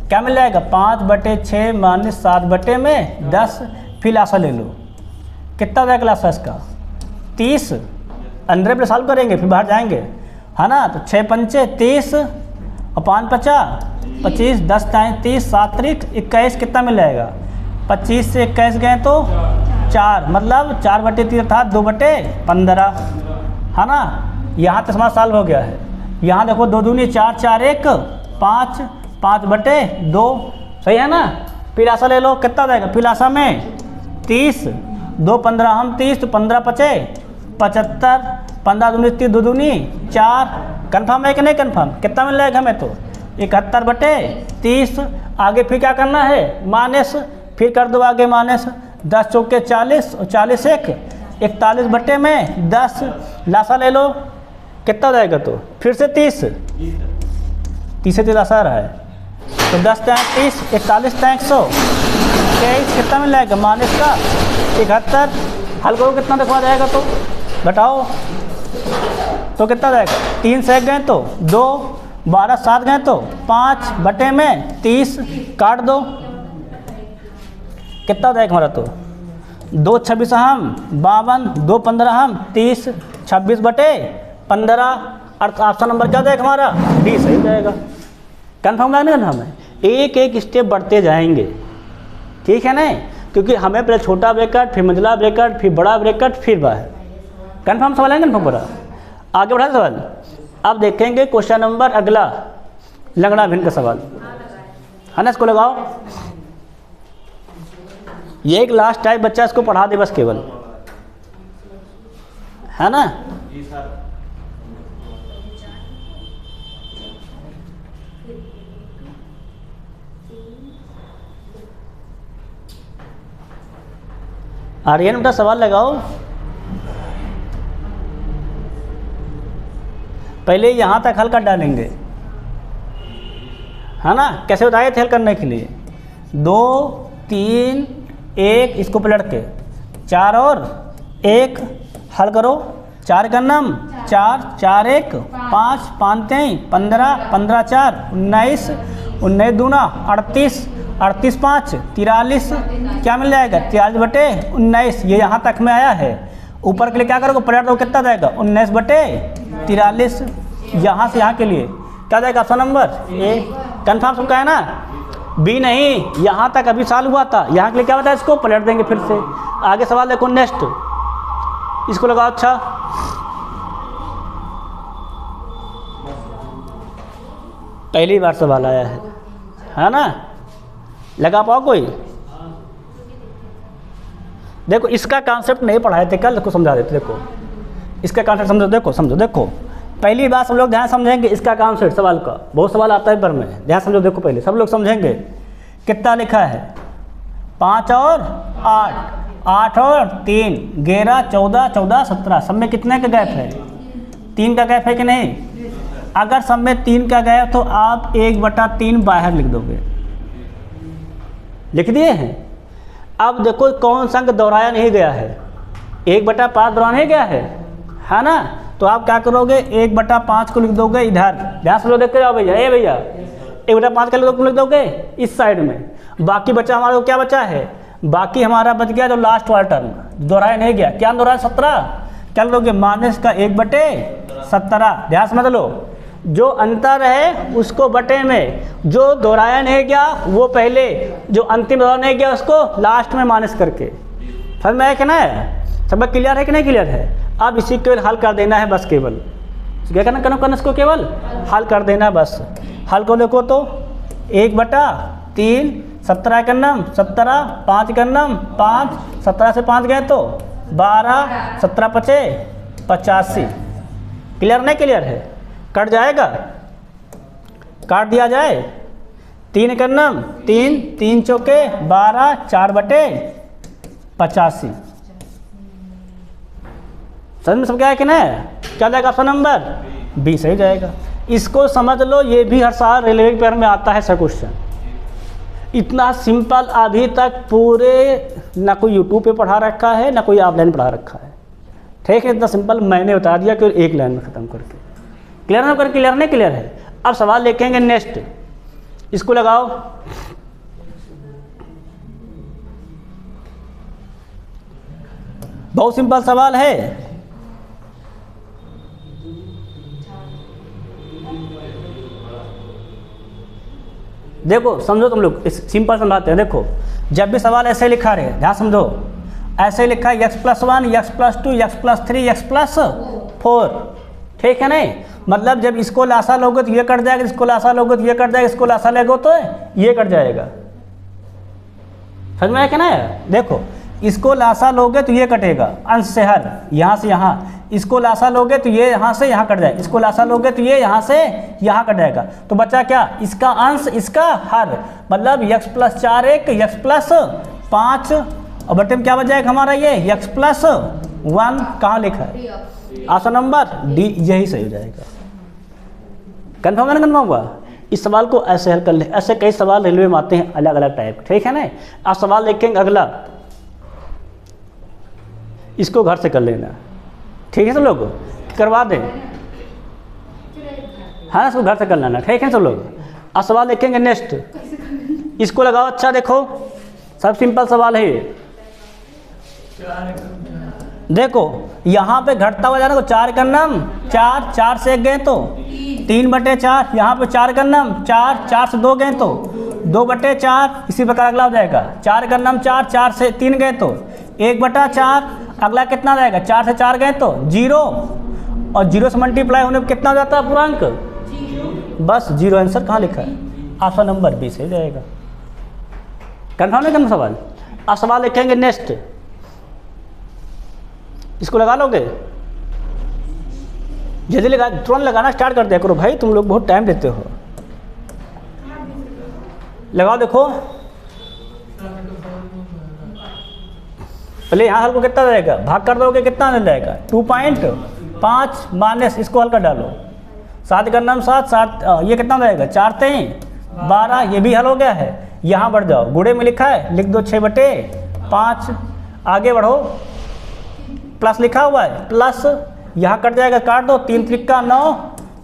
क्या मिल जाएगा 5/6 माइनस 7/10। फिर लासा ले लो, कितना हो जाएगा लासा इसका 30। अंदर पे सॉल्व करेंगे फिर बाहर जाएंगे, है ना। तो 6 पंचे 30 और 5 50 25 10 30 7 3 21 कितना मिल जाएगा 25 से 21 गए तो 4 मतलब 4/3 अर्थात 2/15, है ना। यहाँ तक हमारा सॉल्व हो गया है। यहाँ देखो 2 दूनी 4 4 1 5 5/2 सही है ना। फिर आशा ले लो, कितना जाएगा फिर आशा में 30 2 15 हम 30 तो 15 5 75 15 दूनी 30 2 दूनी 4। कन्फर्म है कि नहीं कन्फर्म, कितना मिल जाएगा हमें तो 71/30। आगे फिर क्या करना है माइनस, फिर कर दो आगे माइनस 10 चौके 40 और 40 1 41/10। लासा ले लो, कितना हो जाएगा तो फिर से 30 से 30 लासा रहा है तो 10 30 41 100 23 कितना मिल जाएगा माइनस का 71। हल करो कितना दिखवा जाएगा तो बताओ, तो कितना जाएगा 3 से 1 गए तो 2 12 7 गए तो 5/30 काट दो, कितना हो जाएगा हमारा तो 2 26 हम 52 2 15 हम 30 26/15। अर्थ ऑप्शन नंबर क्या जाएगा हमारा डी सही जाएगा। कन्फर्म है ना, हमें एक एक स्टेप बढ़ते जाएंगे, ठीक है ना, क्योंकि हमें पहले छोटा ब्रैकेट फिर मंझला ब्रैकेट फिर बड़ा ब्रैकेट फिर बाहर। कन्फर्म सवाल है कन्फर्म पूरा। आगे बढ़ा सवाल। अब देखेंगे क्वेश्चन नंबर अगला, लंगड़ा भिन्न का सवाल है ना। इसको लगाओ, ये एक लास्ट टाइप बच्चा इसको पढ़ा दे बस केवल, है ना। आर्यन बेटा सवाल लगाओ। पहले यहाँ तक हल कर डालेंगे, है ना। कैसे बताए थे हल करने के लिए 2 3 1 इसको पलट के 4 और 1 हल करो। 4 का नाम 4 4 1 5 5 3 15 15 4 19 19 दूना 38 38 5 43 क्या मिल जाएगा 43/19। ये यहाँ तक में आया है। ऊपर के लिए क्या करोगे पलट दो, कितना जाएगा 19/43। यहाँ से यहाँ के लिए क्या जाएगा ऑप्शन नंबर ए। कन्फर्म सबका है ना। बी नहीं, यहाँ तक अभी सॉल्व हुआ था, यहाँ के लिए क्या बताया इसको पलट देंगे फिर से। आगे सवाल देखो नेक्स्ट, इसको लगाओ। अच्छा पहली बार सवाल आया है ना, लगा पाओ कोई। देखो इसका कॉन्सेप्ट नहीं पढ़ाए थे कल, देखो समझा देते। देखो इसका कॉन्सेप्ट समझो, देखो समझो। देखो पहली बार सब लोग ध्यान समझेंगे इसका कॉन्सेप्ट सवाल का। बहुत सवाल आता है पर में, ध्यान समझो। देखो पहले सब लोग समझेंगे कितना लिखा है 5 और 8 8 और 3 11 14 14 17। सब में कितने का गैप है 3 का गैप है कि नहीं। अगर सब में 3 का गैप तो आप 1/3 बाहर लिख दोगे, लिख दिए हैं। अब देखो कौन सा अंक दोहराया नहीं गया है, 1/5 दोहराया नहीं गया है ना। तो आप क्या करोगे, 1/5 को लिख दोगे इधर, ध्यान से देख के जाओ भैया, ए भैया 1/5 का लिख दोगे इस साइड में। बाकी बचा हमारा क्या बचा है, बाकी हमारा बच गया जो लास्ट वाला टर्म दोहराया नहीं गया, क्या दोहराया 17, क्या लोगे माइनस का 1/17। ध्यान समझ लो, जो अंतर है उसको बटे में, जो दोहराया नहीं गया वो पहले, जो अंतिम दोहराया नहीं गया उसको लास्ट में माइनस करके। समझ में आया कि ना, सब क्लियर है कि नहीं क्लियर है। अब इसी केवल हल कर देना है बस, केवल क्या करना इसको केवल हल कर देना है बस। हल को देखो तो 1/3, 17 का नम 17, 5 का नम 5, 17 से 5 गए तो 12, 17 पचे 85। क्लियर नहीं क्लियर है, कट जाएगा, काट दिया जाए। 3 का नम 3, 3 चौके 12, 4/85। समझ में सब क्या है कि नहीं, क्या जाएगा ऑप्शन नंबर बी सही जाएगा। इसको समझ लो, ये भी हर साल रेलवे पेपर में आता है ऐसा क्वेश्चन। इतना सिंपल अभी तक पूरे ना कोई यूट्यूब पे पढ़ा रखा है ना कोई ऑफलाइन पढ़ा रखा है, ठीक है। इतना सिंपल मैंने बता दिया कि एक लाइन में ख़त्म करके। क्लियर ना कर, क्लियर नहीं क्लियर है। अब सवाल लिखेंगे नेक्स्ट, इसको लगाओ। बहुत सिंपल सवाल है, देखो समझो तुम लोग, इस सिंपल समझाते हैं। देखो जब भी सवाल ऐसे लिखा रहे, ध्यान समझो, ऐसे लिखा है x+1, x+2, x+3, x+4, ठीक है नहीं। मतलब जब इसको लासा लोगे तो ये कट जाएगा, इसको लासा लोगे तो ये कट जाएगा, इसको लासा लोगे तो ये कट जाएगा। समझ में आया क्या ना। देखो इसको लासा लोगे तो ये कटेगा अंश से हर, यहाँ से यहाँ। इसको लासा लोगे तो ये यहाँ से यहाँ कट जाएगा, इसको लासा लोगे तो ये यहाँ से यहाँ कट जाएगा। तो बचा क्या, इसका अंश इसका हर, मतलब x+4 1, x+5, और बटे में क्या बच जाएगा हमारा ये x+1। कहाँ लिखा है, ऑप्शन नंबर डी, यही सही हो जाएगा। कन्फर्म है ना, कन्फर्म हुआ। इस सवाल को ऐसे हल कर ले, ऐसे कई सवाल रेलवे में आते हैं अलग अलग टाइप, ठीक है ना। आप सवाल देखेंगे अगला, इसको घर से कर लेना, ठीक है सब लोग, करवा दें, हाँ इसको घर से कर लेना, ठीक है सब लोग। अब सवाल देखेंगे नेक्स्ट, इसको लगाओ। अच्छा देखो सब सिंपल सवाल है ये। देखो यहाँ पे घटता हुआ जाना, तो 4 का नम 4, 4 से 1 गए तो 3/4, यहाँ पे 4 का नम 4, 4 से 2 गए तो 2/4। इसी प्रकार अगला हो जाएगा 4 का नम 4, 4 से 3 गए तो 1/4। अगला कितना जाएगा, 4 से 4 गए तो 0, और 0 से मल्टीप्लाई होने पर कितना हो जाता है पूर्णांक, बस 0। आंसर कहाँ लिखा है, ऑप्शन नंबर बी से जाएगा। कन्फर्म है करना सवाल। अब सवाल लिखेंगे नेक्स्ट, इसको लगा लोगे, जल्दी लगा, तुरंत लगाना स्टार्ट कर दिया करो भाई, तुम लोग बहुत टाइम देते हो। लगाओ देखो, पहले यहाँ हल को कितना जाएगा, भाग कर दोगे कितना मिल जाएगा 2.5 माइनस, इसको हल कर डालो। 7 का नाम 7, 7 ये कितना जाएगा 4 3 12, ये भी हल हो गया है। यहाँ बढ़ जाओ, गुणे में लिखा है लिख दो 6/5। आगे बढ़ो, प्लस लिखा हुआ है, प्लस यहाँ कट जाएगा, काट दो। 3 त्रिका 9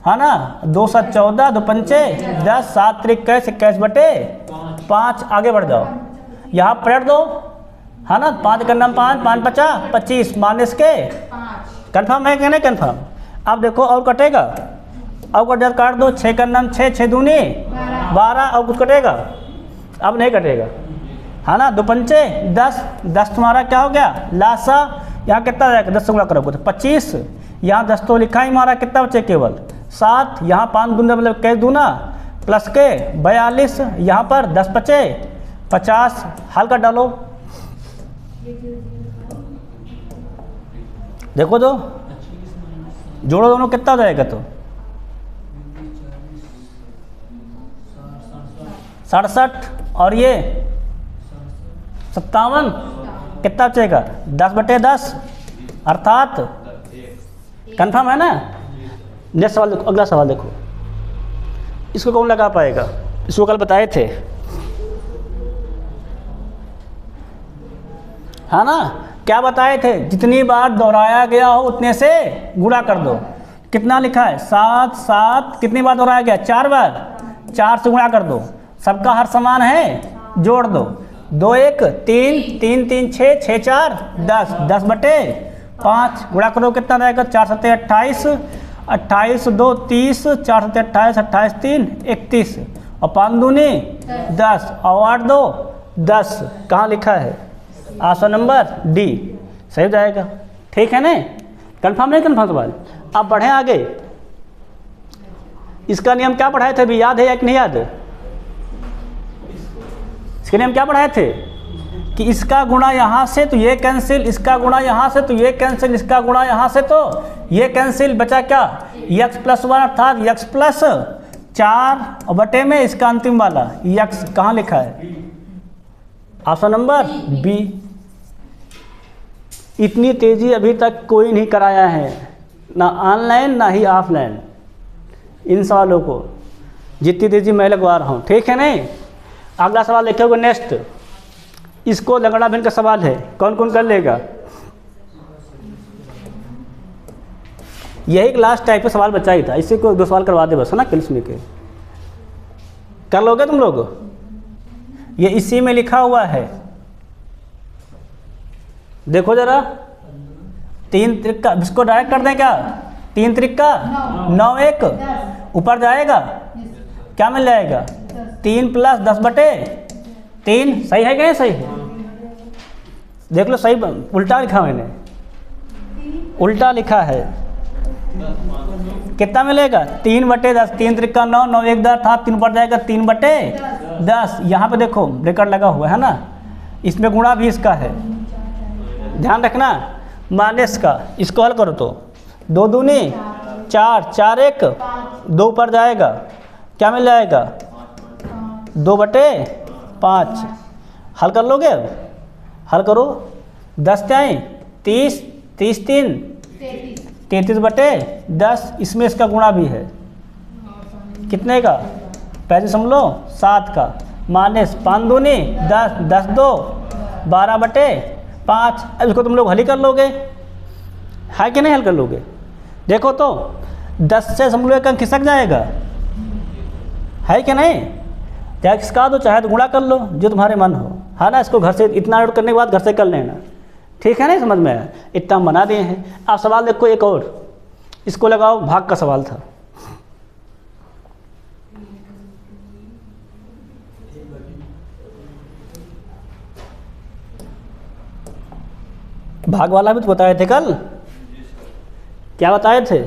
है ना, 2 7 14, 2 पंचे 10, 7 त्रिक 21/5। आगे बढ़ जाओ, यहाँ पलट दो है ना, 5 का नाम 5, 5 50 25 माइनस के 5। कन्फर्म है कि नहीं कन्फर्म। अब देखो और कटेगा, अब कट जाए, काट दो। 6 का नाम 6, 6 दूनी 12, और कुछ कटेगा, अब नहीं कटेगा है ना। 2 पंचे 10, 10 तुम्हारा क्या हो गया लासा। यहाँ कितना जाएगा, 10 से गुणा करोगे तो 25। यहाँ 10 तो लिखा ही हमारा, कितना बचे केवल 7। यहाँ 5 दूना मतलब कैसे दूना, प्लस के 42। यहाँ पर 10 बचे 50। हल कर डालो, देखो तो जोड़ो दोनों कितना जाएगा, तो 67 और ये 57, कितना बचेगा 10/10, अर्थात कन्फर्म है ना। नेक्स्ट सवाल देखो, अगला सवाल देखो, इसको कौन लगा पाएगा, इसको कल बताए थे है ना। क्या बताए थे, जितनी बार दोहराया गया हो उतने से गुणा कर दो। कितना लिखा है 7 7, कितनी बार दोहराया गया 4 बार, 4 से गुणा कर दो। सबका हर समान है, जोड़ दो। 2 1 3 3 3 6 6 4 10 10 बटे 5 गुणा करो, कितना रहेगा 4 7 28 28 2 30 4 7 28 28 3 31 और 5 दूनी 10 और 8 2 10। कहाँ लिखा है, ऑप्शन नंबर डी सही हो जाएगा। ठीक है ना, कन्फर्म नहीं कन्फर्म सवाल। अब बढ़ें आगे। इसका नियम क्या पढ़ाए थे अभी, याद है या कि नहीं याद है? इसके नियम क्या पढ़ाए थे कि इसका गुणा यहाँ से तो ये कैंसिल, इसका गुणा यहाँ से तो ये कैंसिल, इसका गुणा यहाँ से तो ये कैंसिल, बचा क्या x + 1 अर्थात x + 4 और बटे में इसका अंतिम वाला x। कहाँ लिखा है, ऑप्शन नंबर बी। इतनी तेज़ी अभी तक कोई नहीं कराया है, ना ऑनलाइन ना ही ऑफलाइन, इन सवालों को जितनी तेज़ी मैं लगवा रहा हूँ। ठीक है नहीं। अगला सवाल देखोगे नेक्स्ट, इसको लंगड़ा भिन्न का सवाल है, कौन कौन कर लेगा? यही लास्ट टाइप का सवाल बचा ही था, इसी को 2 सवाल करवा दे बस, है ना, किल्स के कर लोगे तुम लोग। ये इसी में लिखा हुआ है, देखो जरा। 3 त्रिक्का, इसको डायरेक्ट कर दें क्या, 3 त्रिक्का 9 1 ऊपर जाएगा, क्या मिल जाएगा 3 + 10 बटे 3। सही है क्या, सही है? देख लो सही, उल्टा लिखा मैंने, उल्टा लिखा है। कितना मिलेगा 3 बटे 10, 3 त्रिक्का 9 9 1 10 अर्थात 3 ऊपर जाएगा 3 बटे 10। यहाँ पे देखो ब्रेकर लगा हुआ है ना, इसमें गुणा भी इसका है, ध्यान रखना। माइनस का, इसको हल करो तो 2 दूनी 4 4 1 2 ऊपर जाएगा, क्या मिल जाएगा 2 बटे 5। हल कर लोगे, अब हल करो। 10 जाए 30 30 3 33 बटे 10, इसमें इसका गुणा भी है, कितने का 5.7 का, माइनस 5 दूनी 10 10 2 12 बटे 5। अब इसको तुम लोग हल ही कर लोगे, है कि नहीं, हल कर लोगे। देखो तो 10 से समझ लो एक अंक खिसक जाएगा, है कि नहीं। चाहे खिसका दो चाहे तो गुणा कर लो, जो तुम्हारे मन हो, है ना। इसको घर से इतना ऐड करने के बाद घर से कर लेना, ठीक है ना, समझ में आया। इतना हम बना दिए हैं। आप सवाल देखो एक और, इसको लगाओ, भाग का सवाल था। भाग वाला भी तो बताए थे कल, क्या बताए थे?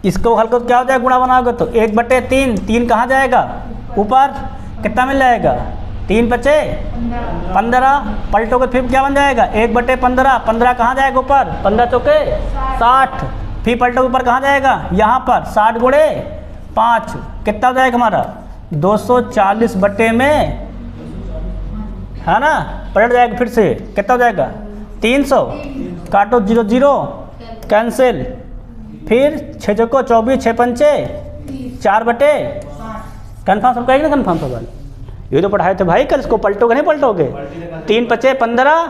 इसको हल कर क्या हो जाएगा, गुणा बनाओगे तो 1 बटे 3, 3 कहाँ जाएगा ऊपर, कितना मिल जाएगा 3 बचे 15, पलटोगे फिर क्या बन जाएगा 1 बटे 15, 15 कहाँ जाएगा ऊपर, 15 चौके 60, फिर पलटोगे ऊपर कहाँ जाएगा, यहाँ पर 60 गुणे 5, कितना हो जाएगा हमारा 240 बटे में, है ना। पलट जाएगा फिर से, कितना हो जाएगा 300, काटो 0 0 कैंसिल, फिर 6 चौको 24 6 पंचे 4 बटे। कन्फर्म सब कहेंगे ना, कन्फर्म सवाल ये तो पढ़ाए थे भाई कल। इसको पलटोगे नहीं पलटोगे, 3 पचे 15,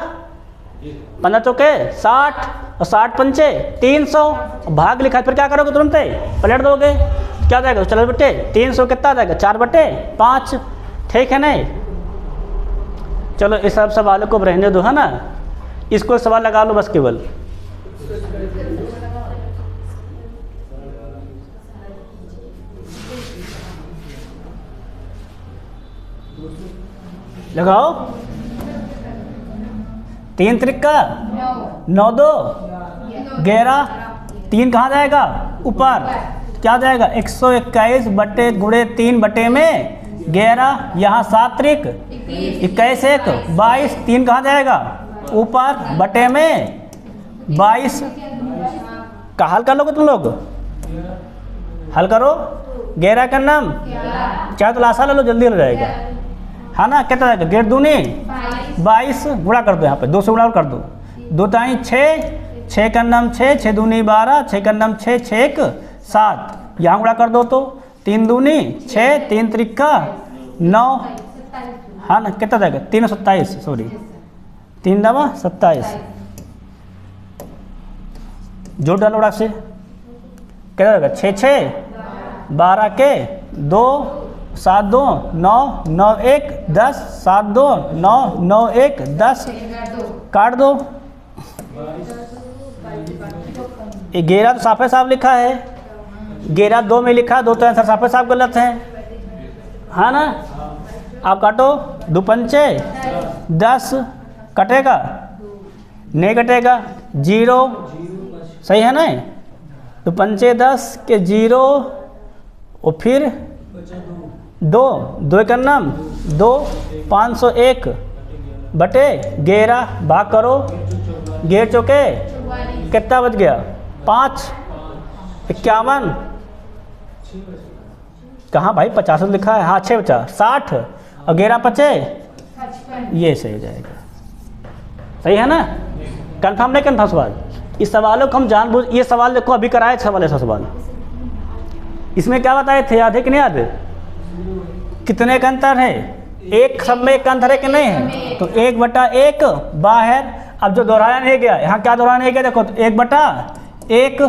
15 चौके 60 और 60 पंचे 300, भाग लिखा, फिर क्या करोगे तुरंत पलट दोगे, क्या जाएगा 40 बटे 300, कितना आ जाएगा 4 बटे 5, ठीक है नहीं। चलो इस सब सवालों को रहने दो, है ना। इसको सवाल लगा लो बस केवल, लगाओ। 3 त्रिक्का 9 2 11, 3 कहाँ जाएगा ऊपर, क्या जाएगा 121 बटे गुणे 3 बटे में 11, यहाँ 7 त्रिक 21 1 22, 3 कहाँ जाएगा ऊपर बटे में 22 का हल कर लोगे तुम लोग, हल करो। 11 का नाम चाहे तो लासा ले लो, जल्दी हो जाएगा, है ना। कितना जाएगा 1 दूनी 22, गुणा कर दो, यहाँ पे 2 से गुणा कर दो, 2 ताई 6, 6 का नाम 6, 6 दूनी 12, 6 का नाम 6, 6 1 7, यहाँ गुणा कर दो तो 3 दूनी 6, 3 त्रिक्का 9, हाँ ना, कितना जाएगा 327, सॉरी 3 9 27, जोड़ डालो उड़ा से, क्या होगा 6 6 12 के 2 7 2 9 9 1 10 7 2 9 9 1 10, काट दो। 11 तो साफे साफ लिखा है, 11 2 में लिखा, 2 तो आंसर साफे साफ गलत है, हाँ ना। आप काटो, 2 पंचे 10, कटेगा नहीं कटेगा, 0 सही है ना। 2 पंचे 10 के 0 और फिर 2 2 का नाम 2 501 बटे 11, भाग करो, 11 चौके कितना बच गया 5 51, कहाँ भाई 50 लिखा है, हाँ 6 बचा 60 और 11 पचे, ये सही जाएगा, सही है ना। कंफर्म नहीं कंफर्म सवाल? इस सवालों को हम जानबूझ, ये सवाल देखो अभी कराए सवाल, ऐसा सवाल इसमें क्या बताए थे, याद है कि नहीं याद? कितने का अंतर है, एक सब में एक का अंतर है कि नहीं है, तो 1/1 बाहर। अब जो दोहराया नहीं गया, यहाँ क्या दोहराया नहीं गया देखो, 1/1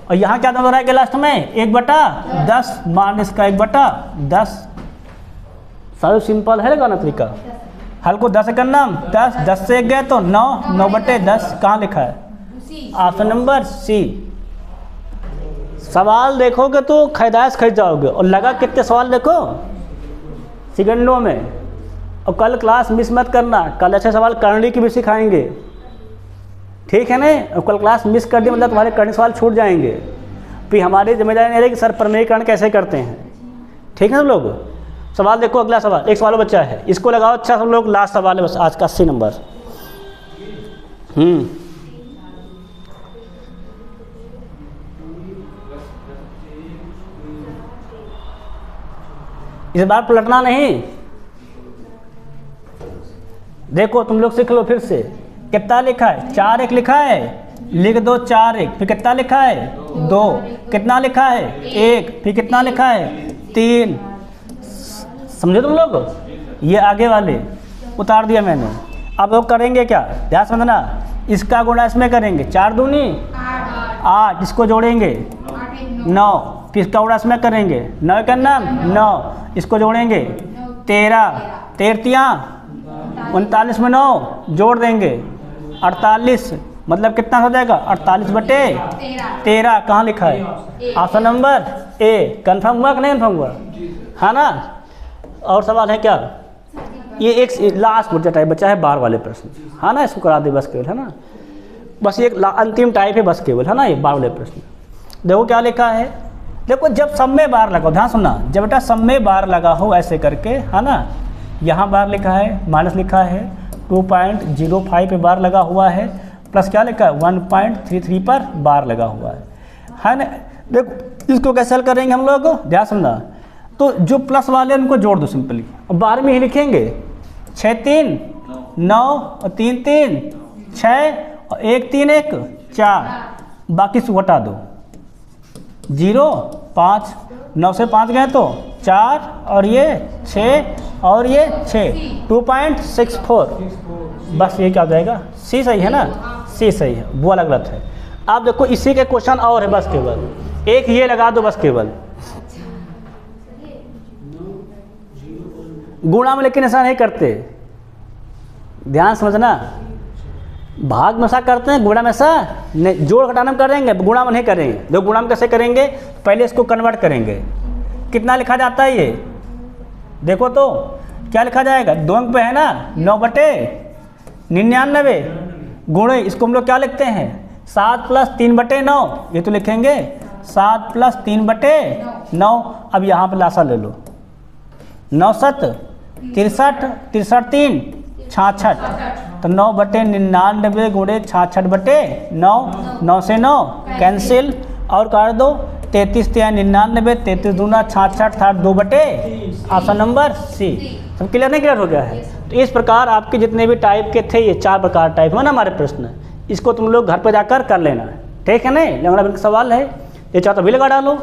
और यहाँ क्या दोहराया गया लास्ट में 1/10, मान इसका 1/10। सारा सिंपल है लगाना तरीका। हल को 10 करना, 10 10 से 1 गए तो 9 9/10, कहाँ लिखा है, ऑप्शन नंबर सी। सवाल देखोगे तो खैदायश खरीद जाओगे, और लगा कितने सवाल देखो सेकंडों में। और कल क्लास मिस मत करना, कल अच्छे सवाल करने की भी सिखाएंगे, ठीक है ना। और कल क्लास मिस कर दी मतलब तुम्हारे करने सवाल छूट जाएंगे, फिर हमारी जिम्मेदारी नहीं रहेगी सर प्रमेयीकरण कैसे करते हैं, ठीक है सब लोग। सवाल देखो, अगला सवाल, एक सवाल बच्चा है, इसको लगाओ अच्छा सब लोग, लास्ट सवाल है बस आज का 80 नंबर। इस बार पलटना नहीं, देखो तुम लोग सीख लो फिर से। कितना लिखा है, 4 1 लिखा है, लिख दो 4 1, फिर कितना लिखा है 2, कितना लिखा है 1, फिर कितना लिखा है 3, समझे तुम लोग। ये आगे वाले उतार दिया मैंने। अब लोग करेंगे क्या, ध्यान समझना, इसका गुणा इसमें करेंगे, 4 दूनी 8, इसको जोड़ेंगे 9, फिर इसका गुणा इसमें करेंगे, 9 का नाम 9, इसको जोड़ेंगे 13, 13 39 में 9 जोड़ देंगे 48, मतलब कितना हो जाएगा 48/13, कहाँ लिखा है, ऑप्शन नंबर ए। कंफर्म हुआ कि नहीं कंफर्म हुआ, हाँ ना। और सवाल है क्या, ये एक लास्ट बच्चा टाइप बचा है, बार वाले प्रश्न, हाँ ना, इसको करा दे बस केवल, है ना। बस ये अंतिम टाइप है बस केवल, है ना, ये बार वाले प्रश्न। देखो क्या लिखा है, देखो जब सब में बार लगाओ, ध्यान सुनना, जब बेटा सब में बार लगा हो ऐसे करके, है ना, यहाँ बार लिखा है, माइनस लिखा है, 2.05 पे बार लगा हुआ है, प्लस क्या लिखा है 1.33 पर बार लगा हुआ है ना। देखो इसको कैसे हल करेंगे हम लोग, ध्यान सुनना। तो जो प्लस वाले उनको जोड़ दो सिंपली, और बार में ही लिखेंगे 6 3 9 और 3 3 6 और 1 3 1 4, बाकी से हटा दो, 0 5, 9 से 5 गए तो 4 और ये 6 और ये 6, 2.64, बस ये क्या हो जाएगा, सी सही है ना, सी सही है, वो अलग गलत है। आप देखो इसी के क्वेश्चन और है बस केवल, एक ये लगा दो बस केवल, गुणा में लेकिन ऐसा नहीं करते, ध्यान समझना, भाग में ऐसा करते हैं, गुणा में ऐसा नहीं, जोड़ घटाना में करेंगे, गुणा में नहीं करेंगे। देखो गुणा में कैसे करेंगे, पहले इसको कन्वर्ट करेंगे, कितना लिखा जाता है ये, देखो तो क्या लिखा जाएगा, 2 अंक पे है ना, 9/99 गुणे, इसको हम लोग क्या लिखते हैं 7 + 3/9, ये तो लिखेंगे 7 + 3/9। अब यहाँ पर लासा ले लो, 9 7 63 63 3 66, तो 9/99 गुणे 66/9, 9 से 9 कैंसिल और काट दो, 33 3 99, 33 दूना 66, 2/, ऑप्शन नंबर सी। सब क्लियर नहीं क्लियर हो गया है। तो इस प्रकार आपके जितने भी टाइप के थे, ये 4 प्रकार टाइप है ना हमारे प्रश्न, इसको तुम लोग घर पर जाकर कर लेना है, ठीक है नहीं। लंगड़ा बिल का सवाल है, ये चाहो तो भी लगा डालो,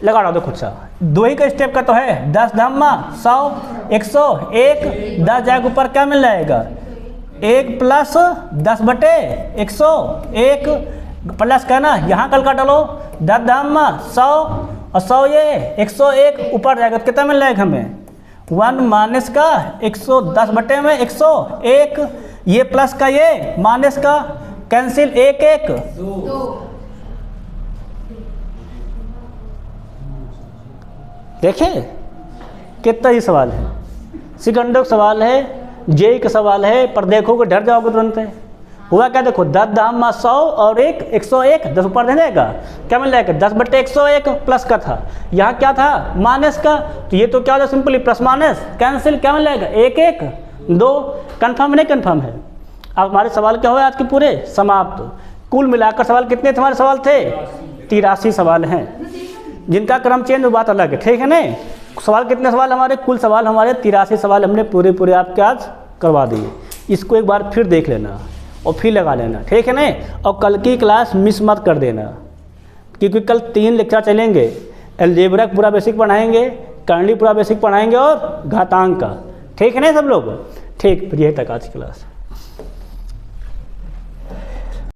लगा रहा देखो। अच्छा, दो ही का स्टेप का तो है, 10 धामा 100 100 1 10 जाएगा ऊपर क्या मिल जाएगा 1 प्लस 10 बटे 100 1 प्लस का ना, यहाँ कल का डालो 10 धामा 100 और 100 ये 101 ऊपर जाएगा तो कितना मिल जाएगा हमें 1 माइनस का 110 बटे में 101, ये प्लस का ये माइनस का कैंसिल 1 1 देखिए कितना ही सवाल है, सेकंडों का सवाल है, जेई का सवाल है, पर देखोगे डर जाओगे तुरंत है। हुआ क्या देखो 10 धामा 100 और 1 101 10 ऊपर दे देगा क्या मिल जाएगा 10 बटे 101 प्लस का था, यहाँ क्या था माइनस का, तो ये तो क्या होगा सिंपली प्लस माइनस कैंसिल क्या मिल जाएगा 1 1 2 कन्फर्म नहीं कन्फर्म है। अब हमारे सवाल क्या हुआ आज के पूरे समाप्त। कुल मिलाकर सवाल कितने हमारे सवाल थे 83 सवाल हैं, जिनका क्रम चेंज बात अलग है, ठीक है नहीं। सवाल कितने सवाल हमारे, कुल सवाल हमारे 83 सवाल हमने पूरे आपके आज करवा दिए। इसको एक बार फिर देख लेना और फिर लगा लेना, ठीक है नहीं। और कल की क्लास मिस मत कर देना, क्योंकि कल 3 लेक्चर चलेंगे, अलजेब्रा पूरा बेसिक पढ़ाएंगे, करंडी पूरा बेसिक पढ़ाएंगे और घातांक का, ठीक है नहीं सब लोग। ठीक, फिर यही तक आज की क्लास।